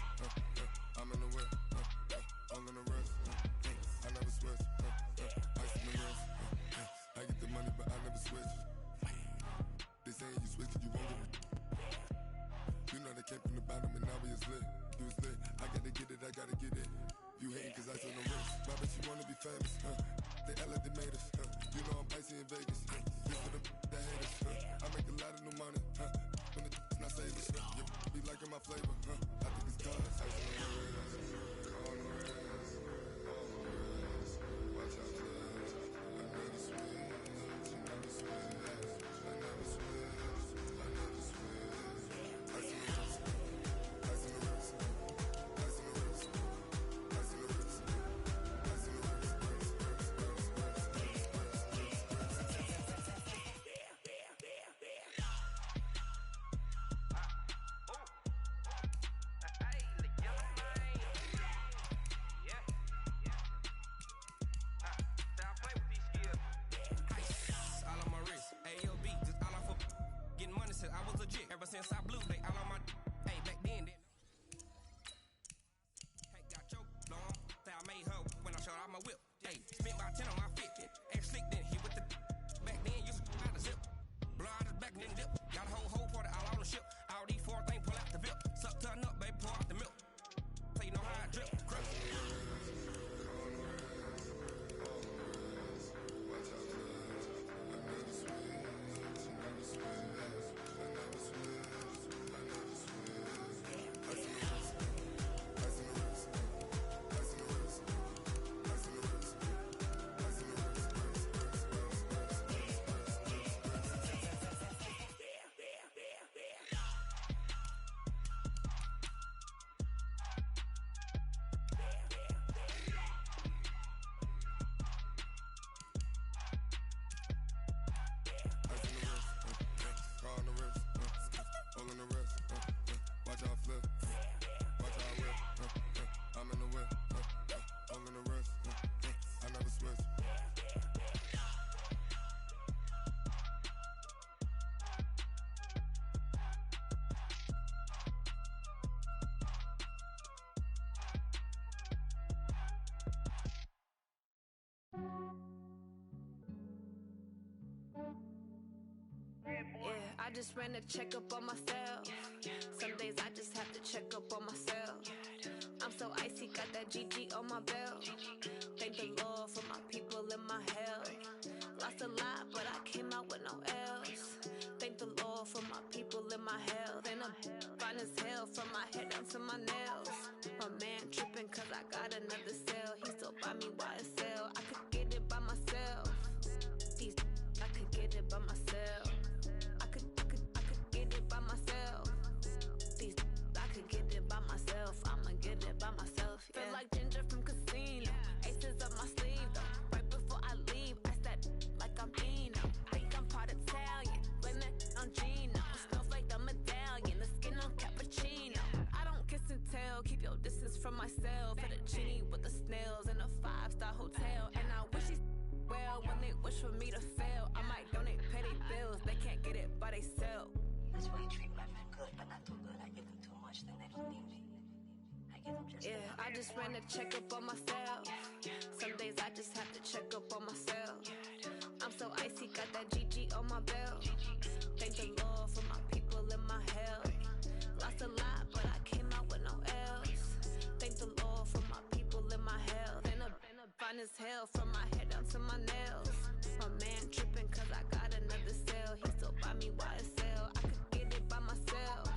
money, but I never switch. They saying you switch, you won't get it. You know they came from the bottom and now we is lit. You was lit, I gotta get it, I gotta get it. You hating cause I told no risk. Why bet you wanna be famous, huh? They act like they made us, huh? You know I'm icy in Vegas, huh? This for the that hate us, huh? I make a lot of new money, huh? When the not saving, huh? You be liking my flavor, huh? I think it's cause icy on the wrist, on the wrist, on the wrist. Watch out, cuz I never switch, you never switch, I never switch, I never switch. Icy on the wrist, icy on the wrist, icy on the wrist, icy on the wrist, icy on the wrist. I was legit ever since I blew. They all on my hey back then. Hey, got choked on. Say I made her when I showed out my whip. Hey, spent about 10 on my fit. Act slick then hit with the back then used to out the zip. Blow out his back then dip. Got a whole party all on the ship. All these four things pull out the VIP. Suck turn up, baby, pour out the milk. So you know how I drip. Crush. I just ran a checkup on myself. Some days I just have to check up on myself. I'm so icy, got that GG on my belt. Thank the Lord for my people in my health. Lost a lot, but I came out with no else. Thank the Lord for my people in my health. And I'm fine as hell from my head down to my nails. My man tripping cause I got another cell. He still buy me YSL. I could get it by myself. These I could get it by myself. I could get it by myself. These I could get it by myself. I'ma get it by myself. Yeah. Feel like Ginger from Casino. Aces up my sleeve though. Right before I leave, I step like I'm Dino. Think I'm part Italian. Blame that on Gino. Smells like the medallion. The skin on cappuccino. I don't kiss and tell. Keep your distance from myself. Fettuccine with the snails in a 5-star hotel. And I wish he's well when they wish for me to fail. I might donate petty bills. They can't get it by themselves. That's why you treat my men good, but not too good. I give them too much, then they don't need me. I give them just I just ran a checkup on myself. Some days I just have to check up on myself. I'm so icy, got that GG on my belt. Thank the Lord for my people in my health. Lost a lot, but I came out with no else. Thank the Lord for my people in my health. And I'm fine as hell from my head down to my nails. My man tripping cause I got another cell. He still buy me YSL. I could get it by myself.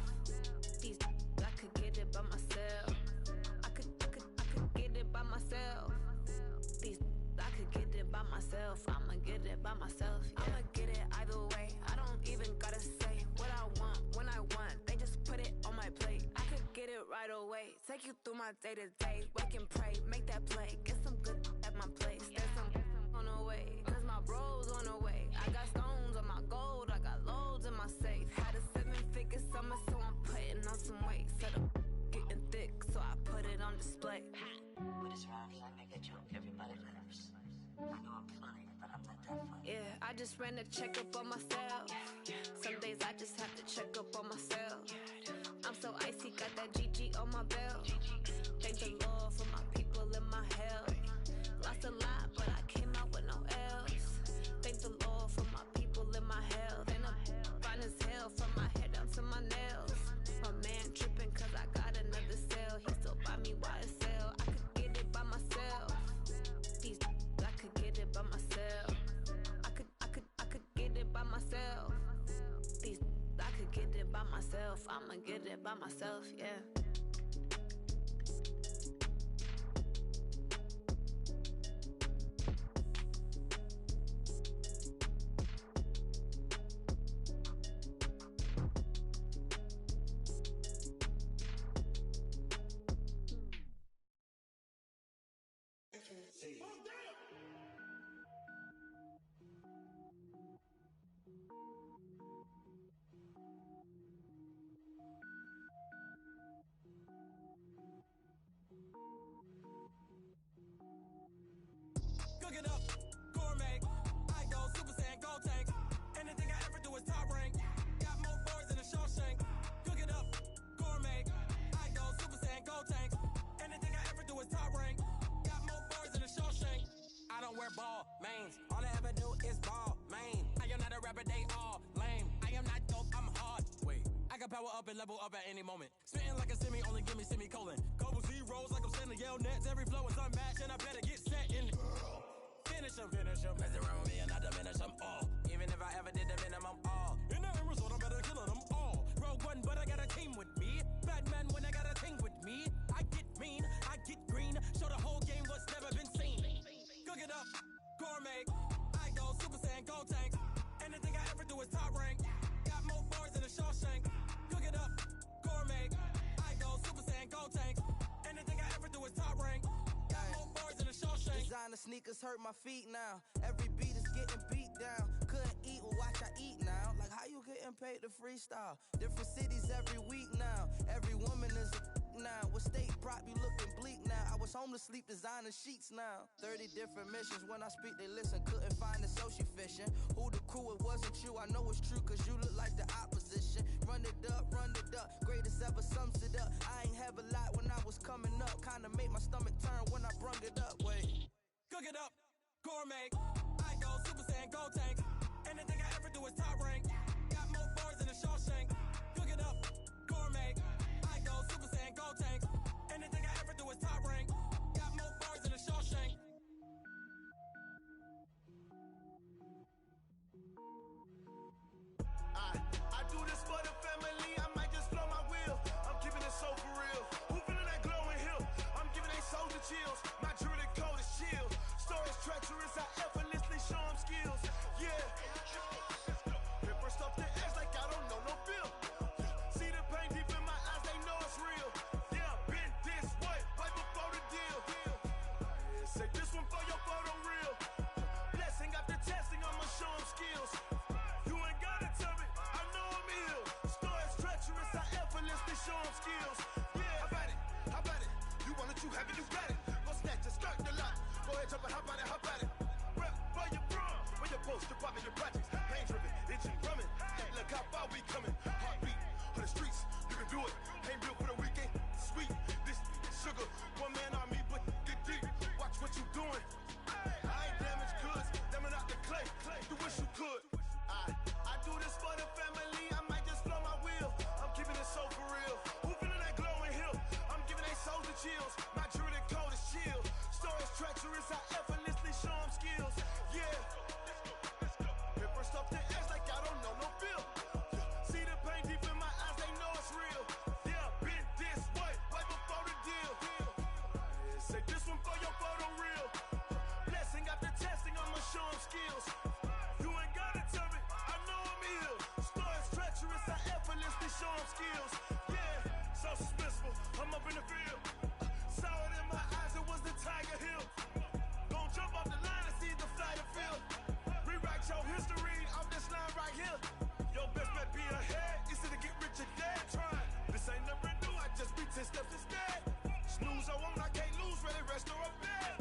These I could get it by myself. I could get it by myself. These I could get it by myself. I'ma get it by myself. Yeah. I'ma get it either way. I don't even gotta say what I want when I want. They just put it on my plate. I could get it right away. Take you through my day to day. Wake and pray, make that play. Get some good at my place. There's some on the way. Cause my bros on the way. I got stones on my gold. I got loads in my safe. Had a 7-figure summer, so I'm putting on some weight. Set up getting thick, so I put it on display. But it's around here, I make a joke, everybody laughs. I know I'm funny, but I'm not that funny. I just ran a checkup on myself. Some days I just have to check up on myself. I'm so icy, got that GG on my belt. Thank the Lord for my people in my health. Lost a lot, but I came out with no else. Thank the Lord for myself, I'ma get it by myself, yeah. Cook it up, gourmet. I go Super Saiyan, go tank. Anything I ever do is top rank. Got more boys than a Shawshank. Cook it up, gourmet. I go Super Saiyan, go tank. Anything I ever do is top rank. Got more boys than a Shawshank. I don't wear ball mains. All I ever do is ball main. I am not a rapper, they all lame. I am not dope, I'm hard. Wait, I can power up and level up at any moment. Spitting like a semi, only give me semicolon. Couple zeros like I'm sending yell nets. Every flow is unmatched and I better get set in. Finish them. Mess around with me and I diminish them all. Even if I ever did the minimum all. In the end result, I'm better killing them all. Rogue One, but I got a team with me. Batman when I got a thing with me. I get mean, I get green. Show the whole game what's never been seen. Cook it up, gourmet. I go Super Saiyan, go tank. Anything I ever do is top rank. Got more boys than a Shawshank. Cook it up, gourmet. I go Super Saiyan, go tank. Anything I ever do is top rank. Got more boys than a Shawshank. Designer sneakers hurt my feet now. Every beat is getting beat down. Couldn't eat, well watch I eat now. Like how you getting paid to freestyle? Different cities every week now. Every woman is a now. With state prop you looking bleak now. I was home to sleep designer sheets now. 30 different missions. When I speak they listen. Couldn't find it so she fishing. Who the crew, it wasn't you. I know it's true cause you look like the opposition. Run it up. Greatest ever sums it up. I ain't have a lot when I was coming up. Kinda made my stomach turn when I brung it up. Wait. Cook it up, gourmet. I go Super Saiyan, go tank. Anything I ever do is top rank. Got more boys than a Shawshank. Cook it up, gourmet. I go Super Saiyan, go tank. Anything I ever do is top rank. Got more boys than a Shawshank. I do this for the family. I might just blow my wheel. I'm keeping it so for real. Who feeling that glowing hill? I'm giving they soldier chills. My jewelry code is chill. Stories treacherous. I effortlessly show them skills. Yeah. Paper stuff the edge like I don't know no bill. See the pain deep in my eyes. They know it's real. Yeah, been this way right before the deal. Say this one for your photo reel. Blessing after testing. I'ma show them skills. You ain't gotta tell me. I know I'm ill. Stories treacherous. I effortlessly show them skills. Yeah, how about it? You want it, you have it, you got it. Go snatch it, start the lot. Go ahead, jump it, how about it? Rep where you from? Where your post, department, your projects. Pain driven, itching, drumming. Hey, look how far we coming. Heartbeat on the streets, you can do it. Ain't built for the weekend. Sweet, this sugar. One man army, but get deep. Watch what you doing. I ain't damaged goods, damn out the clay. You wish you could. I do this for the family. I might just blow my wheel. I'm keeping it so for real. Who feeling that glowing hill? I'm giving they soldier chills. My jewelry code is chill. Stories treacherous. I effortlessly show them skills. Yeah. Paper stuff the edge like I don't know no bill. See the pain deep in my eyes. They know it's real. Yeah, been this way right before the deal. Say this one for your photo reel. Blessing after testing. I'ma show them skills. You ain't gotta tell me. I know I'm ill. Stories treacherous. I effortlessly show them skills. Yeah, so suspenseful. I'm up in the field. Saw it in my eyes. It was the Tiger Hill. Gon' jump off the line and see the flight of field. Rewrite your history off this line right here. Your best bet be ahead. Easy to get rich or dead. Trying. This ain't never new. I just be 10 steps instead. Snooze or won't. I can't lose. Ready, rest or a bed.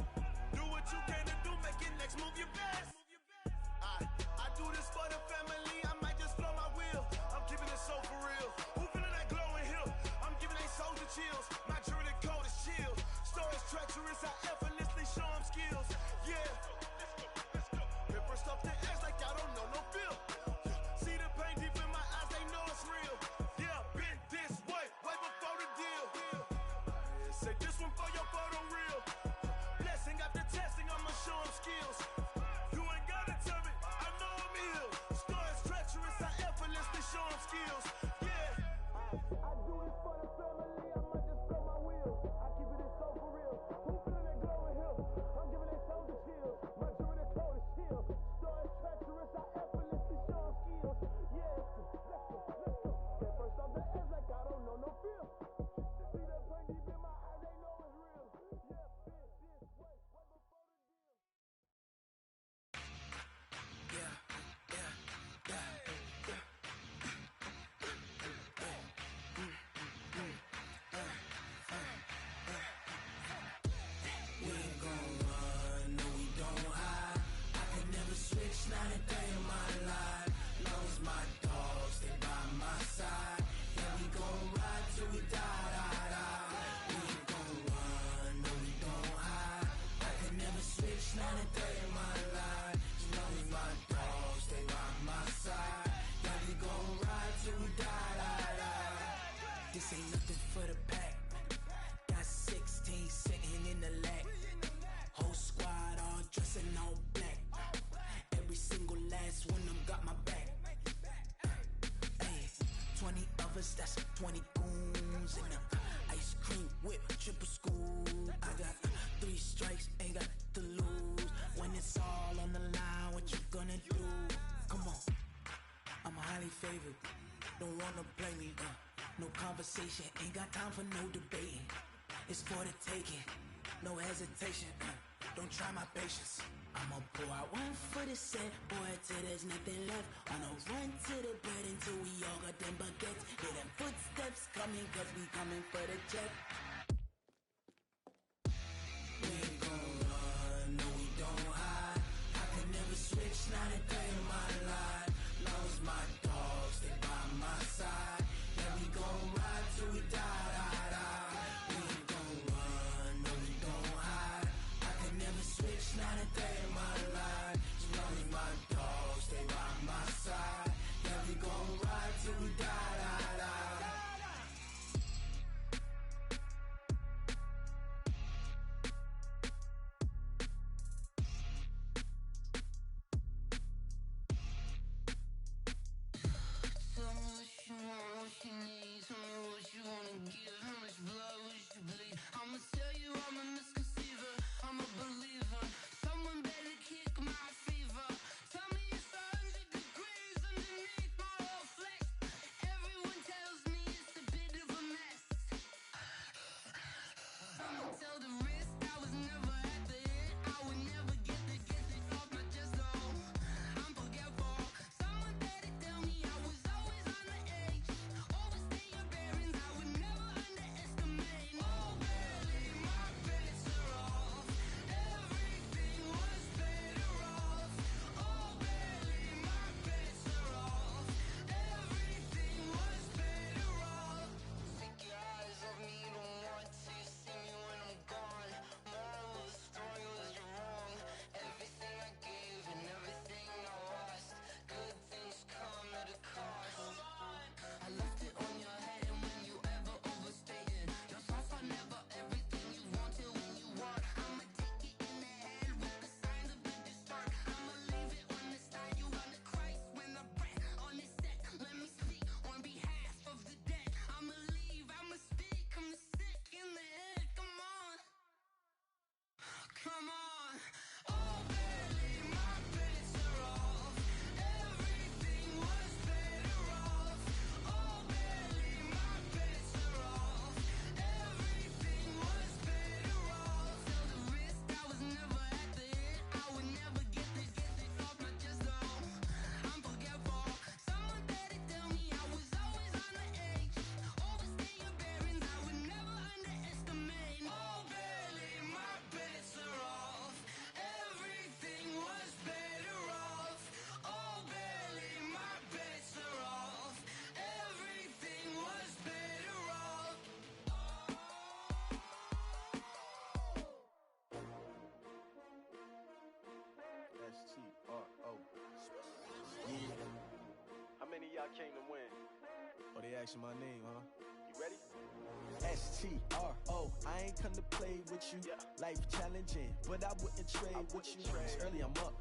Do what you can to do. Make it next move your best. I do this for the family. I might just blow my wheel. I'm keeping it so for real. Who feeling that glowing hill? I'm giving they soldier chills. My jewelry code is chill. Stories treacherous. I effortlessly show them skills. Yeah. Paper stuff the edge like I don't know no bill. See the pain deep in my eyes. They know it's real. Yeah, been this way right before the deal. Say this one for your photo reel. Blessing after testing. I'ma show them skills. You ain't gotta tell me. I know I'm ill. Stories treacherous. I effortlessly show them skills. Yeah. That's how effortlessly show skills. Yeah, let's go. At first off the edge like I don't know no feel. See that pain deep in my eyes, they know it's real. Yeah, this way before the deal. We ain't gon' run, no we don't hide. I can never switch, not a day in my life. Long as my dogs stay by my side. Yeah, we gon' ride till we die. We ain't gon' run, no we don't hide. I can never switch, not a day in my life. As long as my dogs stay by my side. Yeah, we gon' ride till we die. This ain't nothing for the pack. Got 16 sitting in the lag. Whole squad all dressing all black. Every single last one of them got my back. Hey, 20 of us, that's 20 goons in the ice cream whip, triple scoop. I got 3 strikes, ain't got to lose. When it's all on the line, what you gonna do? Come on, I'm highly favored. Don't wanna play me, no conversation, ain't got time for no debating. It's for the taking, no hesitation. Don't try my patience. I'ma pour out one for the set, boy, till there's nothing left. On a run to the bread until we all got them baguettes. Hear them footsteps coming, cause we coming for the jet. We ain't gon' run, no we don't hide. I can never switch, not a day in my life. Long as my dogs stay by my side. Yeah, we gon' ride till we die. We ain't gon' run, no we don't hide. I can never switch, not a day in my life. As long as my dogs stay by my side. Yeah, we gon' ride till we die. Tell me what you want, what you need. Tell me what you wanna give. How much blood would you bleed? I'ma tell you I'm a misconceiver. I'm a believer. Someone better kick my fever. Tell me it's 100 degrees underneath my whole flesh. Everyone tells me it's a bit of a mess. I'ma tell the risk I was never at the end. I would never get it off my chest though. I'm forgetful. Someone better tell me I was always on the edge. Overstay your bearings, I would never underestimate. Oh barely, my bets are off. Everything was better off. Oh barely, my bets are off. Everything was better off. Take your eyes off me, you don't want to see me when I'm gone. Moral of the story was you're wrong. Everything I gave and everything I lost. Good things come at a cost. I left it on your head, and when you ever overstay it, your thoughts are never everything you wanted when you want. I'ma take it in the head with the signs of the distort. I'ma leave it on the side. You on the Christ when I breath on this set. Let me speak on behalf of the dead. I'ma leave, I'ma speak. I'm the sick in the head. Come on. Come on. Oh, barely, my bets are off. Everything was better off. Oh, barely, my bets are off. Everything was better off. Tell the risk I was never at the end. I would never get it off my chest though. I'm forgetful. Someone better tell me I was always on the edge. Overstay your bearings, I would never underestimate. Oh, barely, my bets are off. Everything was better off. Oh, barely, my bets are off. Everything was better off. S-T-R-O. Yeah. How many of y'all came to win? Oh, they asking my name, huh? You ready? S-T-R-O. I ain't come to play with you. Life challenging, but I wouldn't trade with you. It's early, I'm up.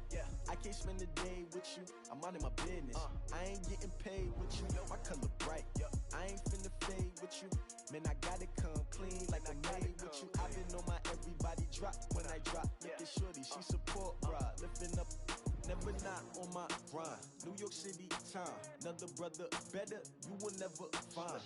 I can't spend the day with you. I'm out of my business. I ain't getting paid with you. My color bright. I ain't finna fade with you. Man, I gotta come clean like I made with you. I've been on my everybody drop when I drop. Look at shorty, she support bra. Lifting up never not on my grind. New York City time, another brother better, you will never find.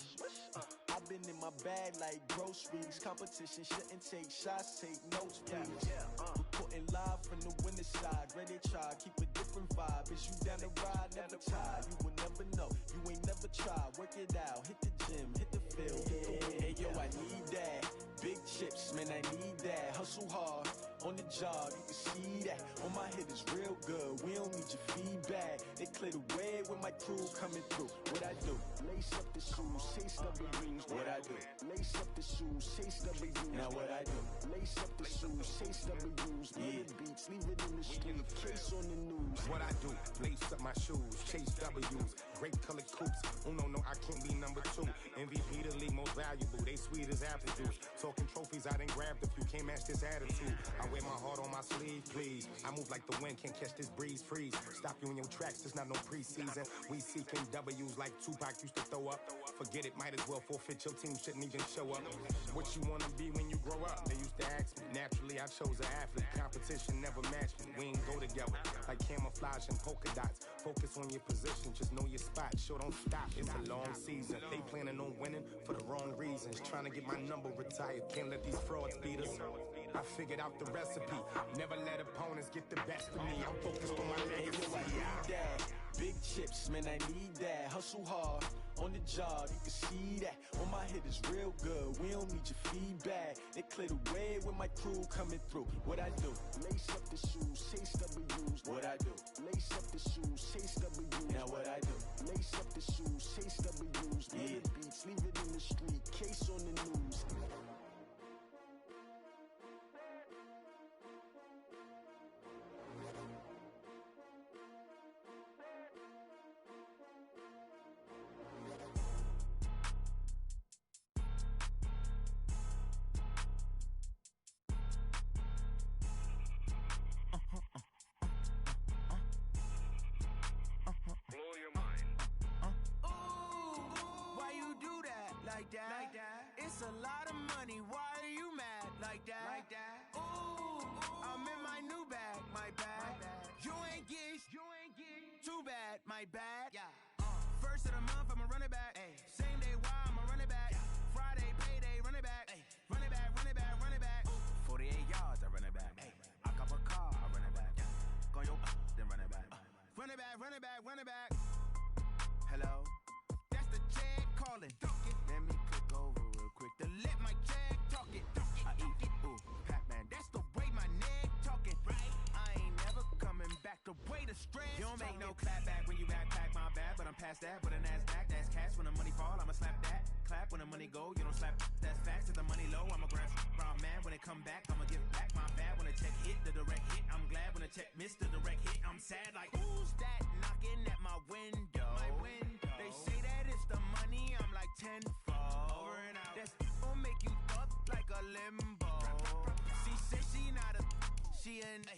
I've been in my bag like groceries. Competition shouldn't take shots, take notes, please. Reporting live from the winter side, ready to try, keep a different vibe. Is you down the ride, never tired. You will never know, you ain't never tried. Work it out, hit the gym, hit the field. Hey yo, I need that. Big chips, man, I need that. Hustle hard on the job, you can see that. On my head is real good, we don't need your feedback. They clear the way with my crew coming through. What I do? Lace up the shoes, chase W's. What I do? Lace up the shoes, chase W's. Now what I do? Lace up the shoes, chase W's. Yeah, beats, leave it in the street, case on the news. What I do? Lace up my shoes, chase W's. Great colored coops. Oh no, I can't be number 2. MVP the league most valuable. They sweet as apple juice. Talking trophies, I done grabbed a few. Can't match this attitude. I wear my heart on my sleeve, please. I move like the wind, can't catch this breeze, freeze. Stop you in your tracks, there's not no preseason. We seeking W's like Tupac used to throw up. Forget it, might as well forfeit. Your team shouldn't even show up. What you wanna be when you grow up? They used to ask me. Naturally, I chose an athlete. Competition never matched me. We ain't go together like camouflage and polka dots. Focus on your position, just know your spot. Sure, don't stop. It's a long season. They planning on winning for the wrong reasons. Trying to get my number retired. Can't let these frauds beat us. I figured out the recipe. Never let opponents get the best of me. I'm focused on my legacy. I need that. Big chips, man, I need that. Hustle hard on the job, you can see that. On my head is real good, we don't need your feedback. They clear the way with my crew coming through. What I do? Lace up the shoes, chase W's. What I do? Lace up the shoes, chase W's. Now what I do? Lace up the shoes, chase W's. Yeah, beats, leave it in the street, case on the news. It's a lot of money, why are you mad like that? Ooh, I'm in my new bag, my bad. You ain't get too bad, my bad. First of the month, I'ma run it back. Same day, why I'ma run it back. Friday, payday, run it back. Run it back, run it back, run it back. 48 yards, I run it back. I cop a car, I run it back. Go your then run it back. Run it back, run it back, run it back. Hello, that's the check calling. Let me click over real quick to let my check talk it. I eat it, ooh, Pac-Man, that's the way my neck talking. Right, I ain't never coming back the way the stress. You don't make no clap back when you backpack, my bad, but I'm past that. With a NASDAQ, that's cash. When the money fall, I'ma slap that. Clap when the money go, you don't slap. That's facts. If the money low, I'ma grab round man. When it come back, I'ma give back my bad. When the check hit, the direct hit, I'm glad. When the check missed the direct hit, I'm sad. Like, who's that knocking at my window? My window. They say that it's the money, I'm like tenfold. Over and out. That's gon' make you up like a limbo. She said she not a, she an A.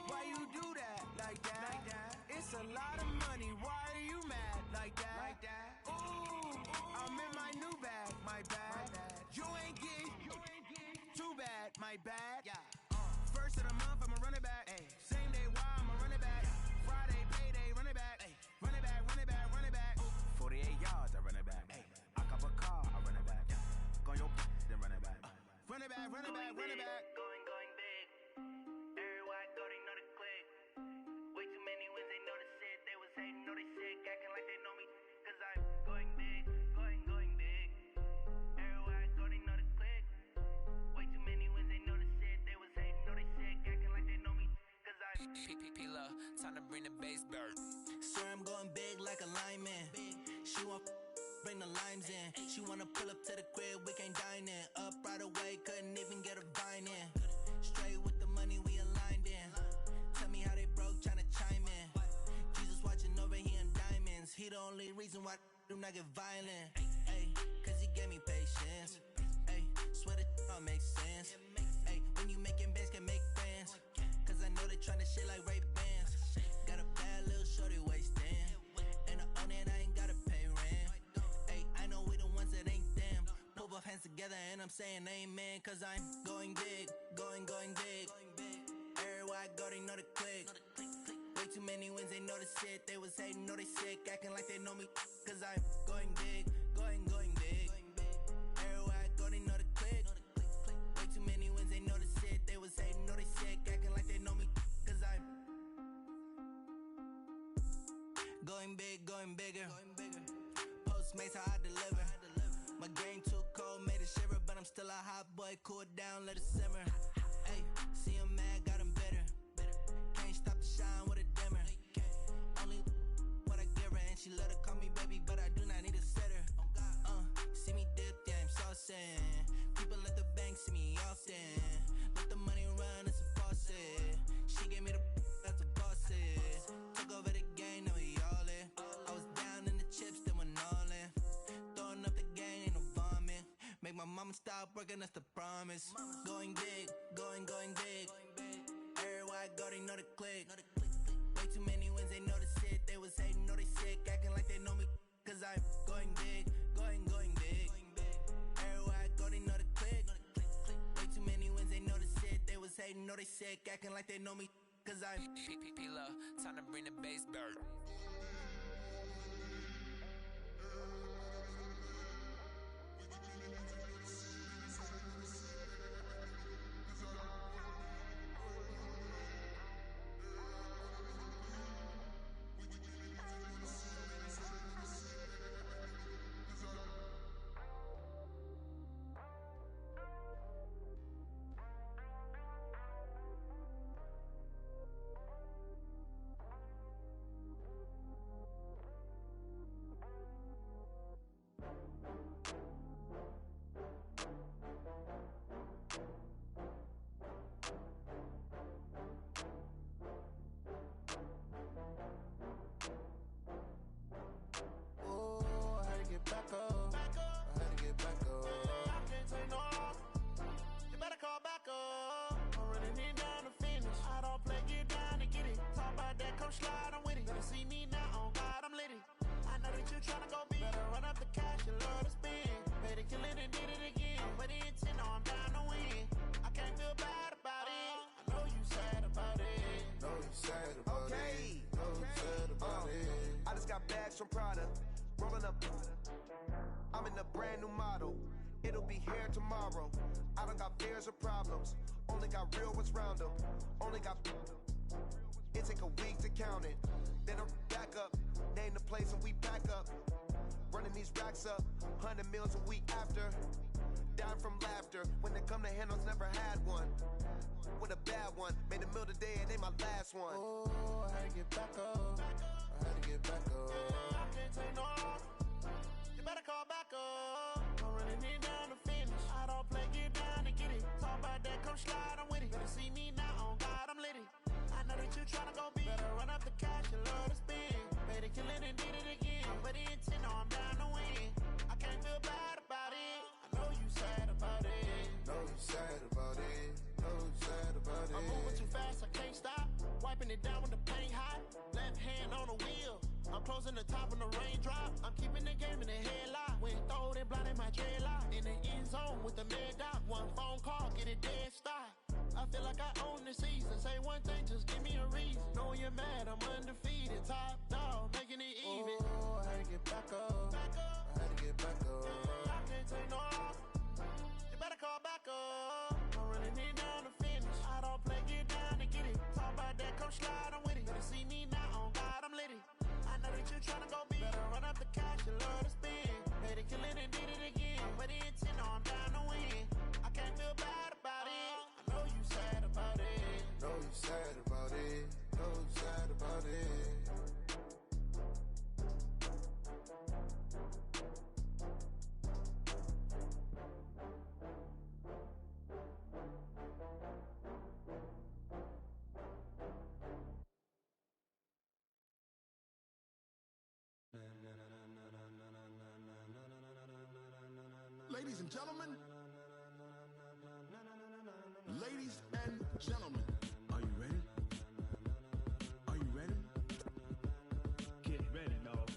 Why you do that like that? It's a lot of money, why are you mad like that? Ooh, I'm in my new bag, my bad. You ain't get too bad, my bad. First of the month, I'ma run it back. Same day, why I'ma run it back. Friday, payday, run it back. Run it back, run it back, run it back. 48 yards, I run it back. I cop a car, I run it back. Go your then run it back. Run it back, run it back, run it back. Going big. Everywhere I go, they know the click. Way too many wins, they know the shit. They was hating, know they sick, acting like they know me. Cause I'm going big, going big. Everywhere I go, they know the click. Way too many wins, they know the shit. They was hating, know they sick, acting like they know me. Cause I'm P-P-P-Love, time to bring the bass bird. Sir, I'm going big like a lineman. She want bring the limes in. She wanna pull up to the crib, we can't dine in. Up right away, couldn't even get a vine in. Straight with the money, we aligned in. Tell me how they broke, tryna chime in. Jesus watching over here in diamonds. He the only reason why do not get violent. Ay, cause he gave me patience. Ay, swear that all makes sense. Ay, when you making bands, can make friends. Cause I know they tryna shit like Ray-Bans. Got a bad little shorty wasting. And I own it, I ain't gotta pay rent. Ay, I know we the ones that ain't them. Pull both hands together and I'm saying amen. Cause I'm going big, going big. Everywhere go, they know the click. Way too many wins, they know the shit. They was hating, know they sick, acting like they know me. Cause I'm going big, going big. Everywhere I go, they know the click. Way too many wins, they know the shit. They was hating, know they sick, acting like they know me. Cause I'm going big, going bigger. Postmates, how I deliver. My game too cold, made it shiver, but I'm still a hot boy. Cool it down, let it simmer. Hey, see him mad, got him bitter. Can't stop the shine with a dimmer. Only what I give her, and she love to call me baby, but I do not need a sitter. See me dip, yeah, I'm saucing. People at the bank see me often. Let the money run, it's a faucet. She gave me the that's a boss is. Took over the game, now we all in. I was down in the chips, then went all in. Throwing up the game, ain't no vomit. Make my mama stop working, that's the promise. Going big, going big. Everywhere I go, they know the click. Way too many wins, they know the shit. They was hating, know they sick, acting like they know me. Cause I'm going big, going big. Everywhere I go, they know the click. Way too many wins, they know the shit. They was hating, know they sick, acting like they know me. Cause I'm P-P-P-Love, time to bring the bass bird. From Prada, rolling up. I'm in a brand new model. It'll be here tomorrow. I don't got fears or problems. Only got real ones round them. Only got. It take a week to count it. Then I'm back up. Name the place and we back up. Running these racks up. 100 meals a week after. Dying from laughter. When it come to handles, never had one. With a bad one. Made a meal today and they my last one. Oh, I had to get back up. I had to get back up. I can't take no loss. You better call back up. I'm running it down to finish. I don't play, get down to get it. Talk about that, come slide, I'm with it. Better see me now, on God, I'm litty. I know that you tryna go big. Better run up the cash, you love to spend. Better kill it and did it again. I'm with the intent, no, I'm down to win. I can't feel bad about it. I know you sad about it. Know you sad about it. Know you sad about it. I'm moving too fast, I can't stop. Wiping it down when the paint hot. Left hand on the wheel. I'm closing the top when the raindrop. I'm keeping the game in the headlock. When throwed and blinded my dreadlock. In the end zone with the mid dot. One phone call, get it dead stop. I feel like I own the season. Say one thing, just give me a reason. Knowing you're mad, I'm undefeated. Top dog, making it even. Oh, I had to get back up. I had to get back up. I can't take no loss. You better call back up. I'm running it down to finish. I don't play, get down to get it. Talk about that, come slide, I'm with it. Better see me now, on God, I'm litty. I know that you tryna go big. Better run up the cash, you love to spend. Made it, kill it and did it again. With the intent, no, I'm down to win. I can't feel bad about it. I know you sad about it. Know you sad about it. Know you sad about it. Ladies and gentlemen, ladies and gentlemen, are you ready? Are you ready? Get ready, dog.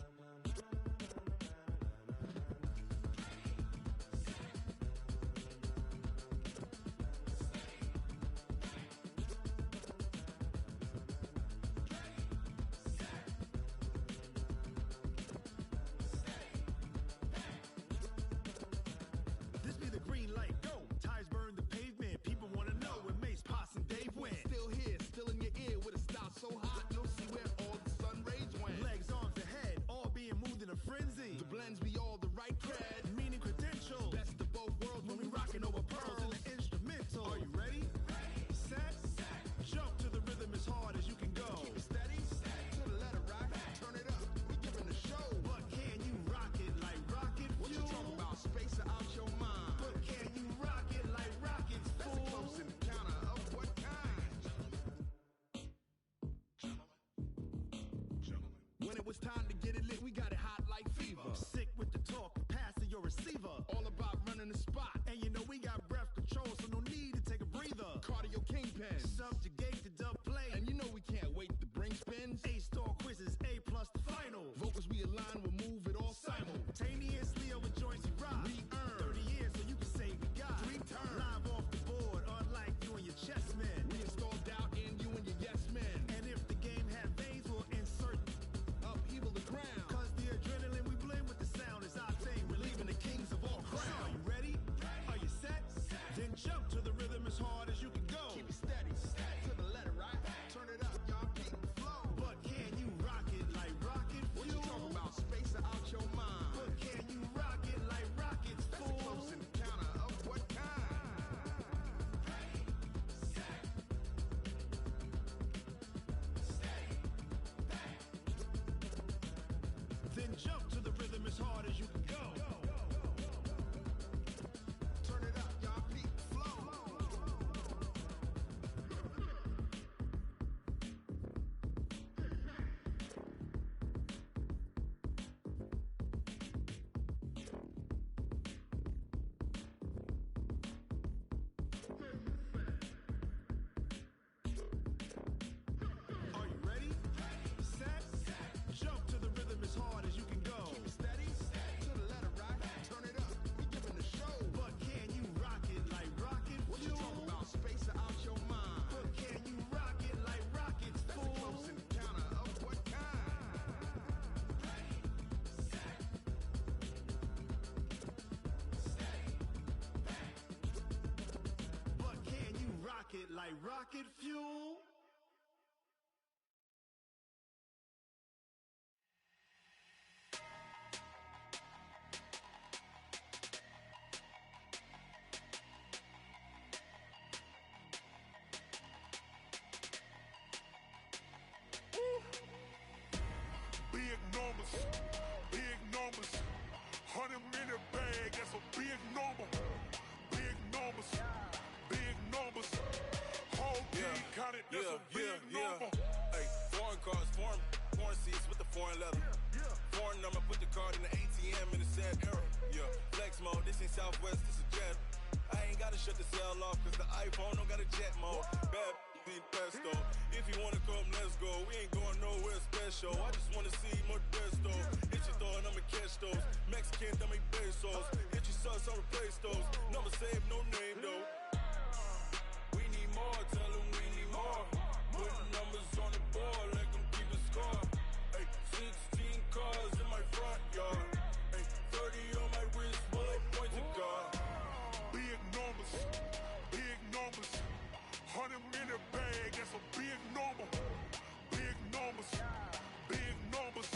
When it was time to get it lit, we got it hot like fever. Sick with the talk, pass to your receiver. All about running the spot. And you know we got breath control, so no need to take a breather. Cardio kingpin, subjugate the dub play. And you know we can't wait to bring spins. A-star quizzes, A+ the final. Vocals we align, we'll move it all simultaneously over joints we rock. We earn 30 years, so you can say we got 3 turns. Live off the board, unlike you and your chess men. We install doubt in you and your yes men. And if the game had veins, we'll insert upheaval the ground. Cause the adrenaline we blend with the sound is our thing, relieving the kings of all crowns. Are you ready? Are you set? Then jump to the rhythm as hard as you can go. Keep it steady, to the letter, right? Turn it up, y'all, keep it flow. But can you rock it like rocket fuel? What you talking about? Space out your mind. But can you rock it like rockets, fool? That's a close encounter of what kind? Ready, set, steady, back. Then jump to the rhythm as hard as you can go. Turn it up, y'all, keep it flow. Are you ready? Set, jump to the rhythm as hard as you can go. Keep it steady, to the letter, right? Turn it up, we giving the show. But can you rock it like rocket fuel? What you talking about? Space out your mind. But can you rock it like rockets, fool? That's a close encounter of what kind? Ready, set, steady, back. But can you rock it like rocket fuel? Big numbers, 100 minute bag, that's a big number. Big numbers, whole team counted, that's a big number. Hey, foreign cars, foreign seats with the foreign leather. Foreign number, put the card in the ATM in the sad era. Yeah, flex mode, this ain't Southwest, this is jet. I ain't gotta shut the cell off, cause the iPhone don't got a jet mode. Bad in pesto, if you wanna come, let's go. We ain't going nowhere special, I just wanna see Modesto. Hit your thought, I'ma catch those. Mexican, dummy pesos. Hit your sus, I'll replace those. Number saved, no name though. We need more, tell them we need more. Putting numbers on the board, like them keep a score. Hey, 16 cars in my front yard. Hey, 30 on my wrist, while I point to God. Big numbers, 100 minute bag, that's a big number. Big numbers,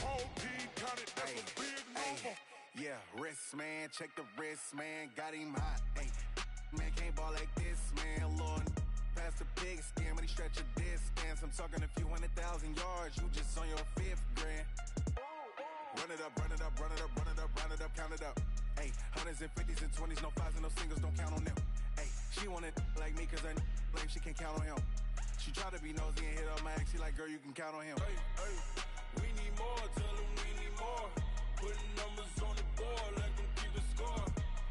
whole team counted, that's a big number. Yeah, wrist man, check the wrist man, got him hot. Ay, man can't ball like this, man. Lord, past the pig skin, but he stretch a distance. I'm talking a few 100,000 yards, you just on your 5th grand. Run it up, count it up. Ay, hundreds and 50s and 20s, no 5s and no singles, don't count on them. Ay, she want it like me, cause her blame, she can't count on him. She try to be nosy and hit up my ex, she like, girl, you can count on him. Hey, we need more, tell them we need more. Putting numbers on the board, like them keep a score.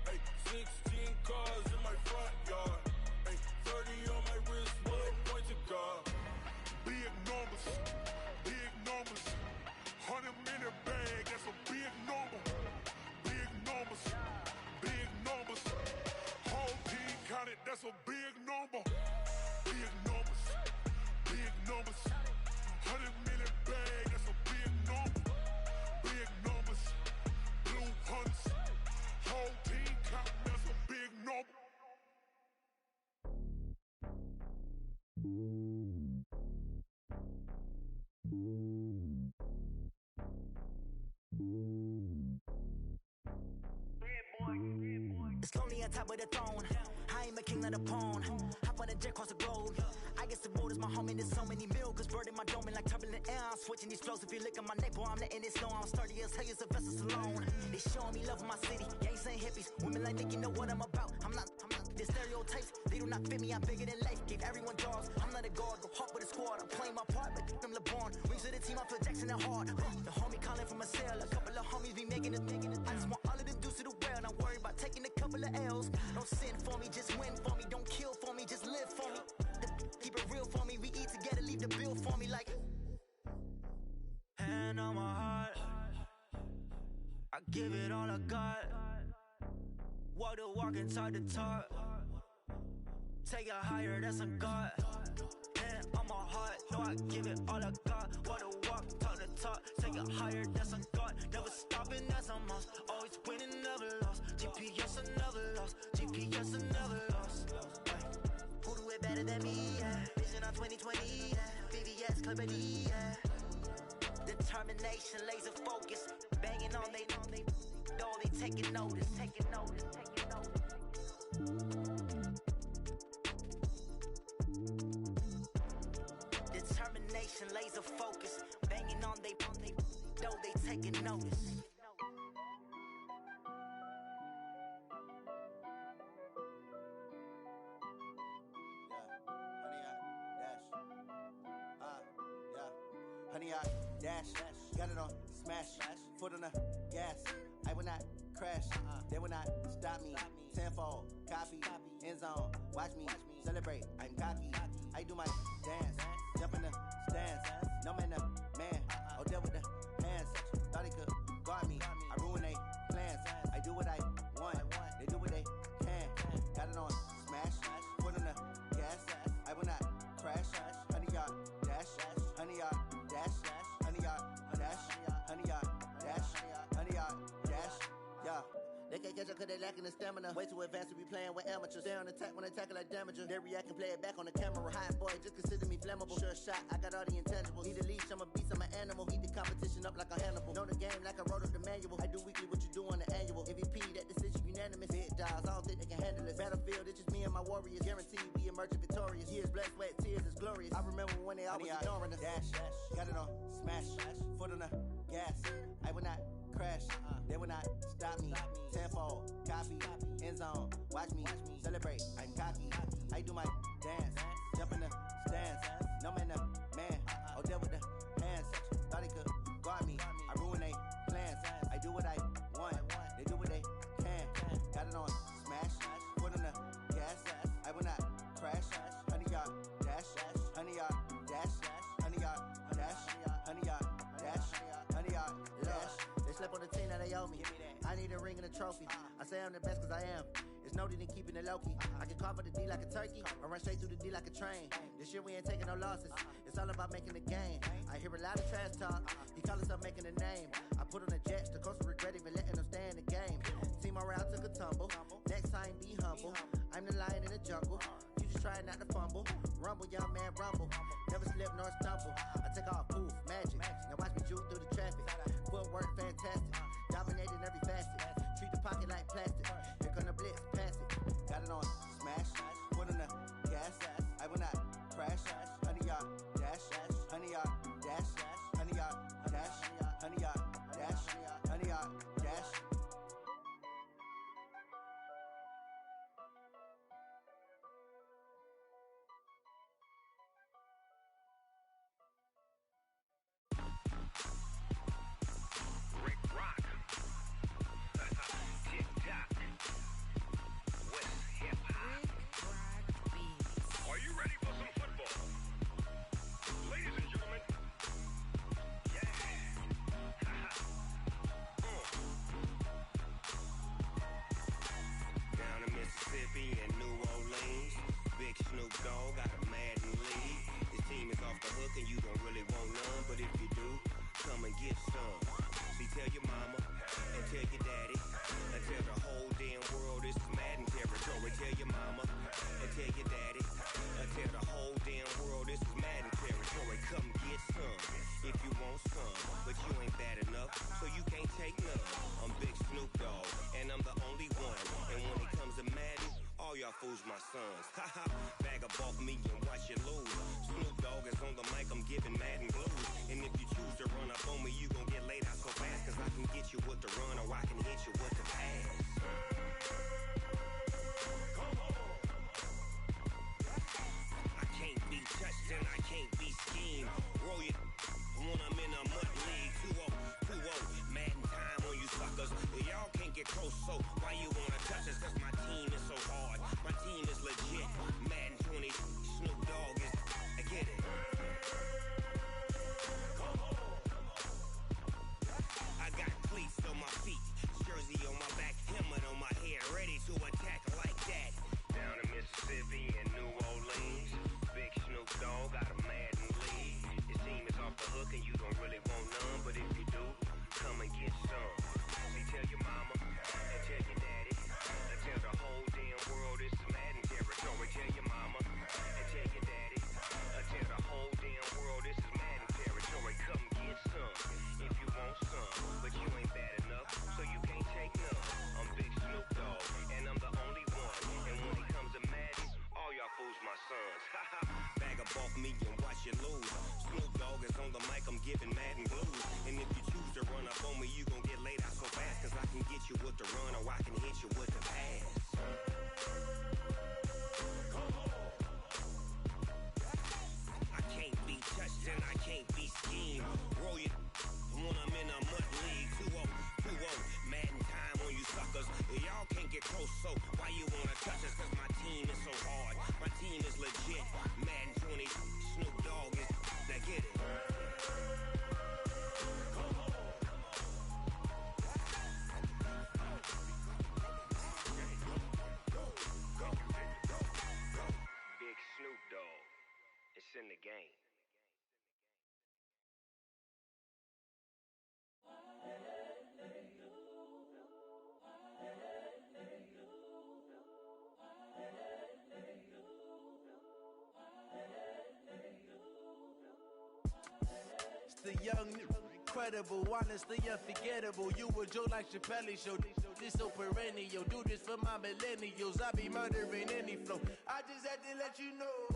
Hey, 16 cars in my front yard. Hey, 30 on my wrist, while I point to God. Big numbers, 100 minute bag, that's a big number. Big numbers, whole team counted, that's a big number. Big numbers, 100 minute bag, that's a big number. Big numbers, blue hunts, whole team counting, that's a big number. It's lonely on top of the throne. I ain't a king, not a pawn. Hop on a jet across the globe. I guess the road is my home and there's so many milkers burning my dome like turbulent air. I'm switching these flows. If you look at my neck, boy, I'm letting it slow. I'm sturdy as hell, as a vessel alone. They showing me love in my city. Gangs ain't hippies. Women like Nicky know what I'm about. I'm not the stereotypes. They do not fit me. I'm bigger than life. Gave everyone dogs. I'm not a guard. Go hard with a squad. I'm playing my part, but them LeBron. Wings of the team. I feel Jackson. Now hand on my heart. I give it all I got. Walk the walk and talk the talk. Take it higher, that's a God. Hand on my heart, no, I give it all I got. Walk the walk, talk the talk. Take it higher, that's a God. Never stopping, that's a must. Always winning, never lost. GPS, I never lost. GPS, I never lost. Who do it better than me? Yeah. Vision on 2020. Yeah. VVS, Clippity. Yeah. Determination, laser focus. Banging on they know they taking notice. Taking notice. Taking notice. Determination, laser focus. Banging on they know they taking notice. Honey, I dash, got it on smash, foot on the gas. I will not crash, they will not stop me. Tenfold, copy, end zone, watch me celebrate. I'm cocky, I do my dance, jump in the stands. No man, man, oh there with the hands. Thought he could guard me, I ruin they plans. I do what I want, they do what they can. Got it on smash, foot on the gas. I will not crash, honey, y'all dash, honey, y'all dash, honey, y'all dash, honey, y'all dash, honey, y'all dash, yeah. They can't catch up cause they lacking the stamina. Way too advanced to be playing with amateurs. Stay on attack when they tackle like damager. They react and play it back on the camera. Hot boy, just consider me flammable. Sure shot, I got all the intangibles. Need a leash, I'm a beast, I'm an animal. Eat the competition up like a Hannibal. Know the game like I wrote up the manual. I do weekly what you do on the annual. MVP, that decision unanimous. Big dials, I don't think they can handle it. Battlefield, it's just me and my warriors. Guaranteed we emerge victorious. Years, blood, sweat, tears, it's glorious. I remember when they always ignoring us. Dash, got it on smash, foot on the gas. I will not crash, they will not stop me. Tenfold, copy, end zone, watch me celebrate. I'm cocky, I do my dance, jump in the stands. No man, man, oh there with the hands. Thought he could guard me, I ruin they plans. I do what I want, they do what they can. Got it on smash, foot on the gas. I will not crash, honey y'all dash, honey y'all dash, honey y'all dash, honey y'all dash, honey y'all dash. They slept on the team that they owe me. I need a ring and a trophy. I say I'm the best cause I am. It's no need in keeping it low-key. I can carve up the D like a turkey or run straight through the D like a train. This year we ain't taking no losses. It's all about making the game. I hear a lot of trash talk. He call himself making a name. I put on the jets. The coach will regret even letting them stay in the game. Team morale took a tumble. Next time be humble. I'm the lion in the jungle. You just try not to fumble. Rumble, young man, rumble. Never slip nor stumble. I take off, poof, magic. Now watch me juke through the traffic. Footwork fantastic. Dominating every facet. Treat the pocket like plastic. Here come the blitz, pass it. Got it on smash. Foot on the gas. I will not crash. Honey, y'all dash. Honey, y'all dash. Honey, y'all dash. Honey, y'all dash. Honey, y'all dash. Rick Rock. TikTok. West Hip Hop. Are you ready for some football? Ladies and gentlemen. Yeah. Down in Mississippi and New Orleans, Big Snoop Dogg got a Madden league. His team is off the hook and you don't really want none, but if you do, come and get some. See, tell your mama and tell your daddy and tell the whole damn world this is Madden territory. Tell your mama and tell your daddy and tell the whole damn world this is Madden territory. Come get some if you want some, but you ain't bad enough, so you can't take none. I'm Big Snoop Dogg and I'm the only one. And when it comes to Madden, all y'all fools my sons. Haha, bag up off me and watch you lose. Snoop Dogg is on the mic, I'm giving Madden blues. And if you choose to run up on me, you gon' get laid out so fast, cause I can get you with the run or I can hit you with the pass. I can't be touched and I can't be schemed. Roll you when I'm in a mud league. 2-0, Madden time on you suckers. Y'all can't get close, so why you wanna touch us? Cause my team is so hard, my team is legit. Madden 20, Snoop Dogg is, I get it. on the mic, I'm giving Madden blues. And if you choose to run up on me, you gon' get laid out so fast. Cause I can get you with the run or I can hit you with the pass. I can't be touched and I can't be schemed. Roll you when I'm in a mud league. 2-0, 2-0, Madden time on you suckers. Y'all can't get close, so why you wanna touch us? Cause my team is so hard, my team is legit. Madden 20, Snoop Dogg is, now get it. Big Snoop Dogg, it's in the game. The young, incredible, honestly unforgettable. You a Joe like Chappelle show. This so perennial. Do this for my millennials. I be murdering any flow. I just had to let you know.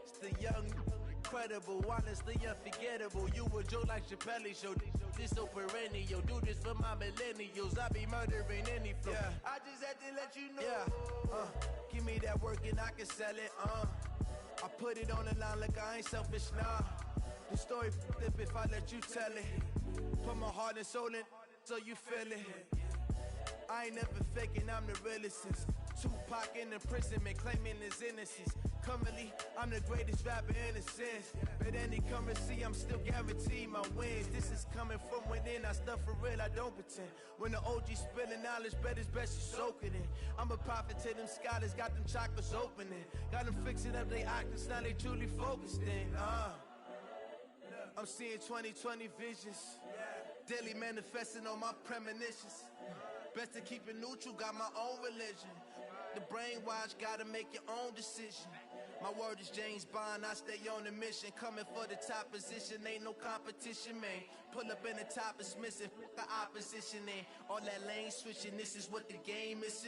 It's the young, incredible, honestly unforgettable. You a Joe like Chappelle show. This so perennial. Do this for my millennials. I be murdering any flow. Yeah. I just had to let you know. Yeah. Give me that work and I can sell it. I put it on the line like I ain't selfish, nah. The story flip if I let you tell it. Put my heart and soul in so you feel it. I ain't never faking, I'm the realest since Tupac in imprisonment, claiming his innocence. Currently, I'm the greatest rapper in a sense. But any currency, I'm still guaranteed my wins. This is coming from within, I stuff for real, I don't pretend. When the OG spilling knowledge, bet it's best you soak it in. I'm a prophet to them scholars, got them chakras opening. Got them fixing up they octaves, now they truly focused in. I'm seeing 2020 visions. Daily manifesting on my premonitions. Best to keep it neutral, got my own religion. The brainwash, gotta make your own decision. My word is James Bond, I stay on a mission. Coming for the top position, ain't no competition, man. Pull up in the top is missing, the opposition in. All that lane switching, this is what the game is.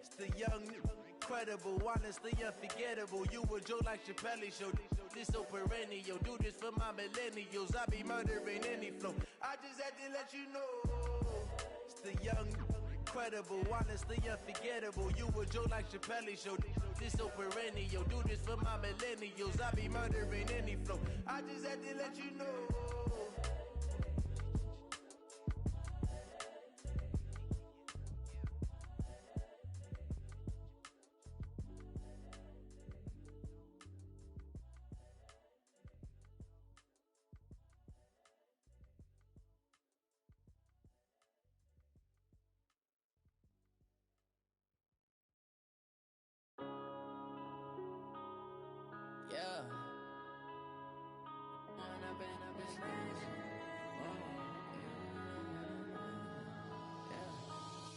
It's the young, incredible, honestly unforgettable. You a Joe like Chappelle show. This so perennial. Do this for my millennials. I be murdering any flow. I just had to let you know. It's the young, incredible, honestly unforgettable. You a Joe like Chappelle show. This so perennial. Do this for my millennials. I be murdering any flow. I just had to let you know. Yeah.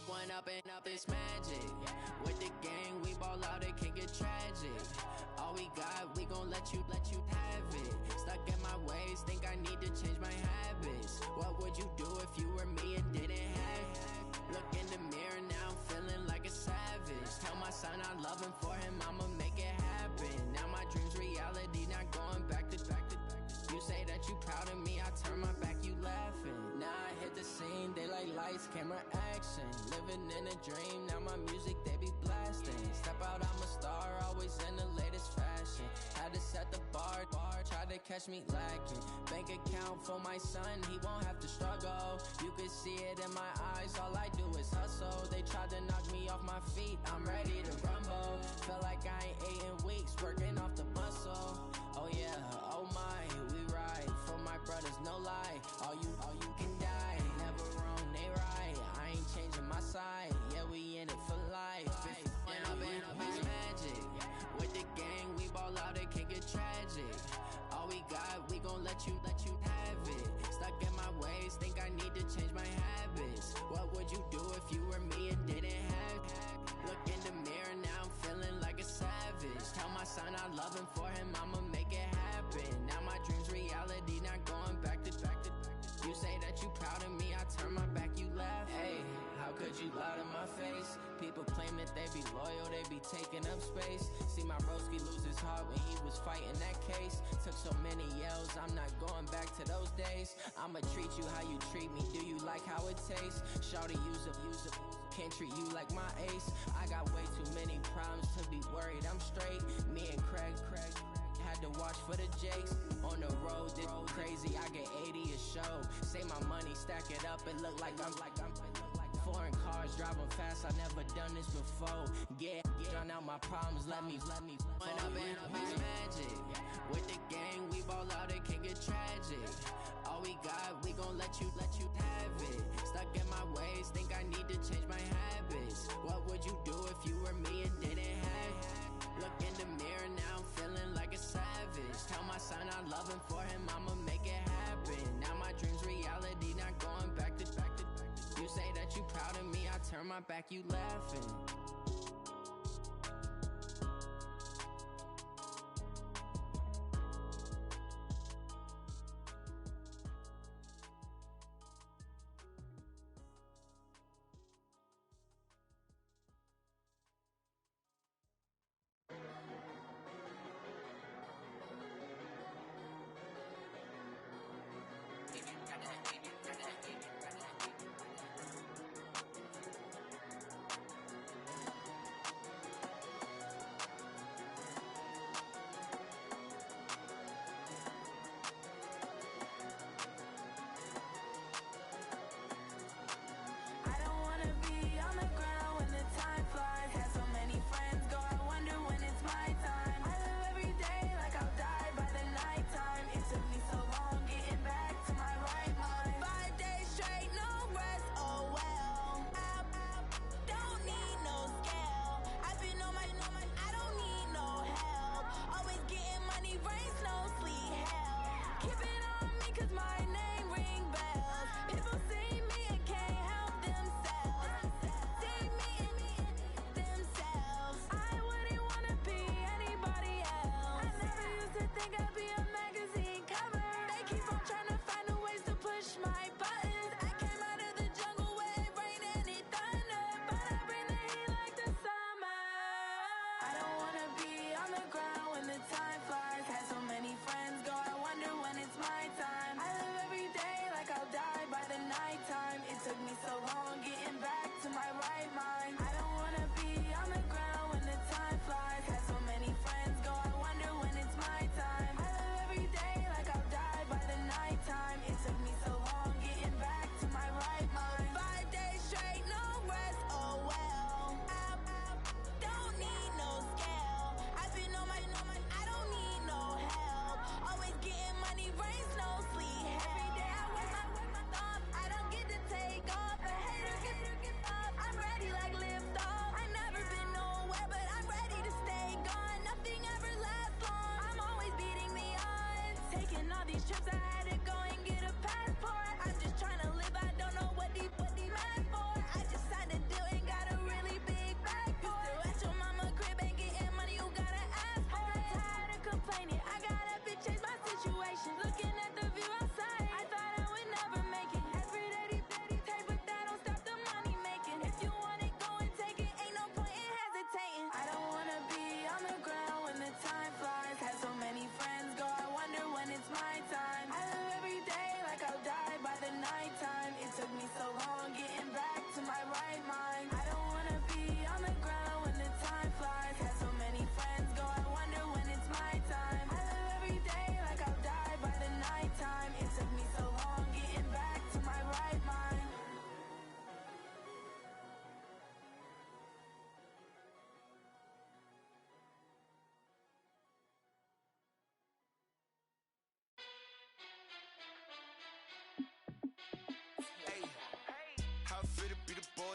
One up and up is magic. With the gang, we ball out, it can get tragic. All we got, we gon' let you have it. Stuck in my ways, think I need to change my habits. What would you do if you were me and didn't have it? Look in the mirror now, I'm feeling like a savage. Tell my son I love him, for him I'ma make it happen. Now my dream's reality, not going back to. You say that you proud of me, I turn my back, you laughing. Now I hit the scene, daylight lights, camera action. Living in a dream, now my music they be blasting. Step out, I'm a star, always in the latest fashion. Had to set the bar, try to catch me lacking. Bank account for my son, he won't have to struggle. You can see it in my eyes, all I do is hustle. They tried to knock me off my feet, I'm ready to rumble. Feel like I ain't ate in weeks, working off the muscle. Oh yeah, oh my, we ride for my brothers, no lie. All you can die, never wrong, they right. I ain't changing my side, yeah, we in it for life. When up and up is magic. With the gang, we ball out, it can get tragic. All we got, we gon' let you have it. Stuck in my ways, think I need to change my habits. What would you do if you were me and didn't have it? Look in the mirror, now I'm feeling like a savage. Tell my son I love him, for him I'ma make it happen. Now my dream's reality, not going back to. You say that you proud of me, I turn my back, you laugh. Hey, how could you lie to my face? People claim that they be loyal, they be taking up space. See my broski lose his heart when he was fighting that case. Took so many yells, I'm to those days. I'ma treat you how you treat me. Do you like how it tastes? Shawty, use up. Can't treat you like my ace. I got way too many problems to be worried. I'm straight. Me and Craig had to watch for the Jakes. On the road, this crazy. I get 80 a show. Say my money, stack it up. It look like I'm foreign cars, driving fast. I never done this before. Yeah, drown out my problems. Let me. When up and up is magic. With the gang, we ball out. It can get tragic. All we got, we gon' let you have it. Stuck in my ways, think I need to change my habits. What would you do if you were me and didn't have it? Look in the mirror, now I'm feeling like a savage. Tell my son I love him, for him I'ma make it happen. Now my dream's reality, not going back to. You say that you proud of me, I turn my back, you laughing.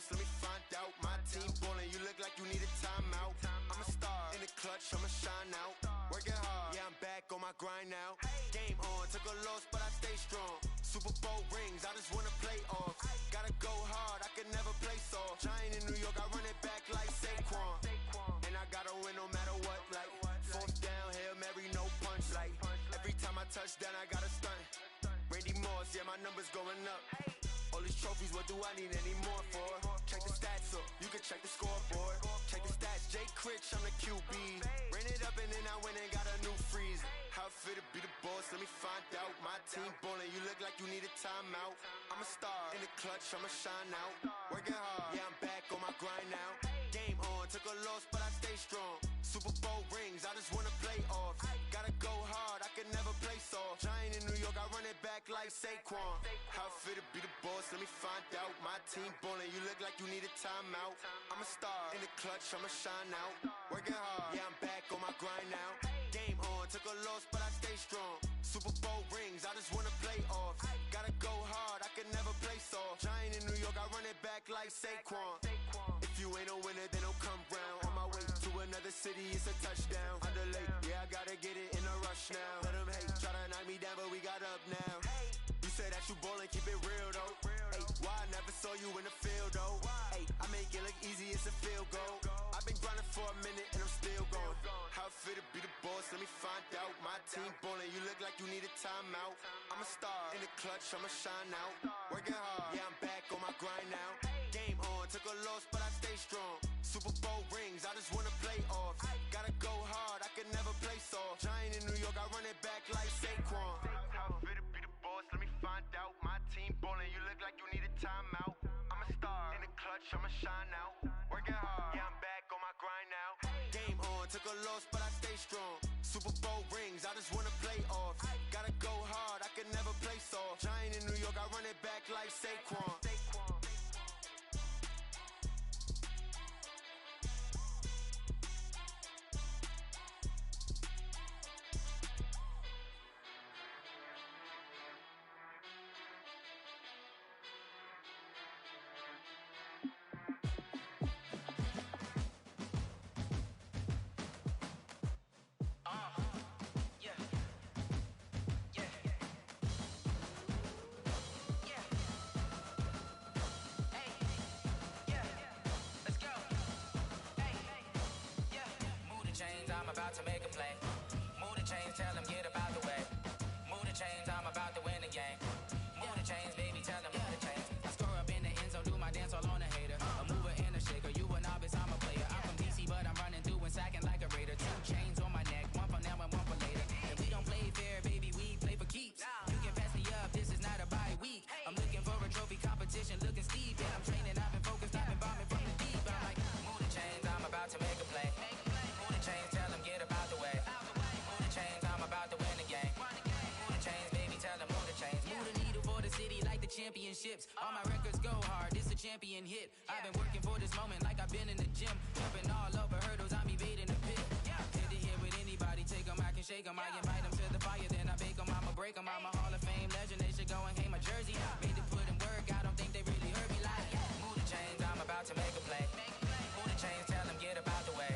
Let me find out. My team ballin', you look like you need a timeout. I'm a star in the clutch, I'ma shine out. Working hard, yeah, I'm back on my grind now. Game on, took a loss, but I stay strong. Super Bowl rings, I just wanna play off. Gotta go hard, I can never play soft. Giant in New York, I run it back like Saquon. And I gotta win no matter what, like fourth down, Hail Mary, no punch. Like every time I touch down, I gotta stunt. Randy Moss, yeah, my numbers going up. All these trophies, what do I need any more for? Check the stats up, you can check the scoreboard. Check the stats, Jay Critch, I'm the QB. Ran it up and then I went and got a new freeze. How it fit to be the boss, let me find out. My team ballin', you look like you need a timeout. I'm a star, in the clutch, I'ma shine out. Working hard, yeah, I'm back on my grind now. Game on, took a loss, but I stay strong. Super Bowl rings, I just wanna play off. Gotta go hard, I can never play soft. Giant in New York, I run it back like Saquon. How it fit to be the boss, let me find out. My team ballin', you look like you need a timeout. I'm a star, in the clutch, I'ma shine out. Working hard, yeah, I'm back on my grind now. Game on, took a loss, but I stay strong. Super Bowl rings, I just wanna play off. Gotta go hard, I can never play soft. Giant in New York, I run it back like Saquon. If you ain't a winner, then don't come round. On my way to another city, it's a touchdown. Underlay, yeah, I gotta get it in a rush now. Let them hate, try to knock me down, but we got up now. You say that you ballin', keep it real though. Hey, why I never saw you in the field though? Hey, I make it look easy, it's a field goal. I've been grinding for a minute and I'm still going. How it fit to be the boss, let me find out. My team ballin', you look like you need a timeout. I'm a star, in the clutch, I'ma shine out. Working hard, yeah, I'm back on my grind now. Game on, took a loss, but I stay strong. Super Bowl rings, I just wanna play off. Gotta go hard, I can never play soft. Giant in New York, I run it back like Saquon. How it fit to be the boss, let me find out. My team ballin', you look like you need a timeout. I'm a star, in the clutch, I'ma shine out. Working hard, yeah, I'm back on my grind now. Game on, took a loss, but I stay strong. Super Bowl rings, I just wanna play off. Gotta go hard, I can never play soft. Giant in New York, I run it back like Saquon. I'm about to make a play. Move the chains, tell them get up out the way. Move the chains, I'm about to win the game. Move the chains, baby, tell them move the chains. I score up in the end zone, do my dance all on a hater. A mover and a shaker, you a novice, I'm a player. I'm from DC, but I'm running through and sacking like a raider. 2 chains on my neck, one for now and one for later. And we don't play fair, baby, we play for keeps. You can pass me up, this is not a bye week. I'm looking for a trophy competition, looking steep. And I'm training, I've been focused, I've been bombing from the deep. But I'm like, move the chains, I'm about to make a play. Move the chains, tell them get up out the way. Move the chains, I'm about to win the game. Move the chains, baby, tell them move the chains. Move the needle for the city like the championships. All my records go hard, this a champion hit. I've been working for this moment like I've been in the gym. Jumping all over hurdles, I'm evading the pit. Hit it here with anybody, take them, I can shake them. I invite them to the fire, then I bake them, I'ma break them. I'm a Hall of Fame legend, they should go and hang my jersey. Made to put in work, I don't think they really heard me like. Move the chains, I'm about to make a play. Move the chains, tell them get up out the way.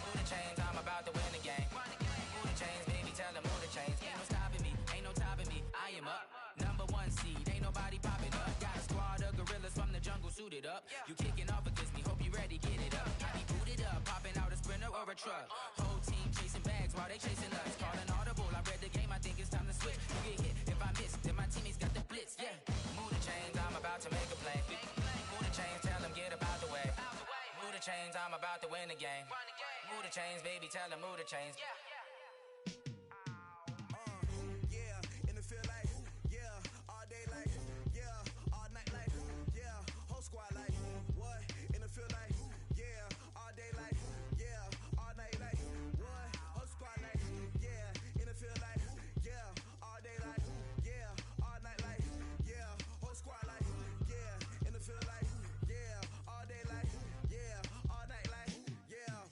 Move the chains, I'm about to win the game. Move the chains, baby, tell them move the chains. Ain't no stopping me, ain't no topping me. I am up, number 1 seed, ain't nobody popping up. Got a squad of gorillas from the jungle suited up. You kicking off against me, hope you ready, get it up. I be booted up, popping out a sprinter or a truck. Whole team chasing bags while they chasing us. Calling audible, I read the game, I think it's time to switch. You get hit, if I miss, then my teammates got the blitz, yeah. Move the chains, I'm about to make a play. Move the chains, tell them get up out the way. Move the chains, I'm about to win the game. Move the chains, baby, tell them move the chains. Yeah, in the field like, yeah, all day like, yeah, all night like, yeah, whole squad like, what? In the field like, yeah, all day like, yeah, all night like, what? Whole squad like, yeah, in the field like, yeah, all day like, yeah, all night like, yeah, whole squad like, yeah, in the field like, yeah, all day like, yeah, all night like, yeah.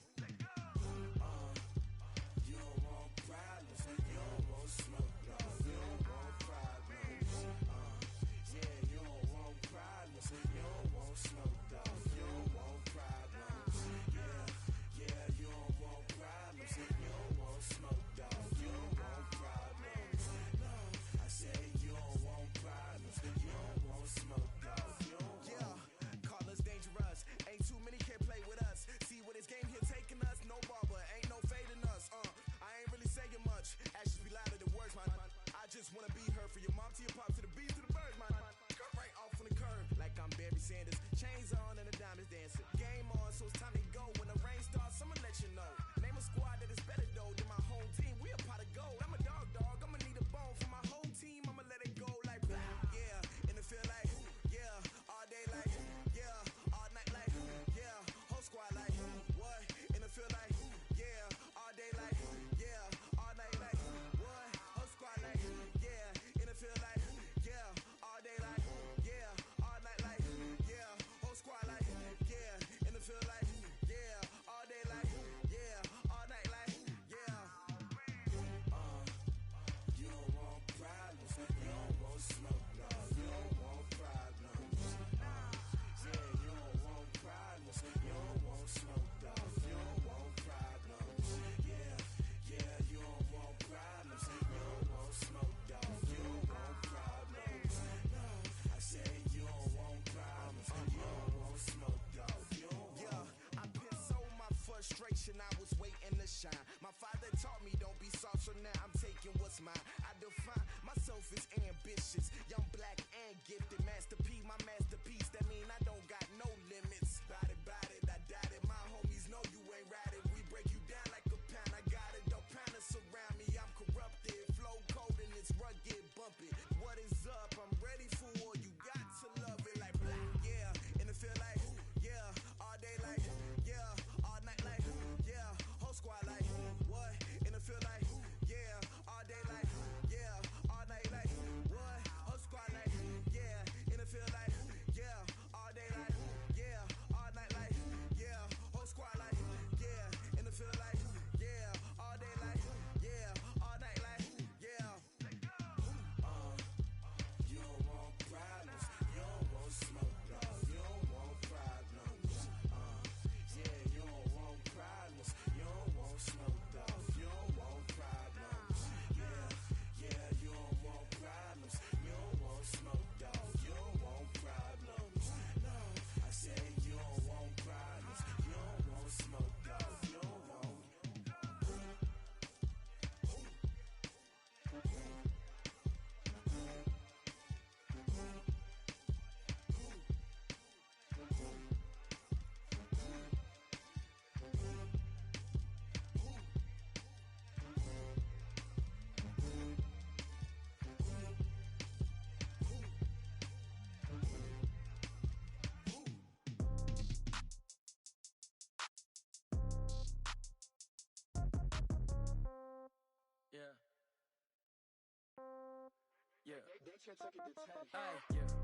Hey,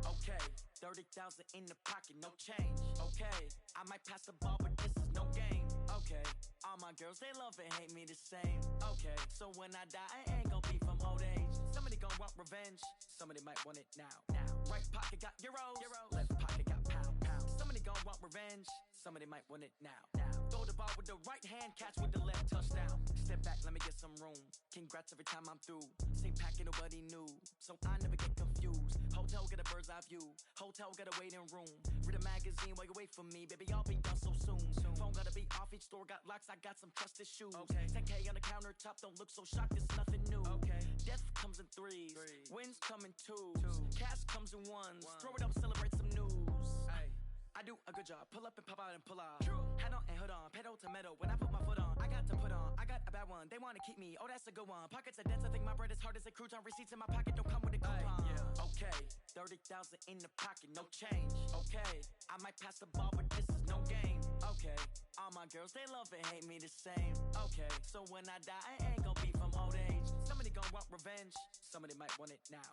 okay, 30,000 in the pocket, no change. Okay, I might pass the ball, but this is no game. Okay, all my girls, they love and hate me the same. Okay, so when I die, I ain't gon' be from old age. Somebody gon' want revenge, somebody might want it now. Right pocket got euros, left pocket got pound. Somebody gon' want revenge, somebody might want it now. Throw the ball with the right hand, catch with the left, touchdown. Step back, let me get some room. Congrats every time I'm through. Same packet, nobody knew, so I never get confused. Hotel get a bird's eye view, hotel get a waiting room. Read a magazine while you wait for me, baby, I'll be done so soon. Phone gotta be off, each store got locks, I got some trusted shoes. 10K on the countertop, don't look so shocked, it's nothing new. Death comes in threes, wins come in twos, cash comes in ones. Throw it up, celebrate some news. I do a good job, pull up and pop out and pull off. Hat on and hood on, pedal to metal. When I put my foot on, I got to put on. I got a bad one, they wanna keep me, oh that's a good one. Pockets are dense, I think my bread is hard as a crouton. Receipts in my pocket don't come with a coupon. Okay, 30,000 in the pocket, no change. Okay, I might pass the ball, but this is no game. Okay, all my girls, they love and hate me the same. Okay, so when I die, I ain't gon' be from old age. Somebody gon' want revenge, somebody might want it now.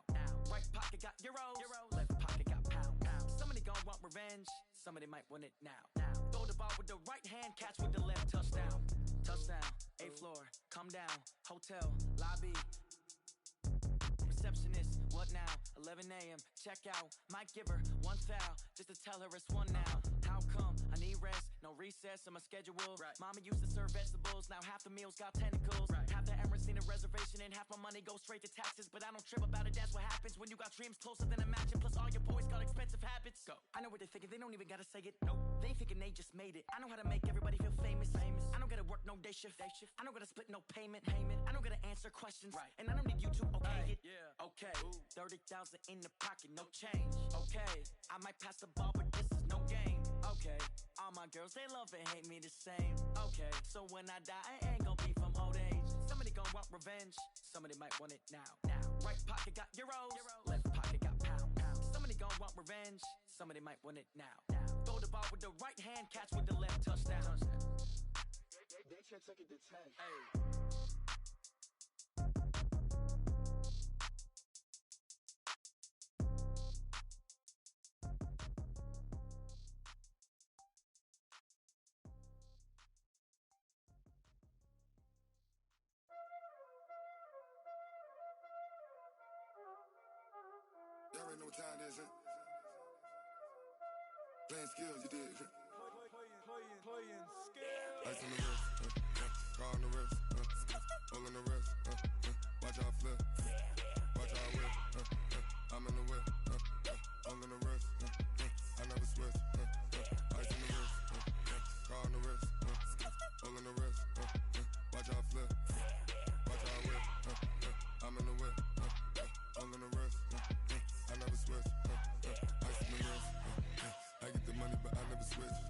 Right pocket got euros, left pocket got pound. Somebody gon' want revenge, somebody might want it now. Throw the ball with the right hand, catch with the left, touchdown. Touchdown, 8th floor, come down, hotel, lobby. Receptionist, what now? 11 a.m., check out. Might give her one foul, just to tell her it's one now. How come? I need rest, no recess in my schedule. Mama used to serve vegetables, now half the meals got tentacles. Half the Emirates need a reservation and half my money goes straight to taxes. But I don't trip about it, that's what happens when you got dreams closer than a mansion. Plus all your boys got expensive habits. Go. I know what they're thinking, they don't even gotta say it. Nope. They thinking they just made it. I know how to make everybody feel famous. I don't gotta work no day shift. I don't gotta split no payment. I don't gotta answer questions. And I don't need you to okay it. Okay, 30,000 in the pocket, no change. Okay, I might pass the ball, but this is no game. Okay, all my girls, they love and hate me the same. Okay, so when I die, I ain't gon' be from old age. Somebody gon' want revenge, somebody might want it now. Right pocket got euros, left pocket got pound. Somebody gon' want revenge, somebody might want it now. Throw the ball with the right hand, catch with the left, touchdown. They can't take it to 10. Y'all already know what time it is, huh? Playing skills, you did. Playing skills. Ice on the wrist, car on the wrist, hole in the wrist, watch out flip, watch out whip, I'm in the whip, hole in the wrist, I never switch, ice on the wrist, car on the wrist, hole in the wrist, watch out flip, watch out whip, I'm in the whip, hole in the wrist, I never switch, ice on the wrist, I get the money but I never switch.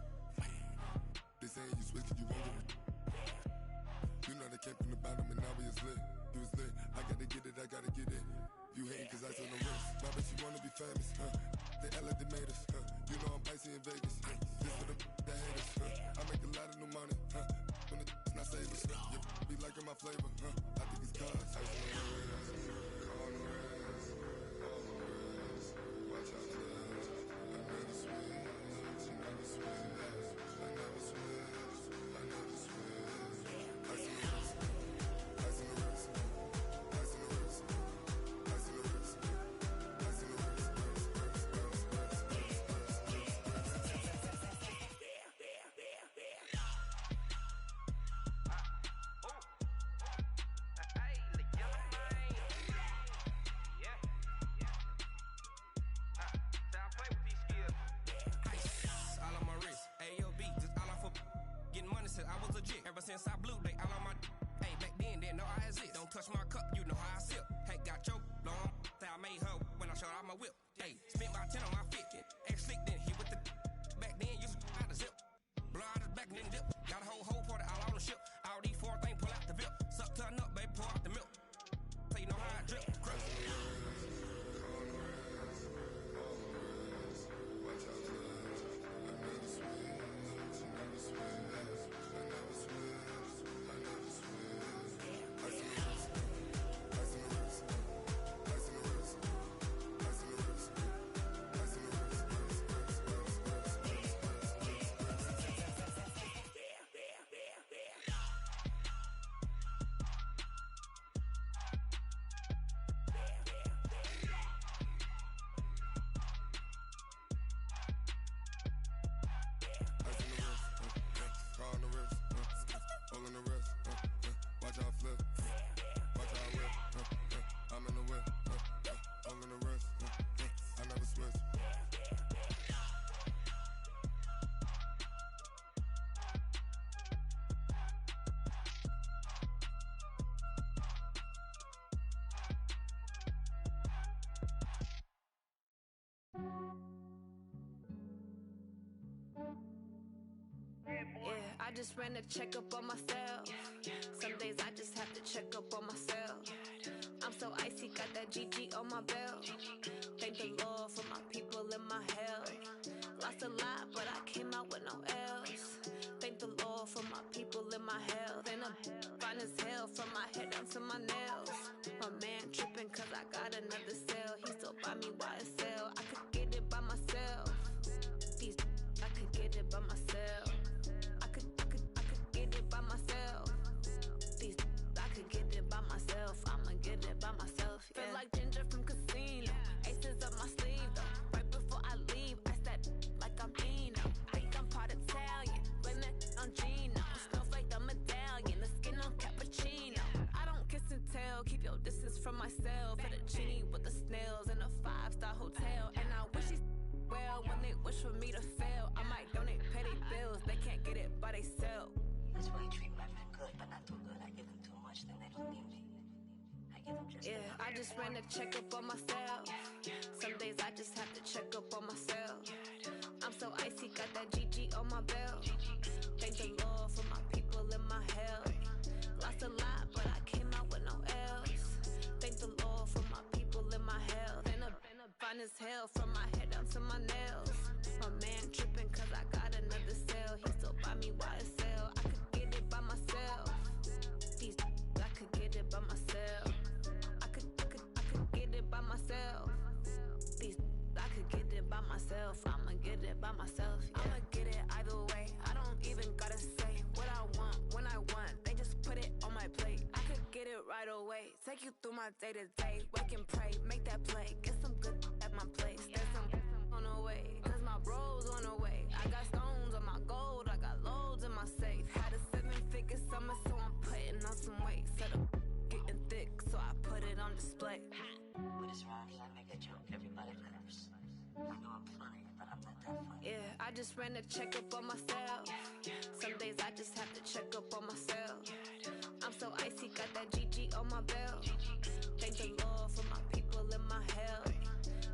They saying you switch, you won't get it. You know they came from the bottom and now we is lit. You was lit, I gotta get it, I gotta get it. You hating cause I on the wrist. My bitch, you wanna be famous, They Ella, they made us, You know I'm icy in Vegas, This for the that hate us, I make a lot of new money, When the not savers, you be liking my flavor, I think it's cause ice on the wrist, on the wrist, on the wrist. Watch out, cuz I never switch, I never switch. I never switch, I never switch. Ice in the wrist, ice in the wrist, ice in the wrist, ice in the wrist, ice in the wrist, I was legit. Ever since I blew, they all on my hey, back then, they know I exist. Don't touch my cup, you know how I sip. Hey, got your long, that I made her when I showed out my whip. Hey, spent about 10 on my fit. Ex slick, then hit with the back then, used to out the zip. Blow out his back, then dip. Got a whole party all on the ship. All these 4 things, pull out the VIP. Suck to a nut, baby, pour out the milk. So you know how I drip. Crush. Watch out, cuz I never switch, I never switch. Ice in the wrist, ice in the wrist, ice in the wrist, all in the wrist. I never switch. Yeah, I just ran a checkup on myself. Some days I just have to check up on myself. I'm so icy, got that GG on my belt. Thank the Lord for my people and my health. Lost a lot, but I came out with no else. Thank the Lord for my people and my health. And I'm fine as hell from my head down to my nails. My man tripping cause I got another cell. He still buy me YSL. I could get it by myself. These I could get it by myself. I could get it by myself. These I could get it by myself. I'ma get it by myself. Yeah. Feel like Ginger from Casino. Aces up my sleeve though. Right before I leave, I said like I'm Eno. Think I'm part Italian, blame that on Gino. Smells like the medallion, the skin on cappuccino. I don't kiss and tell, keep your distance from myself. Fettuccine with the snails in a 5-star hotel. And I wish he's well when they wish for me to fail. I might donate petty bills, they can't get it by themselves. That's why you treat my friend good, but not too good. I give them too much, then they don't need me. I give them just I just ran a checkup on myself. Some days I just have to check up on myself. I'm so icy, got that GG on my belt. Thank the Lord for my people and my health. Lost a lot, but I came out with no else. Thank the Lord for my people and my health. And I'm fine as hell from my head down to my nails. My man tripping cause I got another cell. He still buy me YSL. I could get it by myself. These I could get it by myself. I could get it by myself. These I could get it by myself. I'ma get it by myself. Yeah. I'ma get it either way. I don't even gotta say what I want when I want. They just put it on my plate. I could get it right away. Take you through my day to day. Wake and pray, make that play. Get some good at my place. There's some on the way. Cause my bro's on the way. I got stones on my gold. I got loads in my safe. Had a 7-figure summer, so I'm putting on some weight. Set up getting thick, so I put it on display. With his rhymes, I make a joke, everybody laughs. I know I'm funny, but I'm not that funny. Yeah, I just ran a checkup on myself. Some days I just have to check up on myself. I'm so icy, got that GG on my belt. Thank the Lord for my people and my health.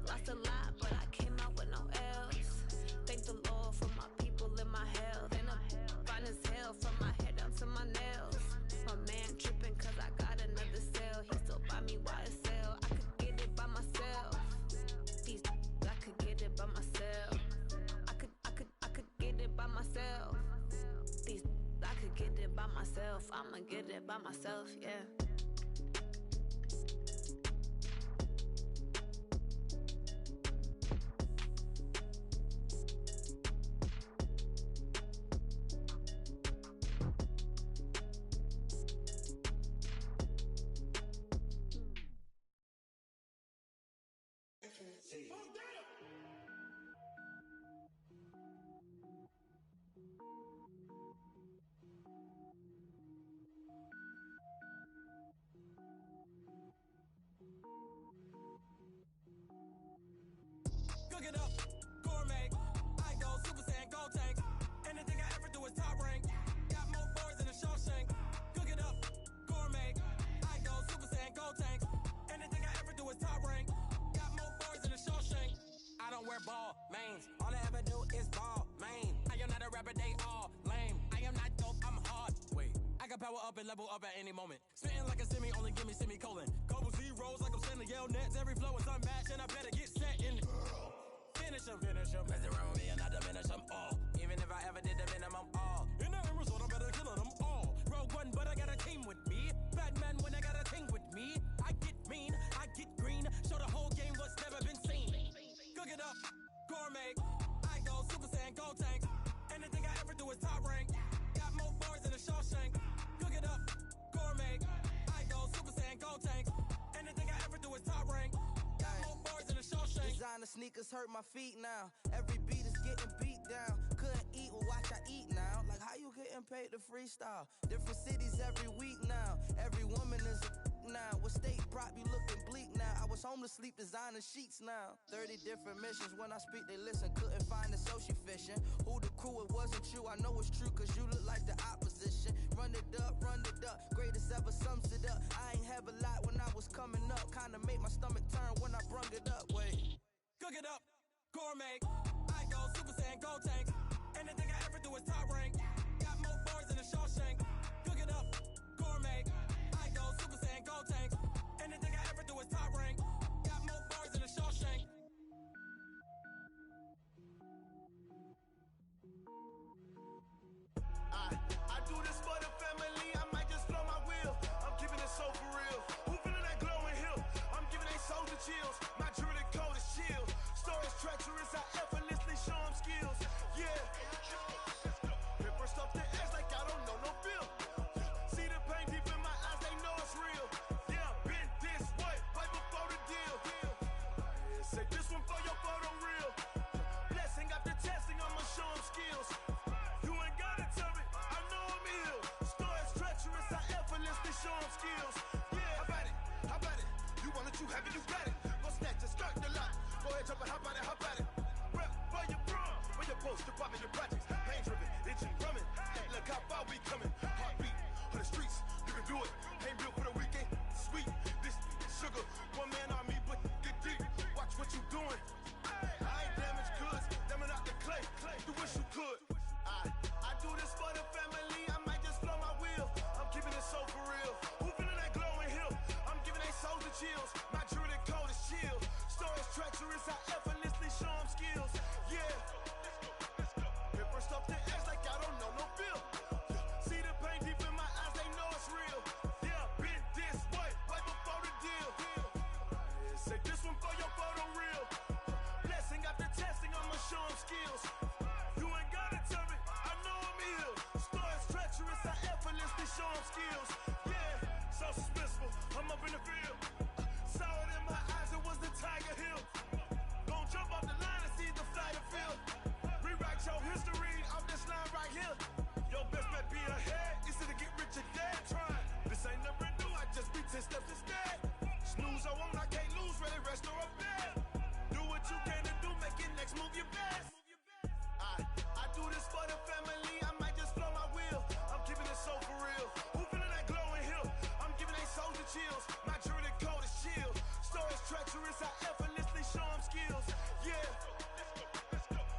Lost a lot, but I came out with no else. Thank the Lord for my people and my health. And I'm fine as hell from my head down to my nails. My man tripping cause I got another cell. He still buy me YSL. I could get it by myself. These I could get it by myself. I could get it by myself. These I could get it by myself. I'ma get it by myself, yeah. Cook it up, gourmet. I go Super Saiyan, gold tank. Anything I ever do is top rank. Got more boys than a Shawshank. Cook it up, gourmet. I go Super Saiyan, gold tank. Anything I ever do is top rank. Got more boys than a Shawshank. I don't wear ball mains. All I ever do is ball main. I am not a rapper, they all lame. I am not dope, I'm hard. Wait, I can power up and level up at any moment. Spitting like a semi, only give me semicolon. Couple zeros like I'm sending yell nets. Every flow is unmatched and I better get set in. Finish them. Mess around with me and I diminish them all. Even if I ever did the minimum all. In the end result, I better kill them all. Rogue One, but I got a team with me. Batman when I got a thing with me. I get mean, I get green. Show the whole game what's never been seen. Cook it up, gourmet. I go Super Saiyan, gold tank. Anything I ever do is top rank. Got more boys than a Shawshank. Cook it up, gourmet. I go Super Saiyan, gold tank. Anything I ever do is top rank. Got more boys than a Shawshank. Designer sneakers hurt my feet now. Every beat is getting beat down. Couldn't eat, well watch I eat now. Like how you getting paid to freestyle? Different cities every week now. Every woman is a now. What state prop you looking bleak now? I was home to sleep designing sheets now. 30 different missions. When I speak, they listen. Couldn't find the social fishing. Who the crew, it wasn't you. I know it's true, cause you look like the opposition. Run it up, greatest ever sums it up. I ain't have a lot when I was coming up. Kinda made my stomach turn when I brung it up. Wait. Cook it up, gourmet. I go Super Saiyan, gold tank. Anything I ever do is top rank. Got more bars than a Shawshank. Cook it up, gourmet. I go Super Saiyan, gold tank. Anything I ever do is top rank. Got more bars than a Shawshank. I do this for the family, I might just blow my wheel. I'm keeping it so for real. Who feeling that glowing hill? I'm giving they soldier chills. My druidic code is chill. Stories treacherous, I effortlessly show them skills. Yeah. Paper stuff the edge like I don't know no feel. See the pain deep in my eyes, they know it's real. Yeah, been this way, right before the deal. Say this one for your photo real. Blessing after testing, I'ma show them skills. You ain't gotta tell me, I know I'm ill. Stories treacherous, I effortlessly show them skills. Yeah, how about it? You want it, you have it, you got it. Go snatch a skirt the lot. Go ahead, jump it, how about it? Rep where you from? Where you post, department, your projects. Pain driven, itching, drumming. Hey, look how far we coming. Heartbeat on the streets, you can do it. Ain't built for the weekend. Sweet, this sugar. One man army, but get deep. Watch what you doing. I ain't damaged goods, damn out the clay. You wish you could. I do this for the family, I might just blow my wheel. I'm keeping it so for real. Who feeling that glowing hill? I'm giving they soldier chills. My druidic code is chill. Stories treacherous, I effortlessly show them skills. Yeah. Paper stuff the edge like I don't know no feel. See the pain deep in my eyes, they know it's real. Yeah, been this way, right before the deal. Say this one for your photo real. Blessing after testing, I'ma show them skills. You ain't gotta tell me, I know I'm ill. Stories treacherous, I effortlessly show them skills. Yeah, so suspenseful, I'm up in the field. Saw it in my eyes, it was the Tiger Hill. Gon' jump off the line and see the fly the field. Rewrite your history off this line right here. Your best bet be ahead, easy to get rich or dead. Try, this ain't never new, I just be 10 steps instead. Snooze I won't, I can't lose, ready, rest or a bed. Do what you can to do, make it next move your best. I do this for the family, I might just blow my wheel. I'm keeping it so for real. Who feeling that glowing hill? I'm giving they soldier chills. My druidic code is chill. Stories treacherous, I effortlessly show them skills. Yeah.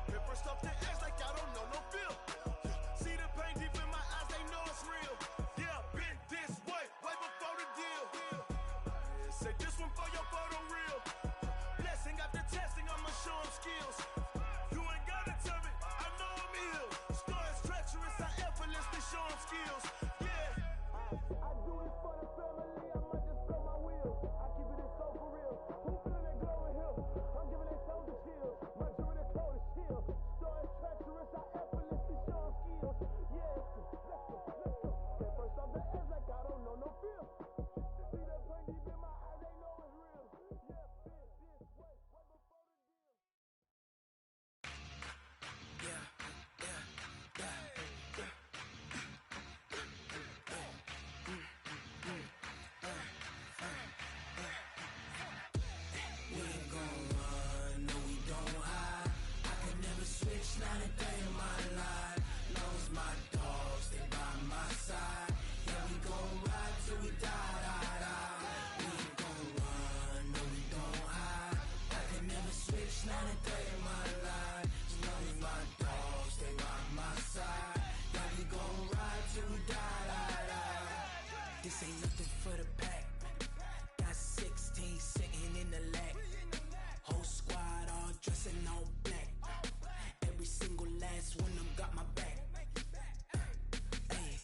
Paper stuff the edge like I don't know no feel. See the pain deep in my eyes, they know it's real. Yeah, been this way, right before the deal. Say this one for your photo real. Blessing after testing, I'ma show them skills. You ain't gotta tell me, I know I'm ill. Stories treacherous, I effortlessly show them skills. Yeah. I do this for the family, I might just blow my wheel. I keep it so for real. Who feeling that glowing hill? I'm giving they soldier chills. My druidic code is chill. Stories treacherous, I effortlessly show them skills. Yeah, let's go. Paper stuff the edge like I don't know no feel. See that pain deep in my eyes, they know it's real. Yeah, been this way, right before the deal. We ain't gon' run, no we don't hide. I can never switch, not a day in my life. Long as my dogs stay by my side. Yeah, we gon' ride till we die, die, die. We ain't gon' run, no we don't hide. I can never switch, not a day in my life. As long as my dogs stay by my side. Yeah, we gon' ride till we die, die, die. This ain't nothing for the pack. Got 16 sitting in the lag. Whole squad all dressing all black. Every single last one of them got my back. Hey,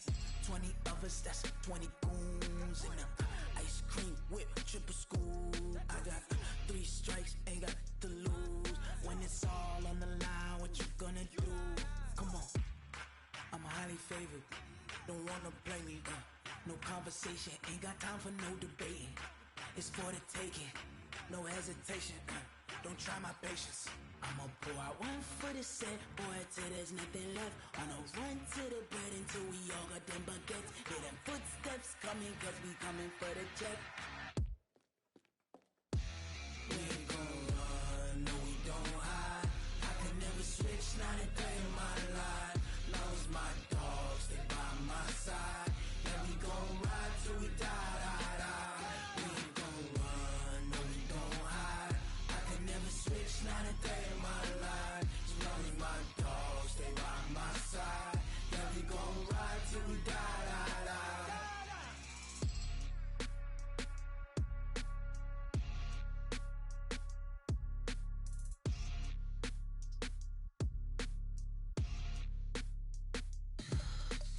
20 of us, that's 20 goons in the ice cream whip, triple scoop. I got 3 strikes, ain't got to lose. When it's all on the line, what you gonna do? Come on, I'm highly favored. Don't wanna play me, no conversation, ain't got time for no debating. It's for the taking, no hesitation. don't try my patience. I'ma pour out one for the set, boy, till there's nothing left. On a run to the bed until we all got them baguettes. Hear them footsteps coming, cause we coming for the check. We ain't gon' run, no we don't hide. I can never switch, not a day in my life. Long as my dogs stay by my side. Yeah, we gon' ride till we die, die, die. We ain't gon' run, no we don't hide. I can never switch, not a day in my life. As long as my dogs stay by my side. Yeah, we gon' ride till we die, die, die.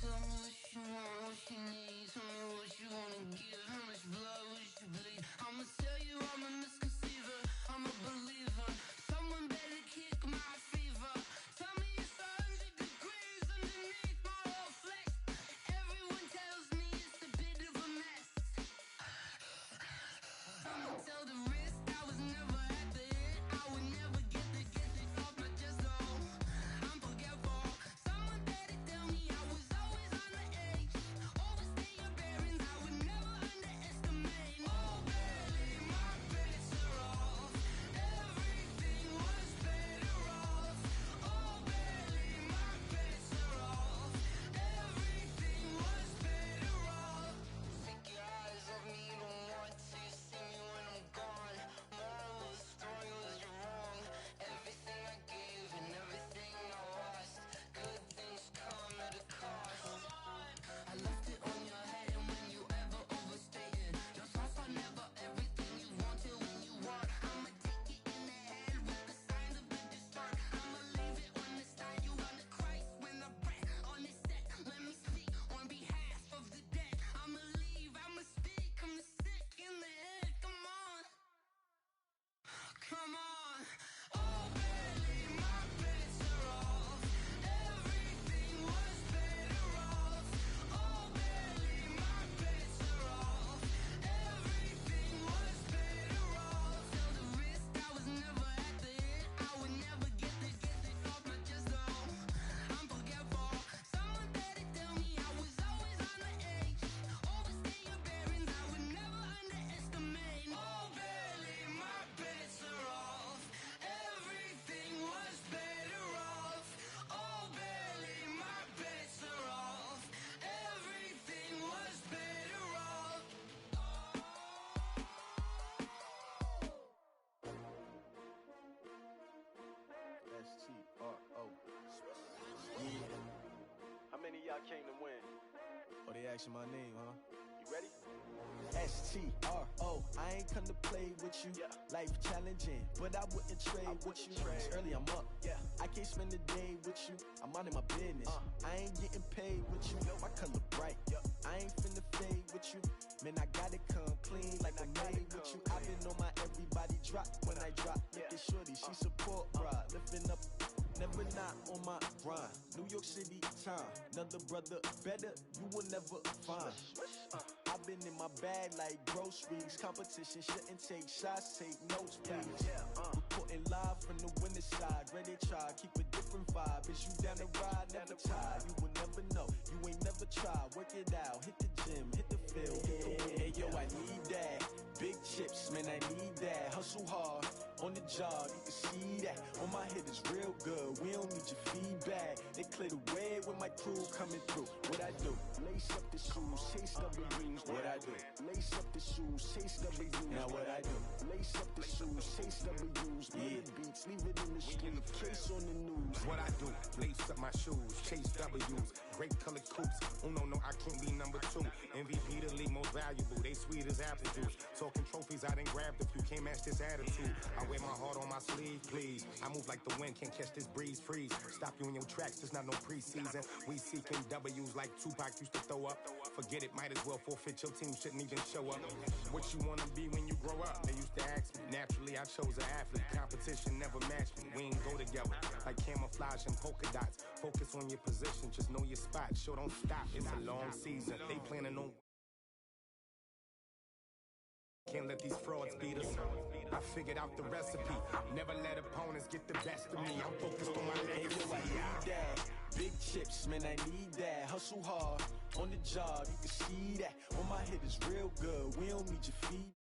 Tell me what you want, what you need. Tell me what you wanna give. How much blood would you bleed? I'ma tell you I'm a misconceiver. I'm a believer. Someone better kick my fever. Tell me it's 100 degrees underneath my whole flesh. Everyone tells me it's a bit of a mess. I'ma tell the risk I was never at the end. I would never get it off my chest. Oh, I'm forgetful. Someone better tell me I was always on the edge. Overstay your bearings, I would never underestimate. Oh, barely, my bets are off. Everything was better off. Oh, barely, my bets are off. Everything was better off. Take your eyes off me, you don't want to see me when I'm gone. Moral of the story was you're wrong. Everything I gave and everything I lost. Good things come at a cost. I left it on your head, and when you ever overstay it, your thoughts are never everything you wanted when you want. I'ma take it in the head with the signs of the distort. I'ma leave it on the side. You on the Christ when I breath on this set. Let me speak on behalf of the dead. I'ma leave, I'ma speak. I'm the sick in the head. Come on, come on. Oh, barely, my bets are off. Everything was better off. Oh, barely, my bets are off. Everything was better off. Tell the risk I was never at the end. I would never get it off my chest. Oh, I'm forgetful. Someone better tell me I was always on the edge. Overstay your bearings, I would never underestimate. Oh, barely, my bets are off. Everything was better off. Oh, barely, my bets are off. Everything was better off. S-T-R-O. Yeah. How many of y'all came to win? Oh, they asking my name, huh? You ready? S-T-R-O. I ain't come to play with you. Life challenging, but I wouldn't trade with you. It's early, I'm up. I can't spend the day with you. I'm minding my business. I ain't getting paid with you. My color bright. I ain't finna fade with you. Man, I gotta come clean like I'm made with you. I've been on my everybody drop when I drop. Look at shorty, she support bride. Lifting up, never not on my grind. New York City time. Another brother better, you will never find. I've been in my bag like groceries. Competition shouldn't take shots, take notes, please. Reporting live from the winning side. Ready to try, keep a different vibe. Is you down the ride, never tired. You will never know, you ain't never tried. Work it out, hit the gym, hit the field, hit the win. Hey yo, I need that. Big chips, man, I need that. Hustle hard, on the job, you can see that. On my head is real good, we don't need your feedback. They clear the way when my crew coming through. What I do? Lace up the shoes, chase double greens. What I do? Lace up the shoes, chase double greens. Now what I do? Lace up the shoes, chase double greens. Million beats, leave it in the street, case on the news. What I do, lace up my shoes, chase W's, great colored coops. Oh no, I can't be number 2. MVP the league most valuable, they sweet as apple juice. Talking trophies, I done grabbed a few, can't match this attitude. I wear my heart on my sleeve, please. I move like the wind, can't catch this breeze, freeze. Stop you in your tracks, there's not no preseason. We seeking W's like Tupac used to throw up. Forget it, might as well forfeit, your team shouldn't even show up. What you wanna be when you grow up? They used to ask me. Naturally, I chose an athlete. Competition never matched me. We ain't go together like camouflage and polka dots. Focus on your position, just know your spot. Sure, don't stop, it's a long season. They planning on Can't let these frauds beat us. I figured out the recipe. Never let opponents get the best of me. I'm focused on my legacy. I need that. Big chips, man, I need that. Hustle hard on the job, you can see that. On my head is real good. We don't need your feet.